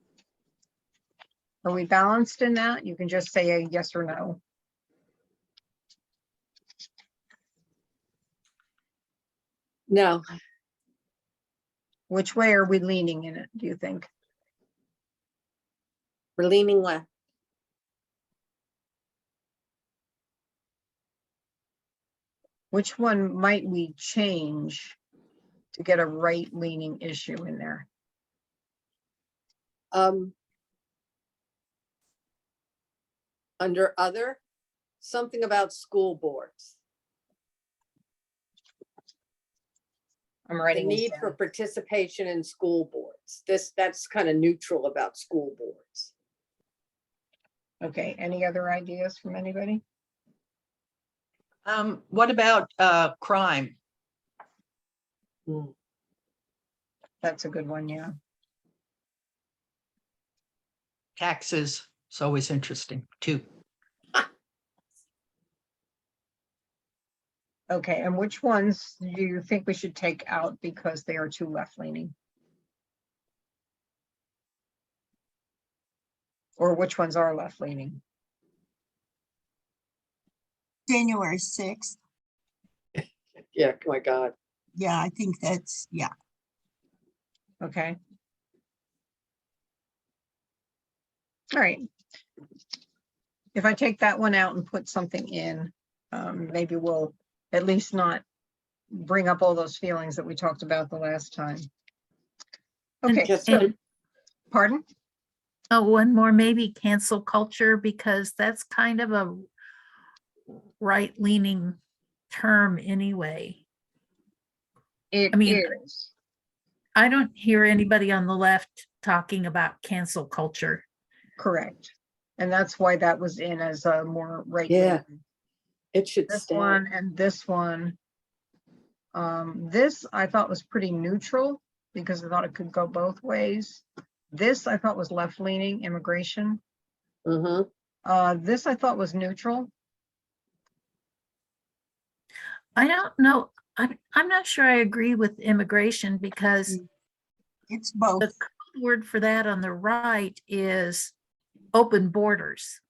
Are we balanced in that? You can just say a yes or no. No. Which way are we leaning in it, do you think? We're leaning left. Which one might we change to get a right-leaning issue in there? Under other, something about school boards. I'm The writing this need down. for participation in school boards. That's kind of neutral about school boards. Okay, any other ideas from anybody? What about crime? That's a good one, yeah. Taxes, it's always interesting too. Okay, and which ones do you think we should take out because they are too left-leaning? Or which ones are left-leaning? January 6th. Yeah, my God. Yeah, I think that's, yeah. Okay. All right. If I take that one out and put something in, maybe we'll at least not bring up all those feelings that we talked about the last time. Okay. Pardon? Oh, one more, maybe cancel culture, because that's kind of a right-leaning term anyway. It is. I don't hear anybody on the left talking about cancel culture. Correct. And that's why that was in as a more right. Yeah. It should This stay. one and this one. This I thought was pretty neutral because I thought it could go both ways. This I thought was left-leaning, immigration. This I thought was neutral. I don't know. I'm not sure I agree with immigration because it's both. The code word for that on the right is open borders.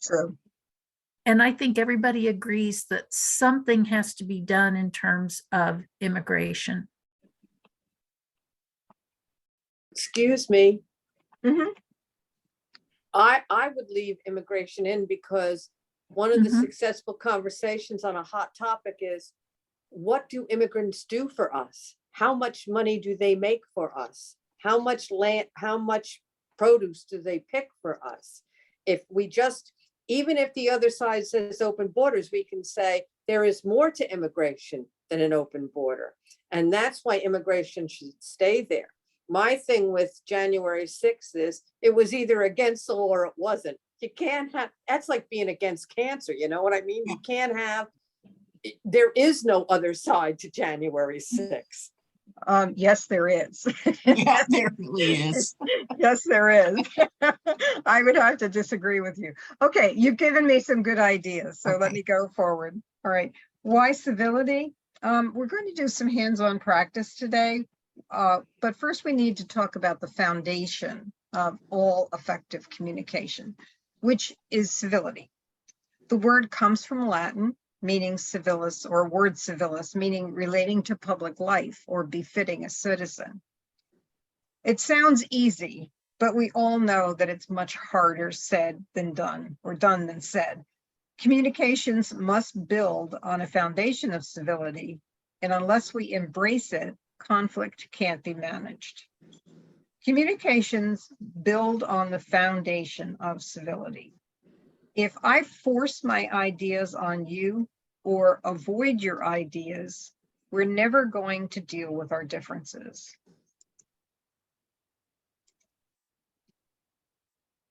True. And I think everybody agrees that something has to be done in terms of immigration. Excuse me. I would leave immigration in because one of the successful conversations on a hot topic is, what do immigrants do for us? How much money do they make for us? How much land, how much produce do they pick for us? If we just, even if the other side says open borders, we can say there is more to immigration than an open border. And that's why immigration should stay there. My thing with January 6th is it was either against the law or it wasn't. You can't have, that's like being against cancer. You know what I mean? You can't have, there is no other side to January 6th. Yes, there is. Yeah, there really is. Yes, there is. I would have to disagree with you. Okay, you've given me some good ideas, so let Okay. me go forward. All right. Why civility? We're going to do some hands-on practice today, but first we need to talk about the foundation of all effective communication, which is civility. The word comes from Latin, meaning civilis, or word civilis, meaning relating to public life or befitting a citizen. It sounds easy, but we all know that it's much harder said than done, or done than said. Communications must build on a foundation of civility, and unless we embrace it, conflict can't be managed. Communications build on the foundation of civility. If I force my ideas on you or avoid your ideas, we're never going to deal with our differences.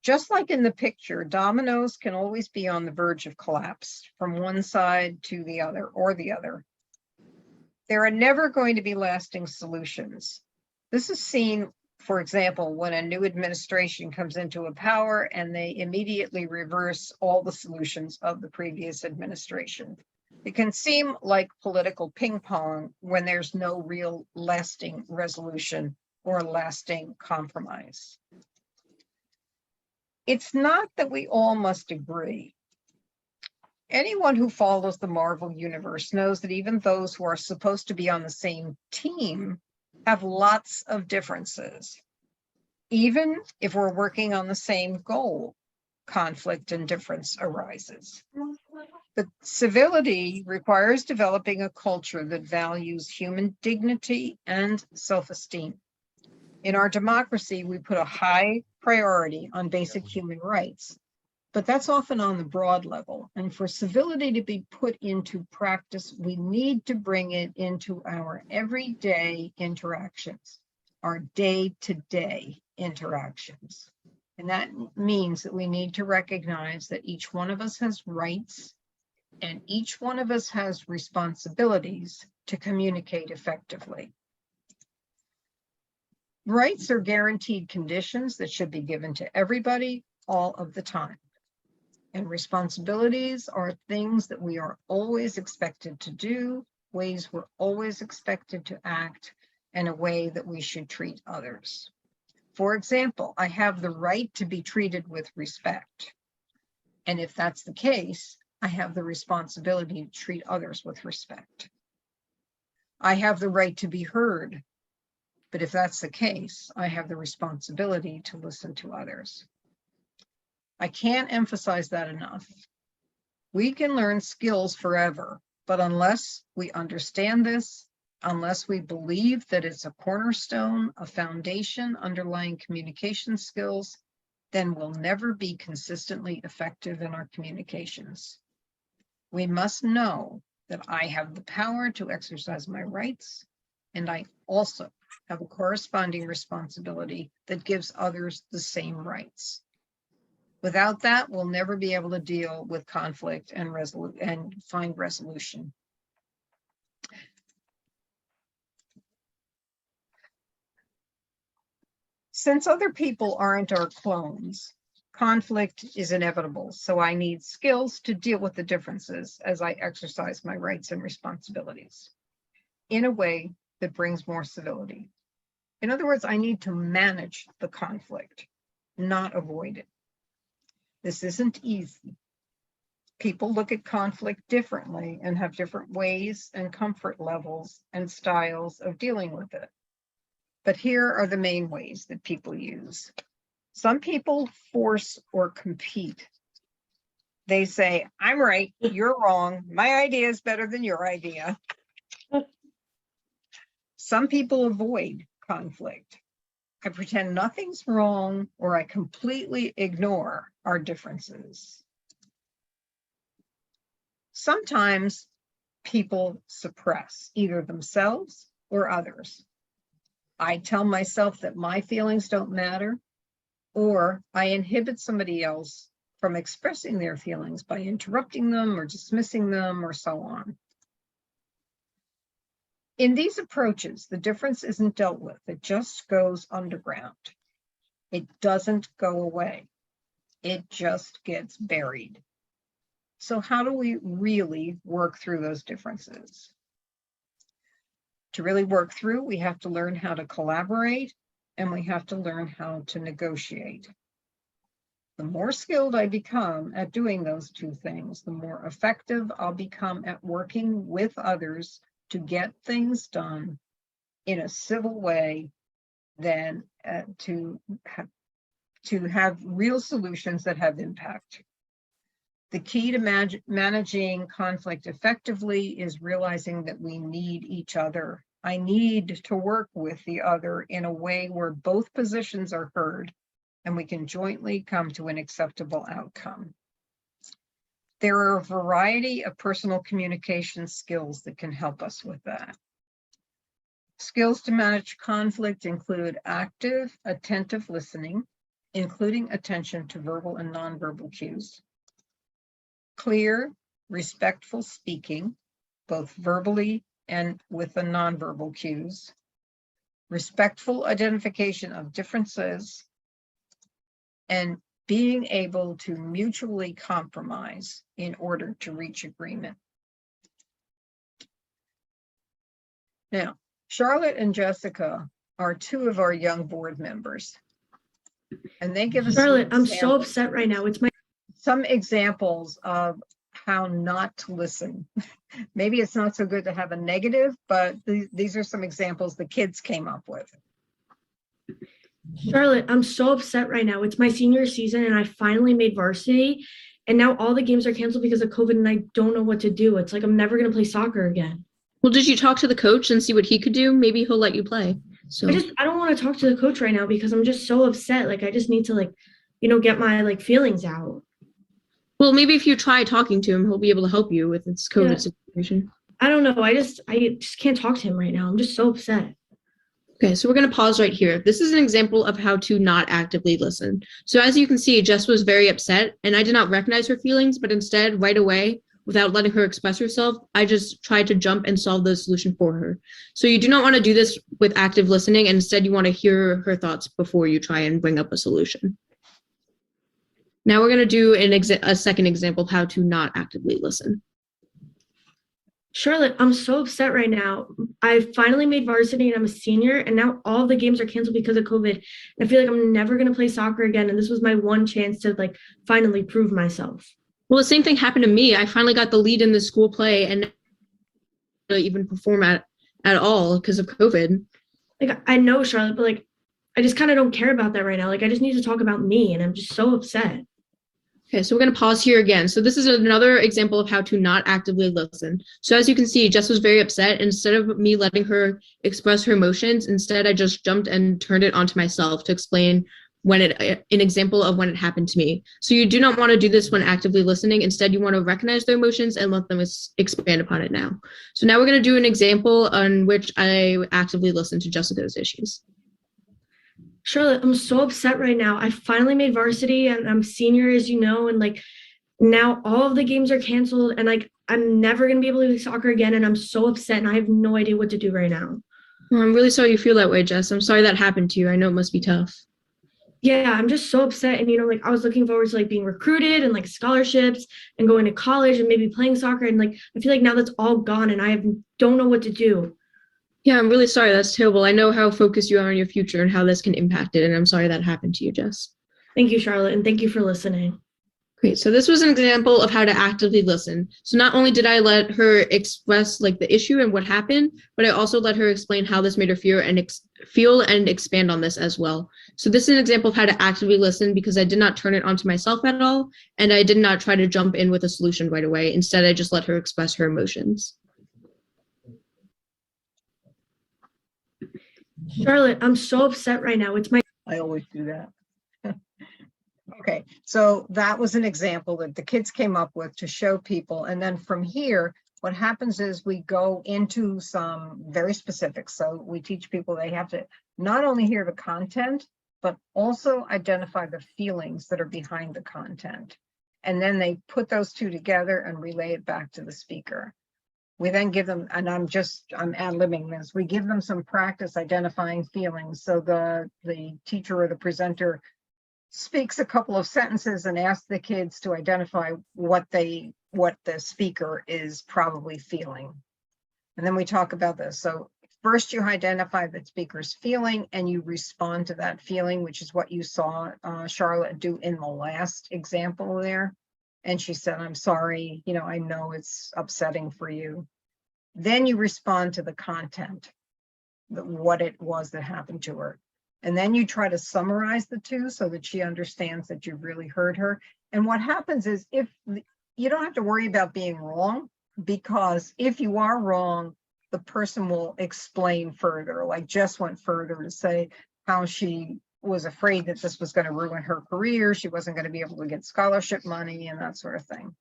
Just like in the picture, dominoes can always be on the verge of collapse from one side to the other or the other. There are never going to be lasting solutions. This is seen, for example, when a new administration comes into a power and they immediately reverse all the solutions of the previous administration. It can seem like political ping pong when there's no real lasting resolution or lasting compromise. It's not that we all must agree. Anyone who follows the Marvel universe knows that even those who are supposed to be on the same team have lots of differences. Even if we're working on the same goal, conflict and difference arises. But civility requires developing a culture that values human dignity and self-esteem. In our democracy, we put a high priority on basic human rights, but that's often on the broad level. And for civility to be put into practice, we need to bring it into our everyday interactions, our day-to-day interactions. And that means that we need to recognize that each one of us has rights and each one of us has responsibilities to communicate effectively. Rights are guaranteed conditions that should be given to everybody all of the time. And responsibilities are things that we are always expected to do, ways we're always expected to act, and a way that we should treat others. For example, I have the right to be treated with respect. And if that's the case, I have the responsibility to treat others with respect. I have the right to be heard. But if that's the case, I have the responsibility to listen to others. I can't emphasize that enough. We can learn skills forever, but unless we understand this, unless we believe that it's a cornerstone, a foundation underlying communication skills, then we'll never be consistently effective in our communications. We must know that I have the power to exercise my rights, and I also have a corresponding responsibility that gives others the same rights. Without that, we'll never be able to deal with conflict and find resolution. Since other people aren't our clones, conflict is inevitable. So I need skills to deal with the differences as I exercise my rights and responsibilities in a way that brings more civility. In other words, I need to manage the conflict, not avoid it. This isn't easy. People look at conflict differently and have different ways and comfort levels and styles of dealing with it. But here are the main ways that people use. Some people force or compete. They say, I'm right, you're wrong. My idea is better than your idea. Some people avoid conflict. I pretend nothing's wrong, or I completely ignore our differences. Sometimes people suppress either themselves or others. I tell myself that my feelings don't matter, or I inhibit somebody else from expressing their feelings by interrupting them or dismissing them or so on. In these approaches, the difference isn't dealt with. It just goes underground. It doesn't go away. It just gets buried. So how do we really work through those differences? To really work through, we have to learn how to collaborate, and we have to learn how to negotiate. The more skilled I become at doing those two things, the more effective I'll become at working with others to get things done in a civil way, than to have real solutions that have impact. The key to managing conflict effectively is realizing that we need each other. I need to work with the other in a way where both positions are heard and we can jointly come to an acceptable outcome. There are a variety of personal communication skills that can help us with that. Skills to manage conflict include active, attentive listening, including attention to verbal and nonverbal cues. Clear, respectful speaking, both verbally and with the nonverbal cues. Respectful identification of differences, and being able to mutually compromise in order to reach agreement. Now, Charlotte and Jessica are two of our young board members, and they give us Charlotte, I'm so upset right now. It's some examples of how not to listen. Maybe it's not so good to have a negative, but these are some examples the kids came up with. Charlotte, I'm so upset right now. It's my senior season and I finally made varsity, and now all the games are canceled because of COVID and I don't know what to do. It's like I'm never going to play soccer again. Well, did you talk to the coach and see what he could do? Maybe he'll let you play. So I don't want to talk to the coach right now because I'm just so upset. Like I just need to get my feelings out. Well, maybe if you try talking to him, he'll be able to help you with this COVID situation. I don't know. I just can't talk to him right now. I'm just so upset. Okay, so we're going to pause right here. This is an example of how to not actively listen. So as you can see, Jess was very upset and I did not recognize her feelings, but instead right away, without letting her express herself, I just tried to jump and solve the solution for her. So you do not want to do this with active listening, and instead you want to hear her thoughts before you try and bring up a solution. Now we're going to do a second example of how to not actively listen. Charlotte, I'm so upset right now. I finally made varsity and I'm a senior, and now all the games are canceled because of COVID. I feel like I'm never going to play soccer again, and this was my one chance to finally prove myself. Well, the same thing happened to me. I finally got the lead in the school play and even perform at all because of COVID. I know, Charlotte, but I just kind of don't care about that right now. I just need to talk about me, and I'm just so upset. Okay, so we're going to pause here again. So this is another example of how to not actively listen. So as you can see, Jess was very upset. Instead of me letting her express her emotions, instead I just jumped and turned it onto myself to explain an example of when it happened to me. So you do not want to do this when actively listening. Instead, you want to recognize their emotions and let them expand upon it now. So now we're going to do an example on which I actively listened to Jessica's issues. Charlotte, I'm so upset right now. I finally made varsity and I'm senior, as you know, and now all of the games are canceled and I'm never going to be able to play soccer again, and I'm so upset and I have no idea what to do right now. Well, I'm really sorry you feel that way, Jess. I'm sorry that happened to you. I know it must be tough. Yeah, I'm just so upset. And, I was looking forward to being recruited and scholarships and going to college and maybe playing soccer. And I feel like now that's all gone and I don't know what to do. Yeah, I'm really sorry. That's terrible. I know how focused you are on your future and how this can impact it. And I'm sorry that happened to you, Jess. Thank you, Charlotte. And thank you for listening. Great. So this was an example of how to actively listen. So not only did I let her express the issue and what happened, but I also let her explain how this made her feel and expand on this as well. So this is an example of how to actively listen because I did not turn it onto myself at all. And I did not try to jump in with a solution right away. Instead, I just let her express her emotions. Charlotte, I'm so upset right now. I always do that. Okay, so that was an example that the kids came up with to show people. And then from here, what happens is we go into some very specific. So we teach people they have to not only hear the content, but also identify the feelings that are behind the content. And then they put those two together and relay it back to the speaker. We then give them, and I'm ad-libbing this, we give them some practice identifying feelings. So the teacher or the presenter speaks a couple of sentences and asks the kids to identify what the speaker is probably feeling. And then we talk about this. So first you identify the speaker's feeling and you respond to that feeling, which is what you saw Charlotte do in the last example there. And she said, I'm sorry, you know, I know it's upsetting for you. Then you respond to the content, what it was that happened to her. And then you try to summarize the two so that she understands that you've really heard her. And what happens is, if you don't have to worry about being wrong, because if you are wrong, the person will explain further. Like Jess went further to say how she was afraid that this was going to ruin her career. She wasn't going to be able to get scholarship money and that sort of thing.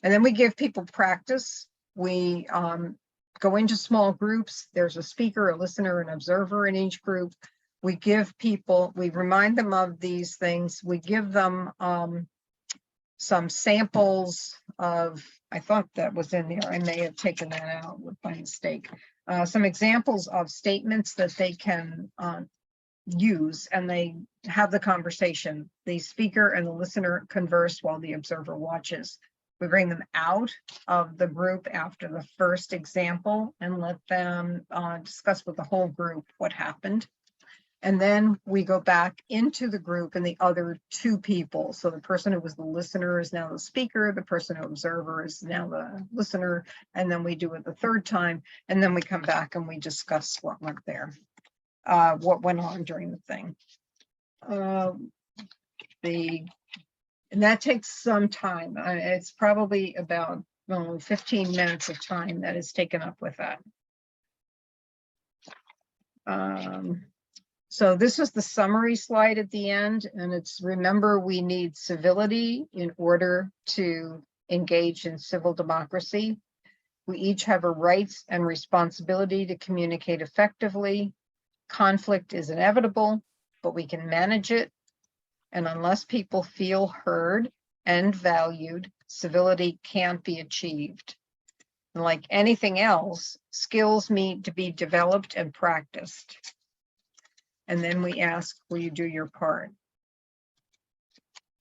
And then we give people practice. We go into small groups. There's a speaker, a listener, an observer in each group. We give people, we remind them of these things. We give them some samples of, I thought that was in there. I may have taken that out by mistake. Some examples of statements that they can use, and they have the conversation. The speaker and the listener converse while the observer watches. We bring them out of the group after the first example and let them discuss with the whole group what happened. And then we go back into the group and the other two people. So the person who was the listener is now the speaker, the person who observer is now the listener, and then we do it the third time, and then we come back and we discuss what went there, what went on during the thing. And that takes some time. It's probably about 15 minutes of time that is taken up with that. So this is the summary slide at the end, and it's, remember, we need civility in order to engage in civil democracy. We each have a rights and responsibility to communicate effectively. Conflict is inevitable, but we can manage it. And unless people feel heard and valued, civility can't be achieved. And like anything else, skills need to be developed and practiced. And then we ask, will you do your part?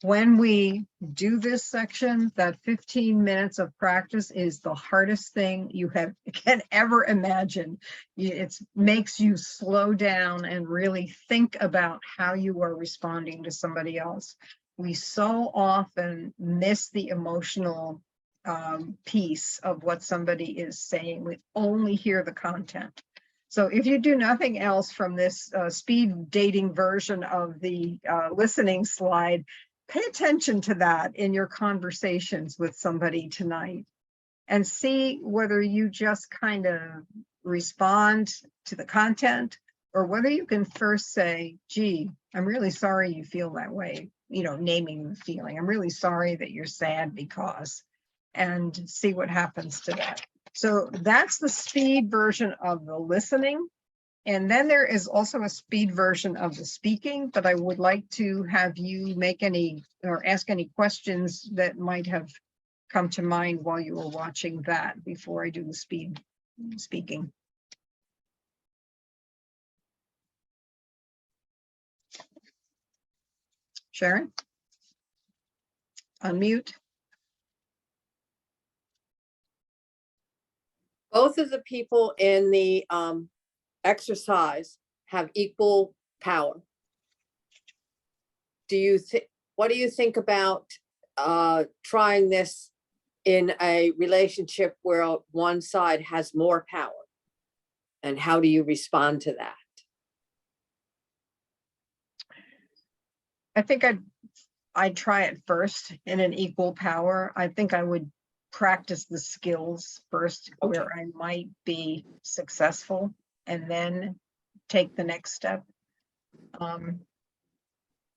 When we do this section, that 15 minutes of practice is the hardest thing you can ever imagine. It makes you slow down and really think about how you are responding to somebody else. We so often miss the emotional piece of what somebody is saying. We only hear the content. So if you do nothing else from this speed dating version of the listening slide, pay attention to that in your conversations with somebody tonight and see whether you just kind of respond to the content, or whether you can first say, gee, I'm really sorry you feel that way, you know, naming the feeling. I'm really sorry that you're sad because, and see what happens to that. So that's the speed version of the listening. And then there is also a speed version of the speaking, but I would like to have you make any or ask any questions that might have come to mind while you were watching that before I do the speed speaking. Sharon? Unmute. Both of the people in the exercise have equal power. What do you think about trying this in a relationship where one side has more power? And how do you respond to that? I think I'd try it first in an equal power. I think I would practice the skills first, okay, where I might be successful, and then take the next step.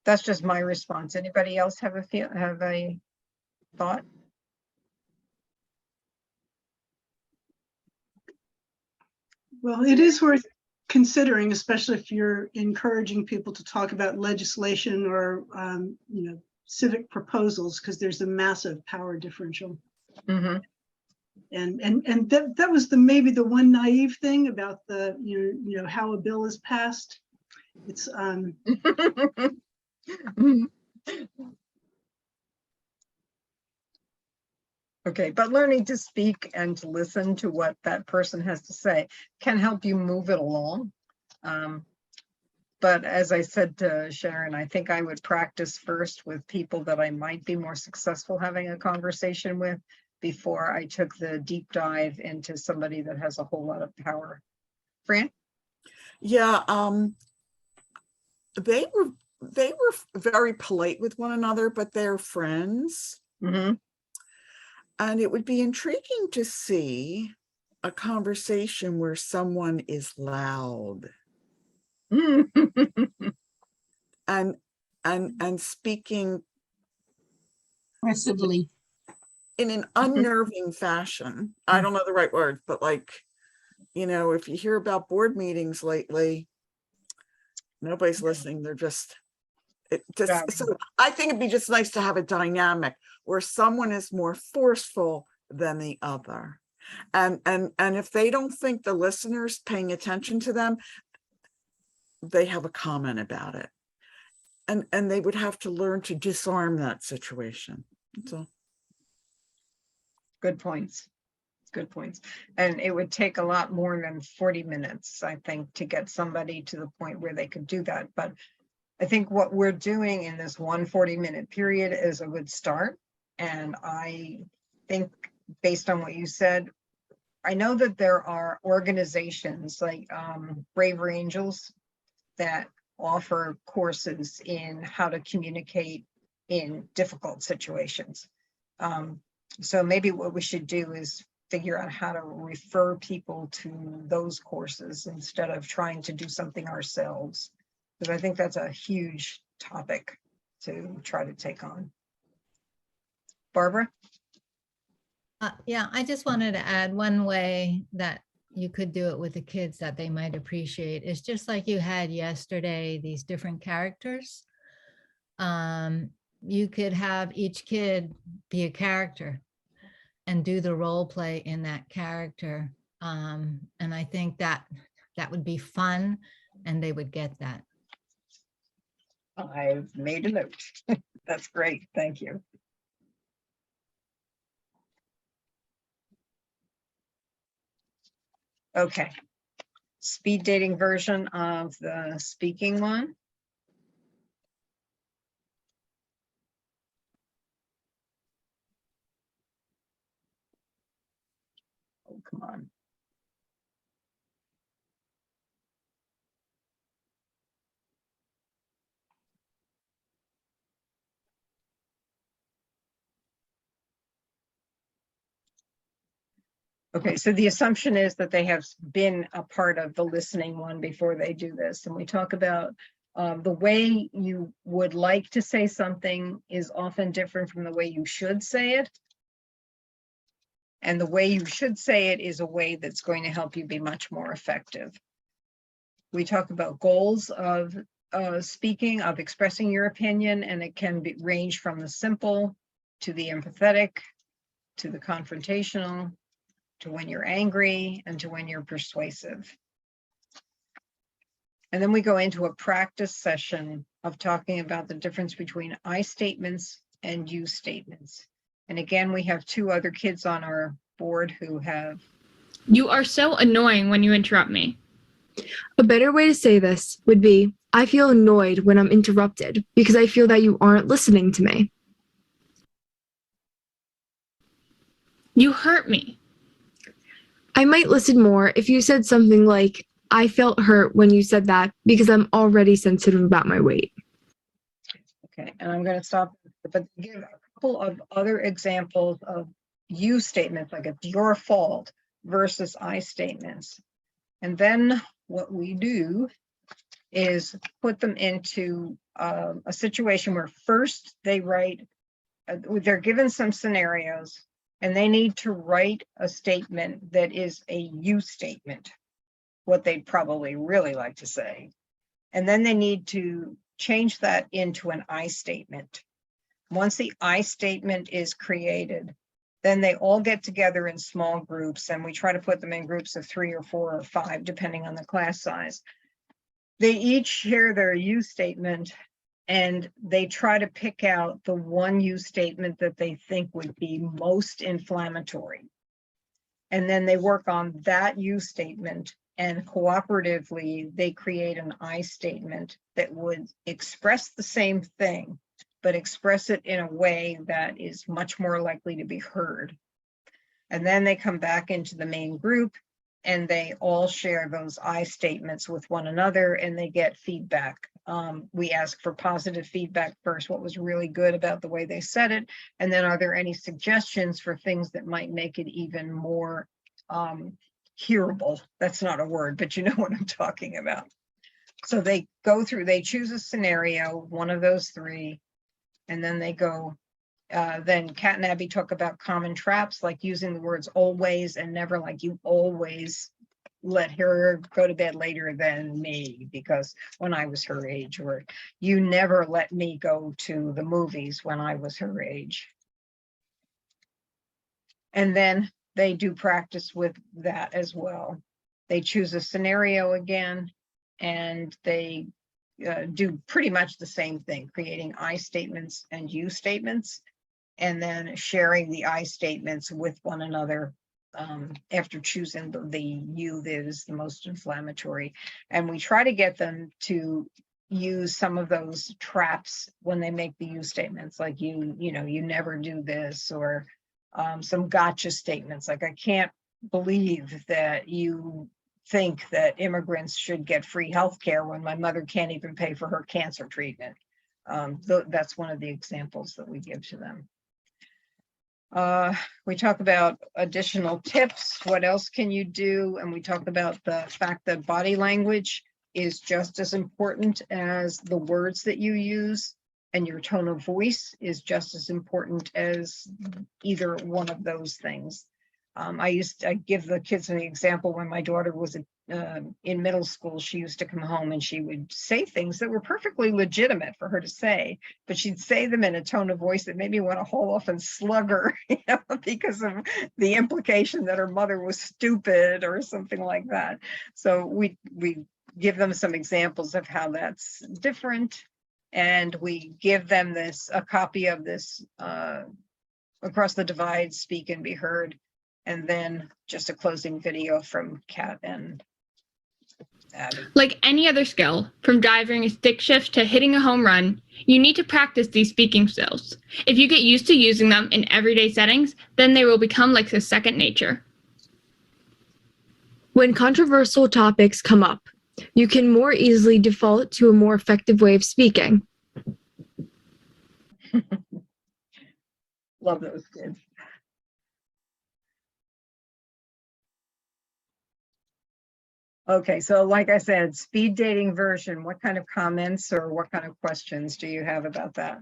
That's just my response. Anybody else have a thought? Well, it is worth considering, especially if you're encouraging people to talk about legislation or you know, civic proposals, because there's a massive power differential. Mm-hmm. And that was maybe the one naive thing about the, how a bill is passed. It's, Okay, but learning to speak and to listen to what that person has to say can help you move it along. But as I said to Sharon, I think I would practice first with people that I might be more successful having a conversation with before I took the deep dive into somebody that has a whole lot of power. Fran? Yeah, they were very polite with one another, but they're friends. Mm-hmm. And it would be intriguing to see a conversation where someone is loud and speaking aggressively in an unnerving fashion. I don't know the right word, but like, if you hear about board meetings lately, nobody's listening. They're just, so I think it'd be just nice to have a dynamic where someone is more forceful than the other. And if they don't think the listener's paying attention to them, they have a comment about it. And they would have to learn to disarm that situation. So Good points. Good points. And it would take a lot more than 40 minutes, I think, to get somebody to the point where they could do that. But I think what we're doing in this 140-minute period is a good start. And I think based on what you said, I know that there are organizations like Brave Angels that offer courses in how to communicate in difficult situations. So maybe what we should do is figure out how to refer people to those courses instead of trying to do something ourselves. Because I think that's a huge topic to try to take on. Barbara? Yeah, I just wanted to add one way that you could do it with the kids that they might appreciate. It's just like you had yesterday, these different characters. You could have each kid be a character and do the role play in that character. And I think that would be fun and they would get that. I've made a note. That's great. Thank you. Okay. Speed dating version of the speaking one. Oh, come on. Okay, so the assumption is that they have been a part of the listening one before they do this. And we talk about the way you would like to say something is often different from the way you should say it. And the way you should say it is a way that's going to help you be much more effective. We talk about goals of speaking, of expressing your opinion, and it can range from the simple to the empathetic, to the confrontational, to when you're angry, and to when you're persuasive. And then we go into a practice session of talking about the difference between I statements and you statements. And again, we have two other kids on our board who have. You are so annoying when you interrupt me. A better way to say this would be, I feel annoyed when I'm interrupted because I feel that you aren't listening to me. You hurt me. I might listen more if you said something like, I felt hurt when you said that because I'm already sensitive about my weight. Okay, and I'm going to stop, but give a couple of other examples of you statements, like it's your fault versus I statements. And then what we do is put them into a situation where first they write, they're given some scenarios and they need to write a statement that is a you statement, what they'd probably really like to say. And then they need to change that into an I statement. Once the I statement is created, Then they all get together in small groups, and we try to put them in groups of 3 or 4 or 5, depending on the class size. They each share their you statement, and they try to pick out the one you statement that they think would be most inflammatory. And then they work on that you statement, and cooperatively, they create an I statement that would express the same thing, but express it in a way that is much more likely to be heard. And then they come back into the main group, and they all share those I statements with one another, and they get feedback. We ask for positive feedback first, what was really good about the way they said it, and then are there any suggestions for things that might make it even more hearable? That's not a word, but you know what I'm talking about. So they go through, they choose a scenario, one of those 3, and then they go, then Kat and Abby talk about common traps, like using the words always and never, like you always let her go to bed later than me because when I was her age, or you never let me go to the movies when I was her age. And then they do practice with that as well. They choose a scenario again, and they do pretty much the same thing, creating I statements and you statements, and then sharing the I statements with one another after choosing the you that is the most inflammatory. And we try to get them to use some of those traps when they make the you statements, like you never do this, or some gotcha statements, like I can't believe that you think that immigrants should get free health care when my mother can't even pay for her cancer treatment. That's one of the examples that we give to them. We talk about additional tips. What else can you do? And we talk about the fact that body language is just as important as the words that you use, and your tone of voice is just as important as either one of those things. I give the kids an example. When my daughter was in middle school, she used to come home and she would say things that were perfectly legitimate for her to say, but she'd say them in a tone of voice that made me want to haul off and slug her, because of the implication that her mother was stupid or something like that. So we give them some examples of how that's different, and we give them a copy of this Across the Divide, Speak and Be Heard, and then just a closing video from Kat and Abby. Like any other skill, from driving a stick shift to hitting a home run, you need to practice these speaking skills. If you get used to using them in everyday settings, then they will become like a second nature. When controversial topics come up, you can more easily default to a more effective way of speaking. Love those kids. Okay, so like I said, speed dating version, what kind of comments or what kind of questions do you have about that?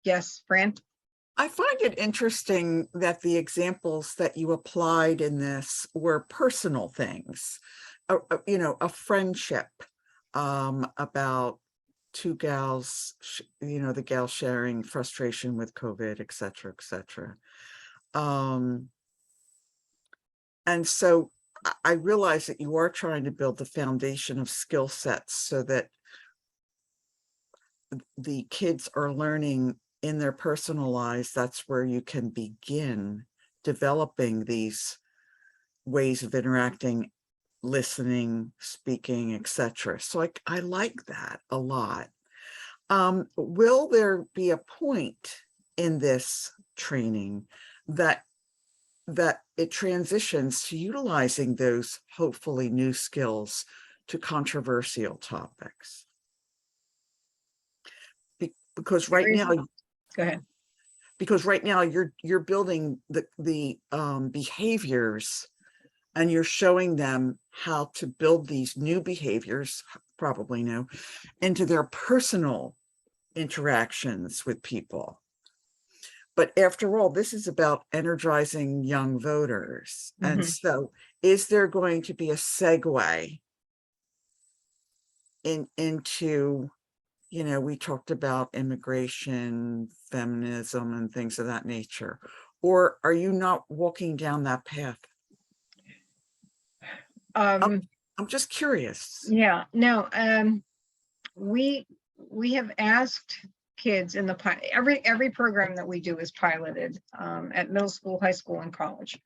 Yes, Fran? I find it interesting that the examples that you applied in this were personal things, a friendship, about 2 gals, the gal sharing frustration with COVID, et cetera, et cetera. And so I realize that you are trying to build the foundation of skill sets so that the kids are learning in their personal lives. That's where you can begin developing these ways of interacting, listening, speaking, etc. So I like that a lot. Will there be a point in this training that it transitions to utilizing those hopefully new skills to controversial topics? Because right now, go ahead. Because right now you're building the behaviors, and you're showing them how to build these new behaviors, probably new, into their personal interactions with people. But after all, this is about energizing young voters. And so is there going to be a segue into, you know, we talked about immigration, feminism, and things of that nature? Or are you not walking down that path? I'm just curious. Yeah, no, we have asked kids in the every program that we do is piloted at middle school, high school, and college.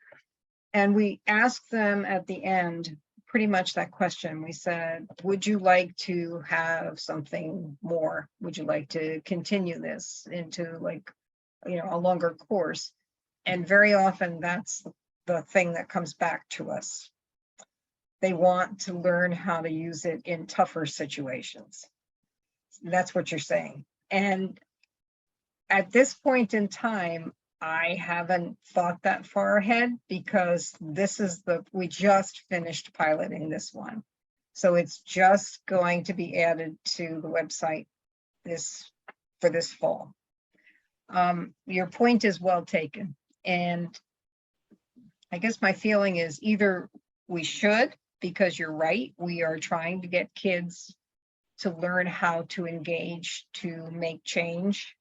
And we asked them at the end pretty much that question. We said, would you like to have something more? Would you like to continue this into, like, you know, a longer course? And very often that's the thing that comes back to us. They want to learn how to use it in tougher situations. That's what you're saying. And at this point in time, I haven't thought that far ahead, because we just finished piloting this one. So it's just going to be added to the website for this fall. Your point is well taken. And I guess my feeling is either we should, because you're right, we are trying to get kids to learn how to engage, to make change.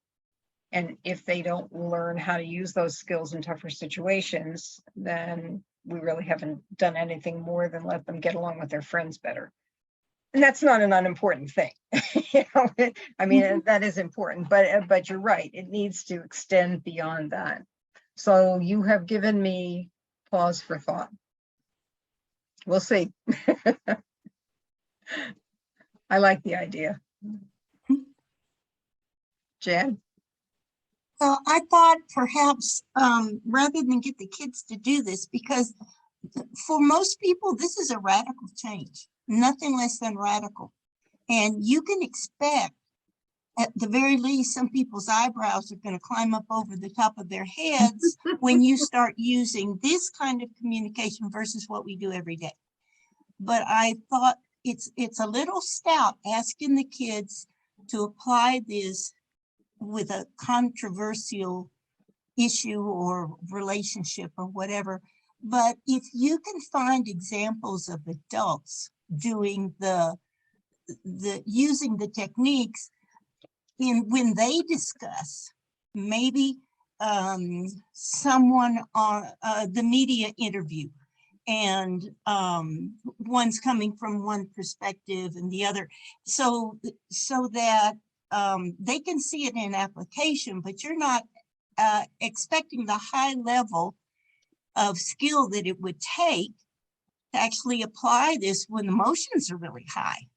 And if they don't learn how to use those skills in tougher situations, then we really haven't done anything more than let them get along with their friends better. And that's not an unimportant thing. You know, I mean, that is important, but you're right, it needs to extend beyond that. So you have given me pause for thought. We'll see. I like the idea. Jan? Well, I thought perhaps rather than get the kids to do this, because for most people, this is a radical change, nothing less than radical. And you can expect, at the very least, some people's eyebrows are going to climb up over the top of their heads when you start using this kind of communication versus what we do every day. But I thought it's a little stout asking the kids to apply this with a controversial issue or relationship or whatever. But if you can find examples of adults doing using the techniques when they discuss, maybe someone on the media interview, and one's coming from one perspective and the other, so that they can see it in application, but you're not expecting the high level of skill that it would take to actually apply this when the emotions are really high.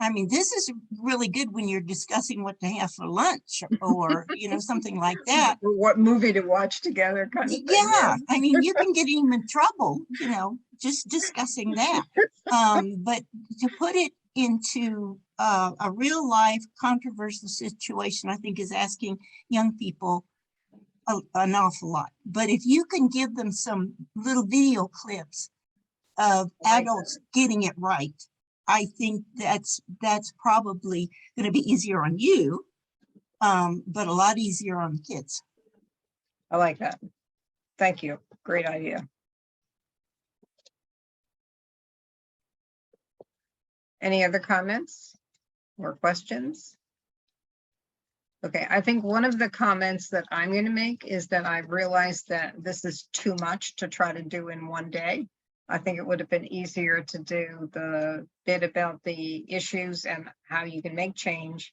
I mean, this is really good when you're discussing what to have for lunch, or, you know, something like that. Or what movie to watch together, kind of thing. Yeah, I mean, you can get him in trouble, you know, just discussing that. But to put it into a real life controversial situation, I think is asking young people an awful lot. But if you can give them some little video clips of adults getting it right, I think that's probably going to be easier on you, but a lot easier on the kids. I like that. Thank you. Great idea. Any other comments or questions? Okay, I think one of the comments that I'm going to make is that I realized that this is too much to try to do in one day. I think it would have been easier to do the bit about the issues and how you can make change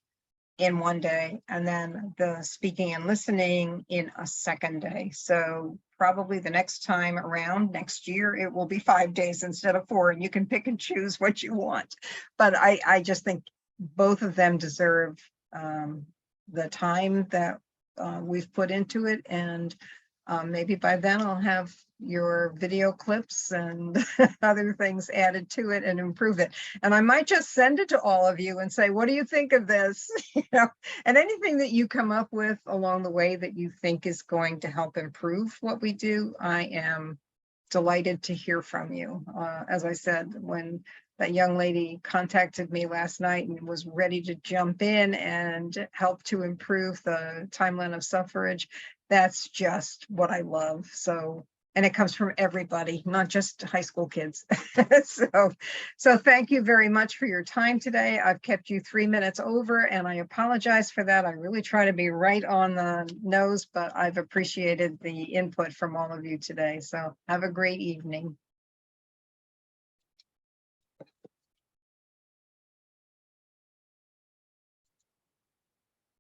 in one day, and then the speaking and listening in a second day. So probably the next time around next year, it will be 5 days instead of 4, and you can pick and choose what you want. But I just think both of them deserve the time that we've put into it, and maybe by then I'll have your video clips and other things added to it and improve it. And I might just send it to all of you and say, what do you think of this? You know, and anything that you come up with along the way that you think is going to help improve what we do, I am delighted to hear from you. As I said, when that young lady contacted me last night and was ready to jump in and help to improve the timeline of suffrage, that's just what I love. So And it comes from everybody, not just high school kids. So thank you very much for your time today. I've kept you 3 minutes over and I apologize for that. I really try to be right on the nose, but I've appreciated the input from all of you today. So have a great evening.